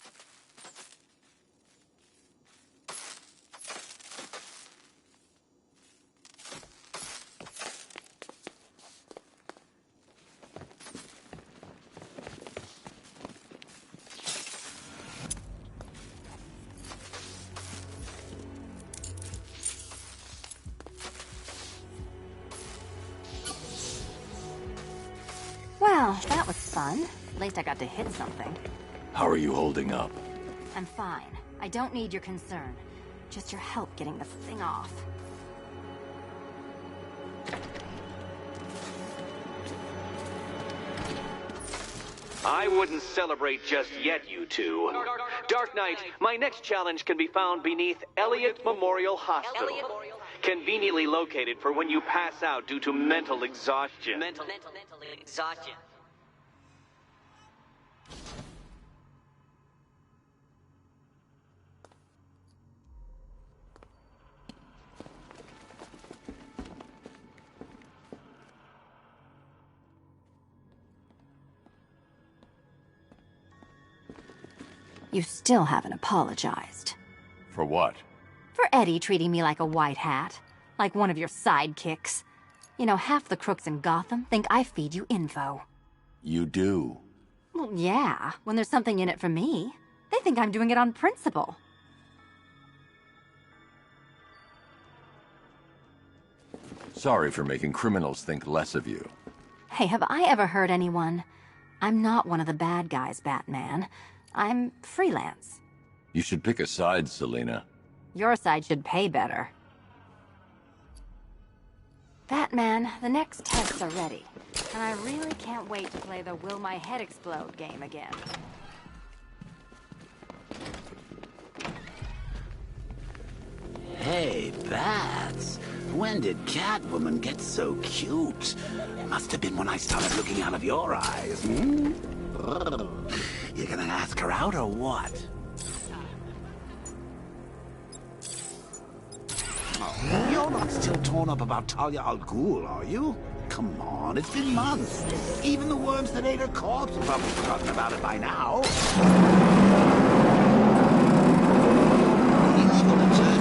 Well, that was fun. At least I got to hit something. How are you holding up? I'm fine. I don't need your concern. Just your help getting the thing off. I wouldn't celebrate just yet, you two. Dark Knight, my next challenge can be found beneath Elliott Memorial Hospital. Conveniently located for when you pass out due to mental exhaustion. Mental exhaustion. You still haven't apologized. For what? For Eddie treating me like a white hat. Like one of your sidekicks. You know, half the crooks in Gotham think I feed you info. You do. Well, yeah, when there's something in it for me. They think I'm doing it on principle. Sorry for making criminals think less of you. Hey, have I ever hurt anyone? I'm not one of the bad guys, Batman. I'm freelance. You should pick a side, Selina. Your side should pay better. Batman, the next tests are ready. And I really can't wait to play the Will My Head Explode game again. Hey, Bats. When did Catwoman get so cute? Must have been when I started looking out of your eyes, hmm? You gonna ask her out or what? Oh, you're not still torn up about Talia al Ghul, are you? Come on, it's been months. Even the worms that ate her corpse have probably forgotten about it by now.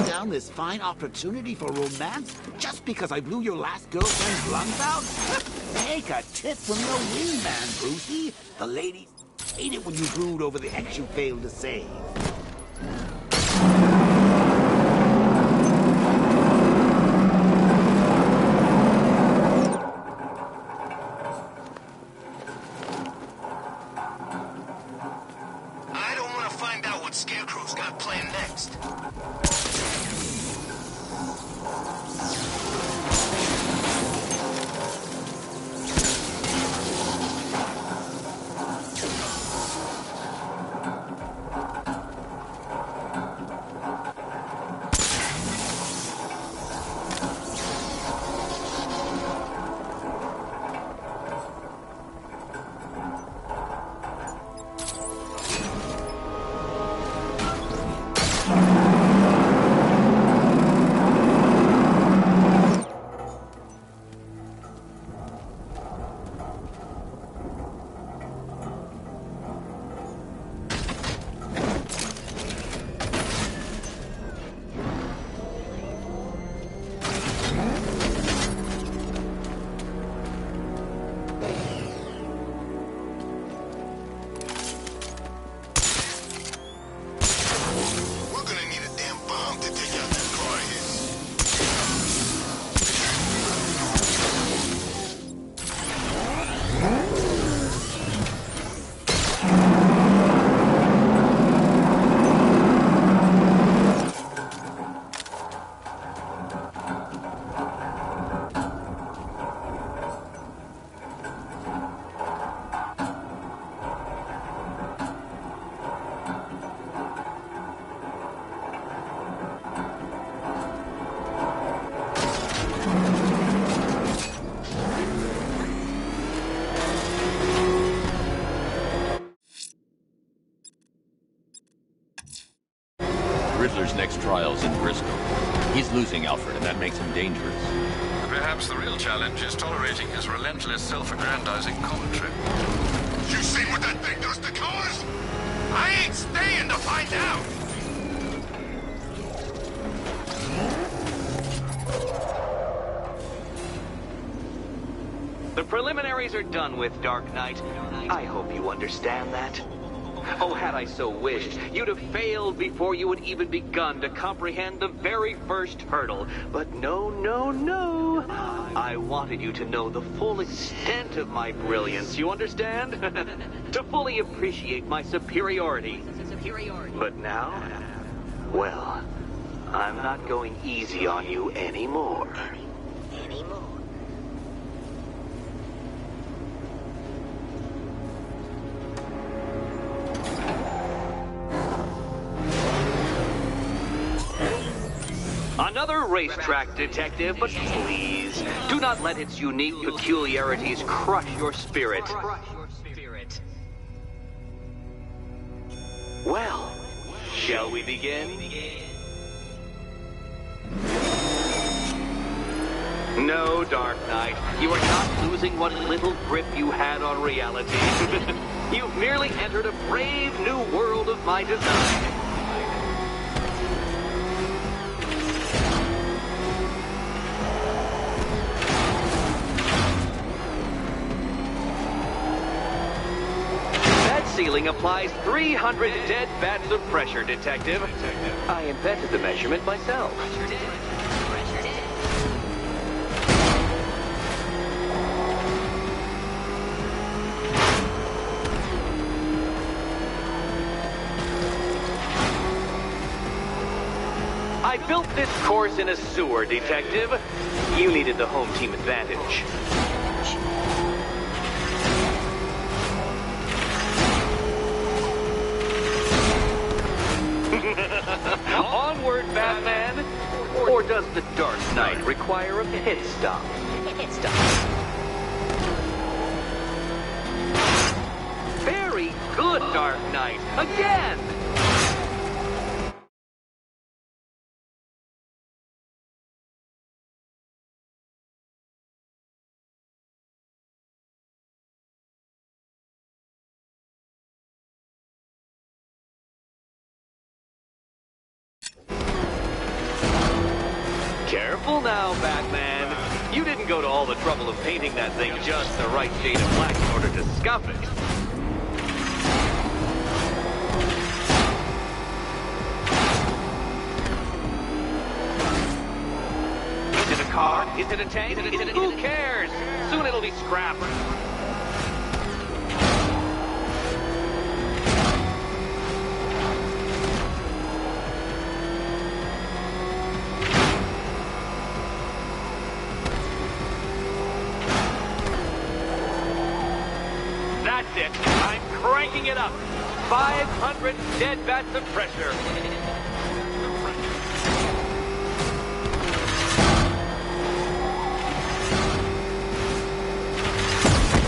Down this fine opportunity for romance just because I blew your last girlfriend's lungs out? Take a tip from your wingman, Brucey. The ladies hate it when you brood over the ex you failed to save. I don't want to find out what Scarecrow's got planned next. Riddler's next trial's in Bristol. He's losing Alfred, and that makes him dangerous. Perhaps the real challenge is tolerating his relentless, self-aggrandizing commentary. You see what that thing does to cars? I ain't staying to find out! The preliminaries are done with, Dark Knight. I hope you understand that. Oh, had I so wished, you'd have failed before you had even begun to comprehend the very first hurdle. But no, no, no. I wanted you to know the full extent of my brilliance, you understand? To fully appreciate my superiority. But now, well, I'm not going easy on you anymore. Another racetrack detective, but please, do not let its unique peculiarities crush your spirit. Well, shall we begin? No, Dark Knight. You are not losing what little grip you had on reality. You've merely entered a brave new world of my design. That ceiling applies 300 dead bats of pressure, Detective. I invented the measurement myself. I built this course in a sewer, Detective. You needed the home team advantage. Onward, Batman! Or does the Dark Knight require a pit stop? Pit stop. Very good, Dark Knight. Again! Careful now, Batman. You didn't go to all the trouble of painting that thing just the right shade of black in order to scuff it. Is it a car? Is it a tank? Who cares? Soon it'll be scrap. That's it. I'm cranking it up. 500 dead bats of pressure.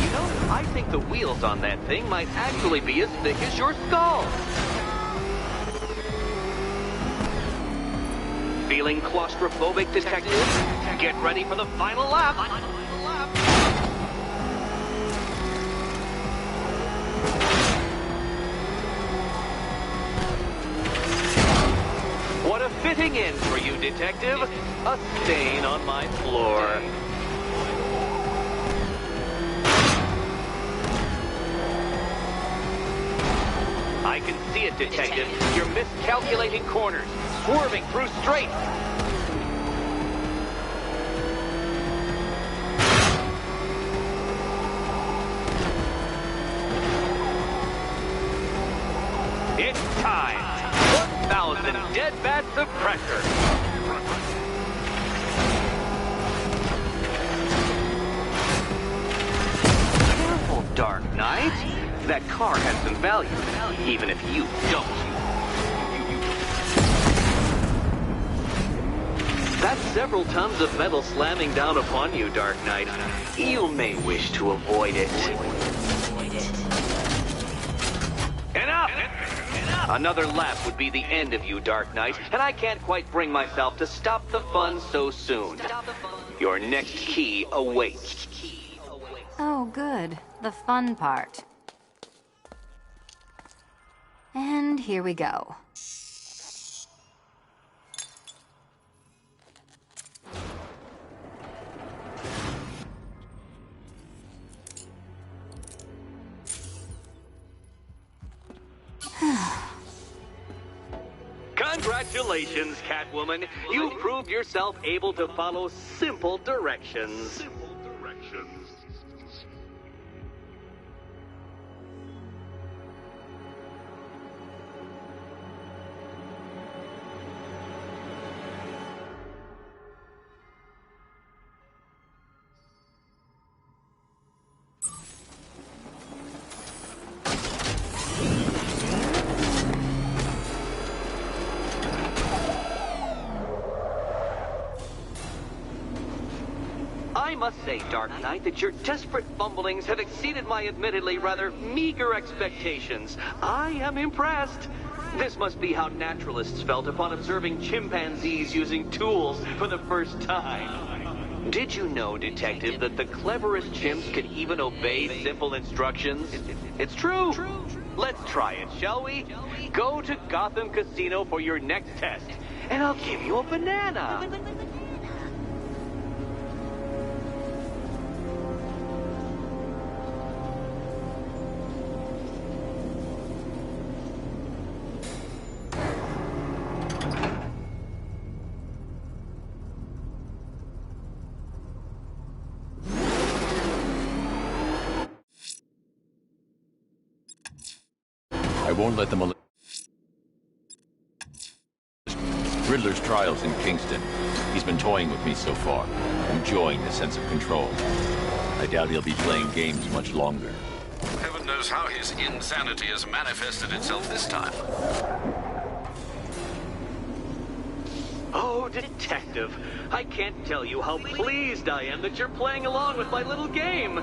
You know, I think the wheels on that thing might actually be as thick as your skull. Feeling claustrophobic, Detective? Get ready for the final lap. What a fitting end for you, Detective. A stain on my floor. I can see it, Detective. You're miscalculating corners, swerving through straights. It's time. 1,000 dead bats of pressure. Careful, Dark Knight. That car has some value, even if you don't. That's several tons of metal slamming down upon you, Dark Knight. You may wish to avoid it. Enough! Another lap would be the end of you, Dark Knight, and I can't quite bring myself to stop the fun so soon. Your next key awaits. Oh, good. The fun part. And here we go. Congratulations, Catwoman. You proved yourself able to follow simple directions. I must say, Dark Knight, that your desperate fumblings have exceeded my admittedly rather meager expectations. I am impressed. This must be how naturalists felt upon observing chimpanzees using tools for the first time. Did you know, Detective, that the cleverest chimps can even obey simple instructions? It's true. Let's try it, shall we? Go to Gotham Casino for your next test, and I'll give you a banana. I won't let them... Riddler's trial's in Kingston. He's been toying with me so far, enjoying the sense of control. I doubt he'll be playing games much longer. Heaven knows how his insanity has manifested itself this time. Oh, Detective, I can't tell you how pleased I am that you're playing along with my little game.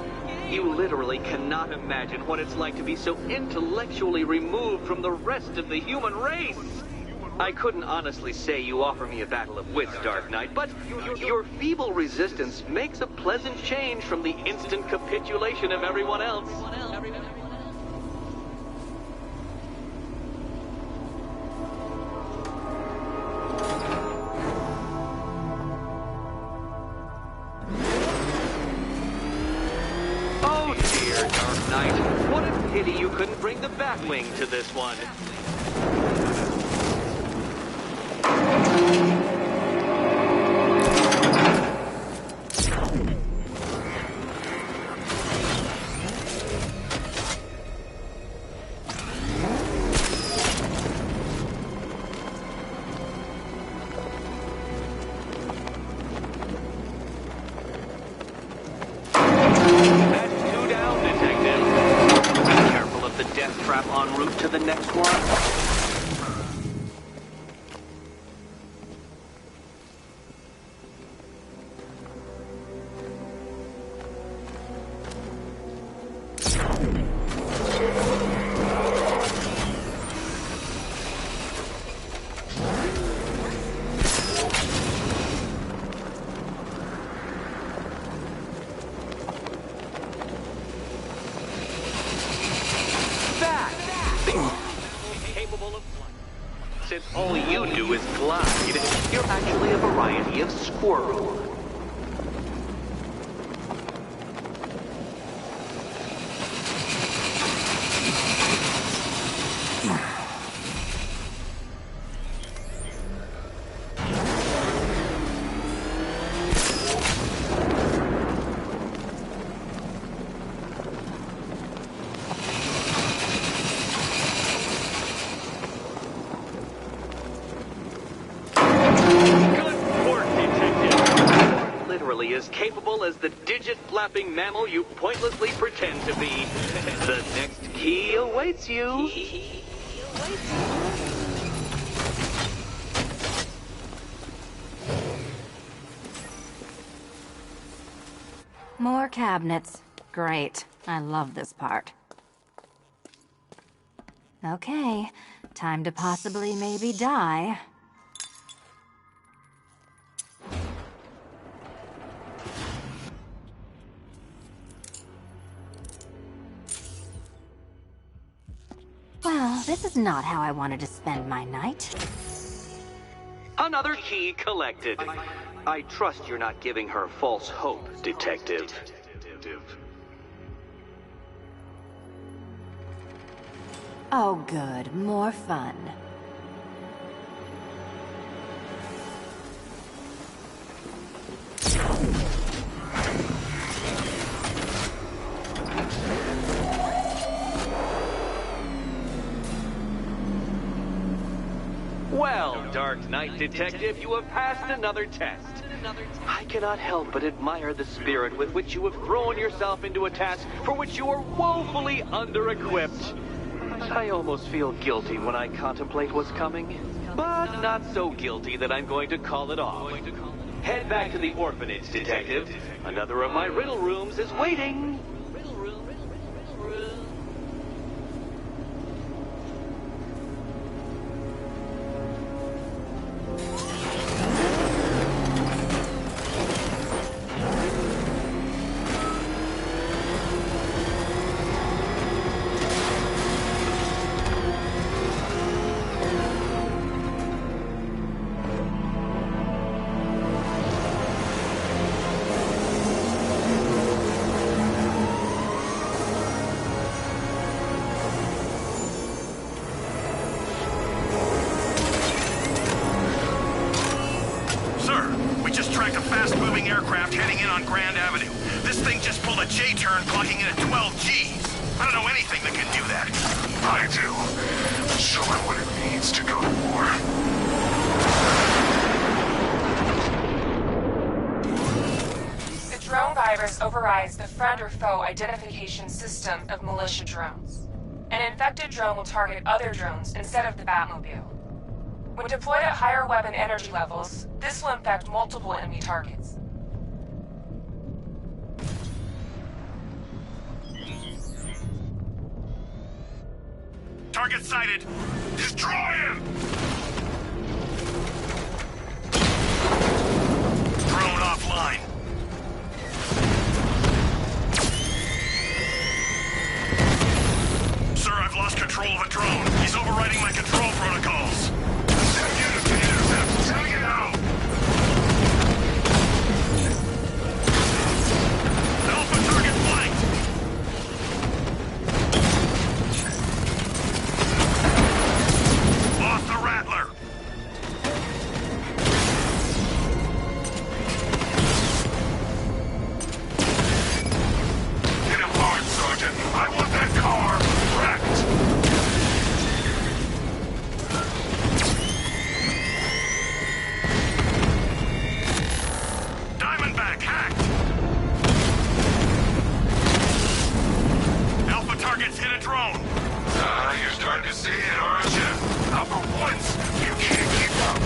You literally cannot imagine what it's like to be so intellectually removed from the rest of the human race. I couldn't honestly say you offer me a battle of wits, Dark Knight, but your feeble resistance makes a pleasant change from the instant capitulation of everyone else. Oh dear, Dark Knight. What a pity you couldn't bring the Batwing to this one. En route to the next one? Capable of flight. Since all you do is glide, you're actually a variety of squirrel. As capable as the digit-flapping mammal you pointlessly pretend to be. The next key awaits you. More cabinets. Great. I love this part. Okay, time to possibly maybe die. Well, this is not how I wanted to spend my night. Another key collected. I trust you're not giving her false hope, Detective. Oh, good. More fun. Well, Dark Knight Detective, you have passed another test. I cannot help but admire the spirit with which you have thrown yourself into a task for which you are woefully under-equipped. I almost feel guilty when I contemplate what's coming, but not so guilty that I'm going to call it off. Head back to the orphanage, Detective. Another of my riddle rooms is waiting. just tracked a fast-moving aircraft heading in on Grand Avenue. This thing just pulled a J-turn, clocking in at 12 Gs. I don't know anything that can do that. I do. Show it what it means to go to war. The drone virus overrides the friend or foe identification system of militia drones. An infected drone will target other drones instead of the Batmobile. When deployed at higher weapon energy levels, this will infect multiple enemy targets. Target sighted. Destroy him! Drone offline. Sir, I've lost control of a drone. He's overriding my control protocols. Send units to intercept. Take it out! Alpha target flanked. Lost the Rattler. Hit him hard, Sergeant. I want that car wrecked. Diamondback hacked. Alpha targets hit a drone. You're starting to see it, aren't you? Now for once, you can't keep up.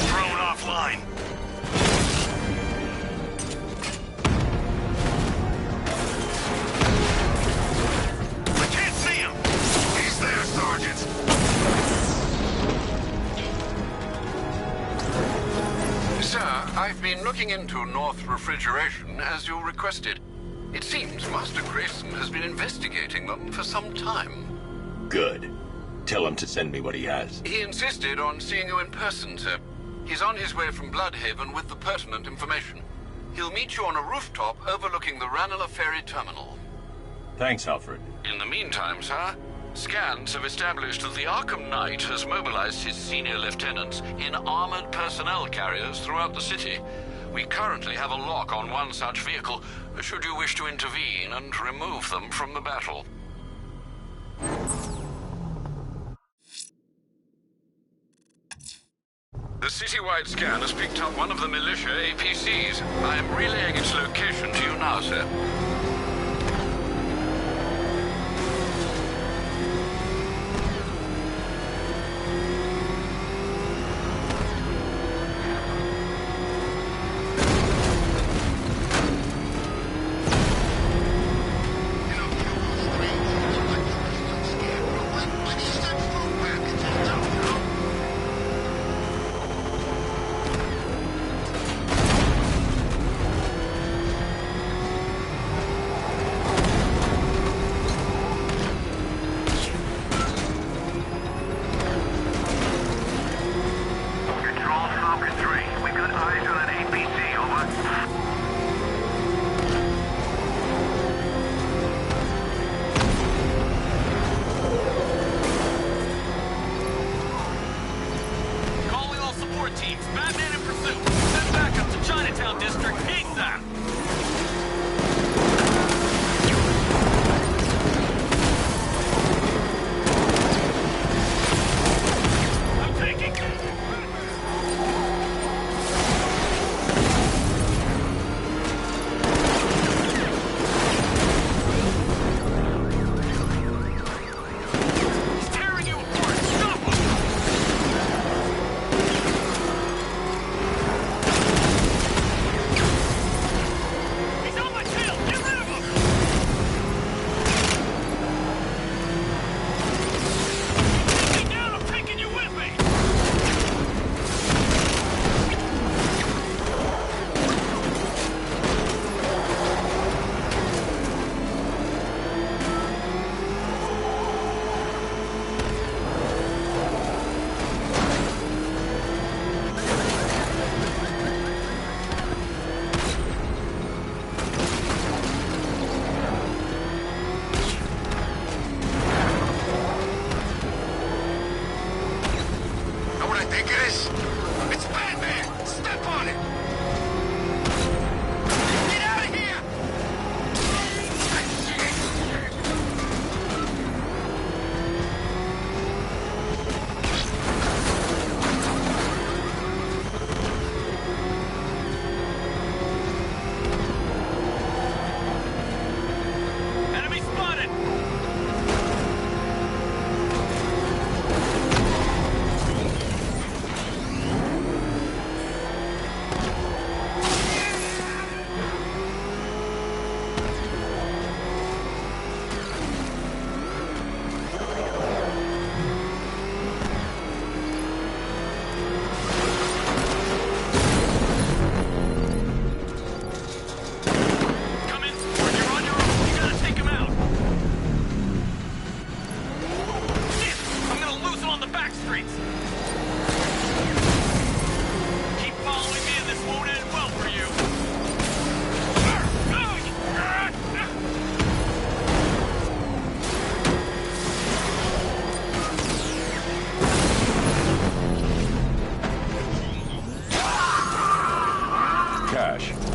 Drone offline. I can't see him. He's there, Sergeant. Sir, I've been looking into North Refrigeration as you requested. It seems Master Grayson has been investigating them for some time. Good. Tell him to send me what he has. He insisted on seeing you in person, sir. He's on his way from Bloodhaven with the pertinent information. He'll meet you on a rooftop overlooking the Ranelagh Ferry Terminal. Thanks, Alfred. In the meantime, sir, scans have established that the Arkham Knight has mobilized his senior lieutenants in armored personnel carriers throughout the city. We currently have a lock on one such vehicle, should you wish to intervene and remove them from the battle. The citywide scan has picked up one of the militia APCs. I am relaying its location to you now, sir.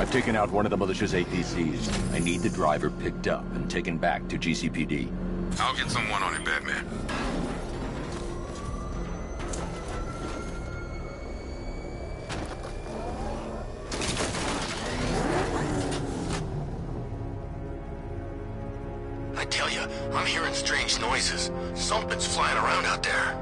I've taken out one of the militia's APCs. I need the driver picked up and taken back to GCPD. I'll get someone on it, Batman. I tell you, I'm hearing strange noises. Something's flying around out there.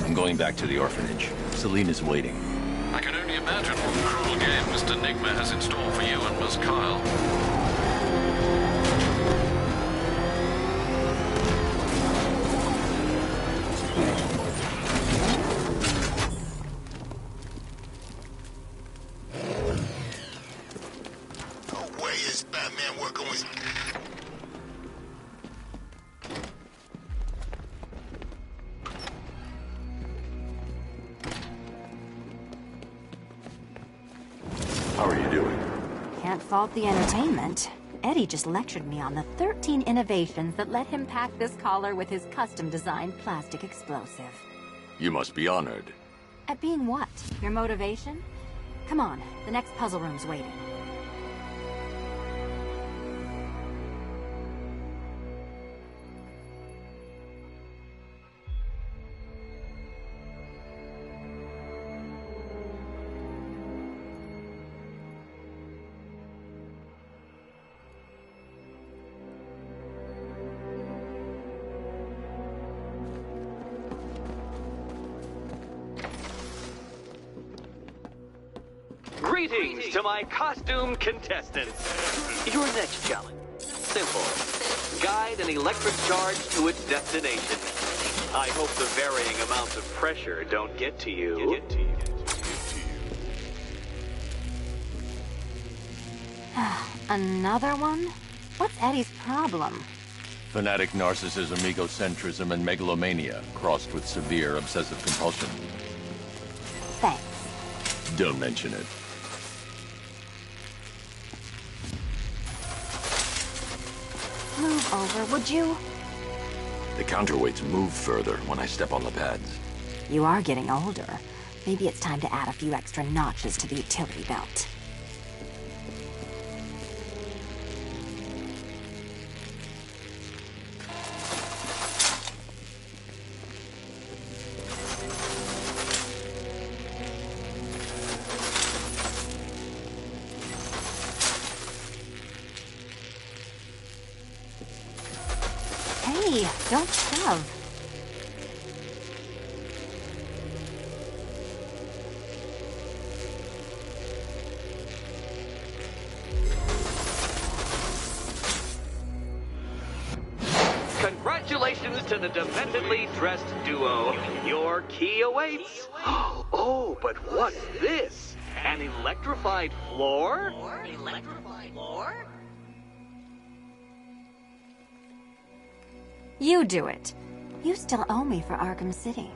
I'm going back to the orphanage. Celine is waiting. I can only imagine what cruel game Mr. Nigma has in store for you and Miss Kyle. No way is Batman working with... How are you doing? Can't fault the entertainment. Eddie just lectured me on the 13 innovations that let him pack this collar with his custom-designed plastic explosive. You must be honored. At being what? Your motivation? Come on, the next puzzle room's waiting. Greetings to my costume contestants. Your next challenge. Simple. Guide an electric charge to its destination. I hope the varying amounts of pressure don't get to you. Another one? What's Eddie's problem? Fanatic narcissism, egocentrism, and megalomania, crossed with severe obsessive compulsion. Thanks. Don't mention it. Move over, would you? The counterweights move further when I step on the pads. You are getting older. Maybe it's time to add a few extra notches to the utility belt. Hey, don't shove. Congratulations to the dementedly dressed duo. Your key awaits. Oh, but what's this? An electrified floor? Electrified floor? You do it. You still owe me for Arkham City.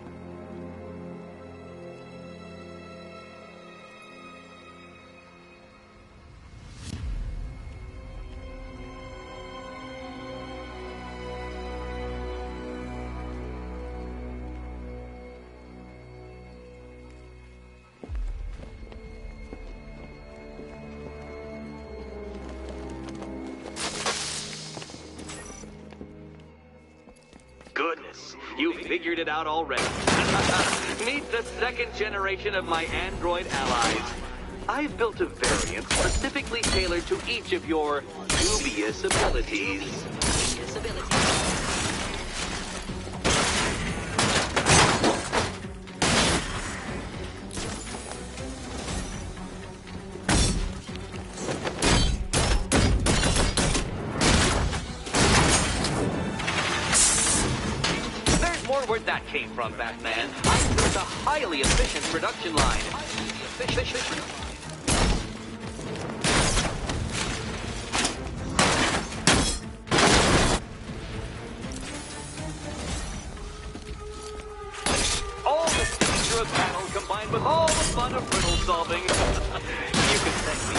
Goodness, you figured it out already. Meet the second generation of my android allies. I've built a variant specifically tailored to each of your dubious abilities. Where that came from, Batman. I built a highly efficient production line. All the danger of battle combined with all the fun of riddle solving. You can thank me.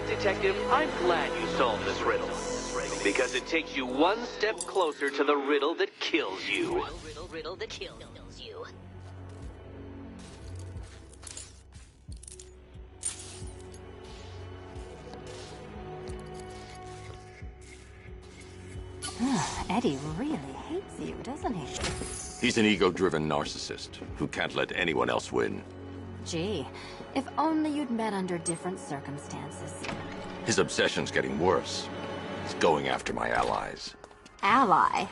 what, Detective? I'm glad you solved this riddle. Because it takes you one step closer to the riddle that kills you. Riddle that kills you. Eddie really hates you, doesn't he? He's an ego-driven narcissist who can't let anyone else win. Gee, if only you'd met under different circumstances. His obsession's getting worse. He's going after my allies. Ally?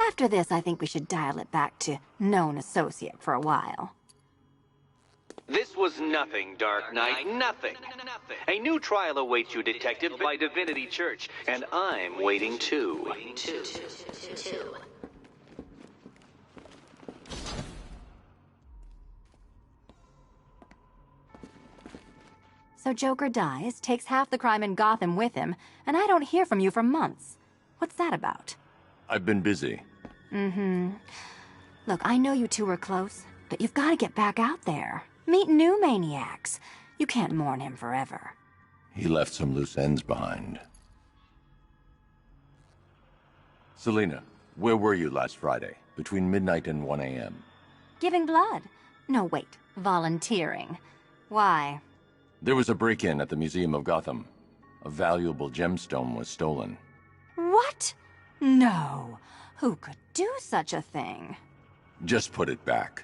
After this, I think we should dial it back to known associate for a while. This was nothing, Dark Knight, nothing. A new trial awaits you, Detective, by Divinity Church, and I'm waiting too. So Joker dies, takes half the crime in Gotham with him, and I don't hear from you for months. What's that about? I've been busy. Look, I know you two were close, but you've got to get back out there. Meet new maniacs. You can't mourn him forever. He left some loose ends behind. Selina, where were you last Friday, between midnight and 1 a.m.? Giving blood. No, wait. Volunteering. Why? There was a break-in at the Museum of Gotham. A valuable gemstone was stolen. What? No. Who could do such a thing? Just put it back.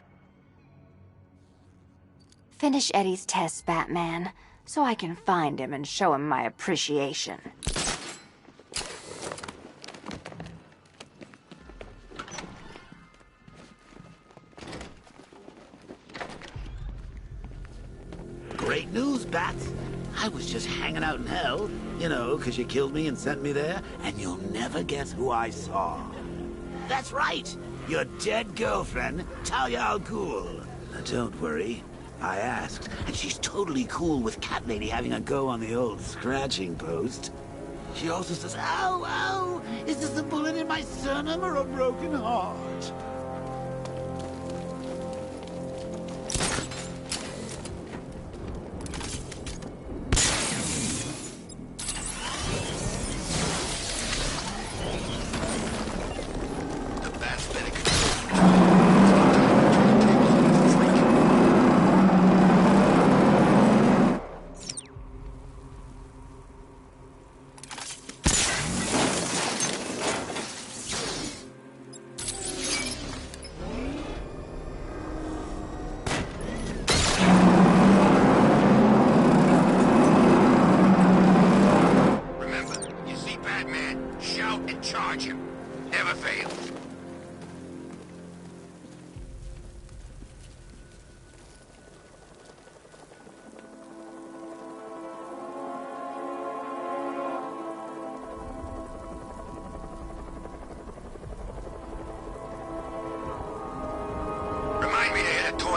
Finish Eddie's test, Batman, so I can find him and show him my appreciation. Great news, Bats. I was just hanging out in hell, you know, 'cause you killed me and sent me there, and you'll never guess who I saw. That's right, your dead girlfriend, Talia al Ghul. Now, don't worry, I asked, and she's totally cool with Cat Lady having a go on the old scratching post. She also says, ow, ow, is this a bullet in my sternum or a broken heart?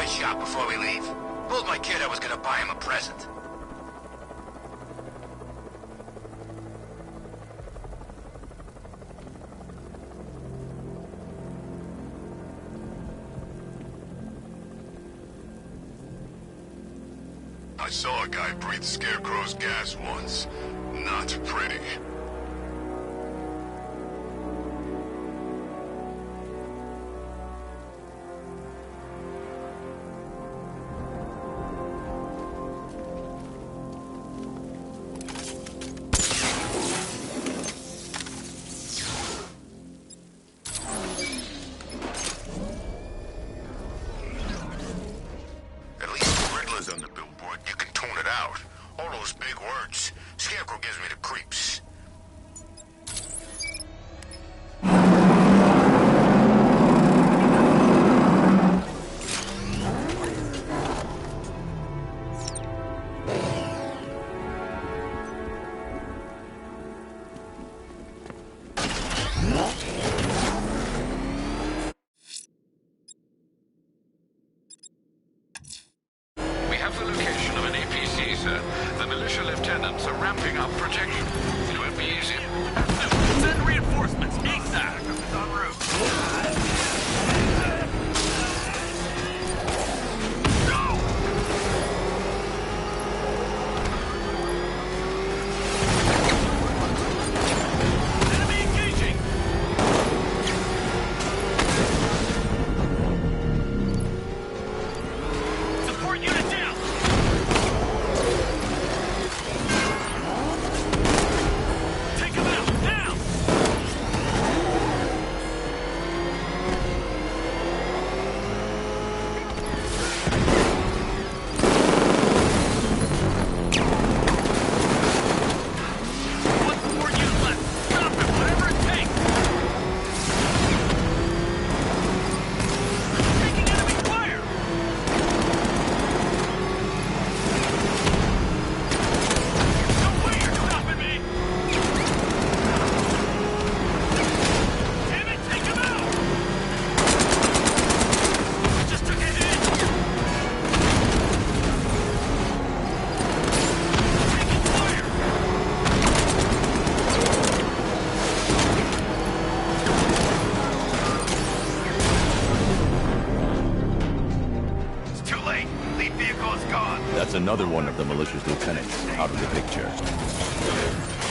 Shop before we leave. Told my kid I was gonna buy him a present. I saw a guy breathe Scarecrow's gas once. Not pretty. On the billboard, you can tune it out. All those big words. Scarecrow gives me the creeps. The location of an APC, sir. The militia lieutenants are ramping up protection. It won't be easy. Send reinforcements ASAP. En route. another one of the militia's lieutenants out of the picture.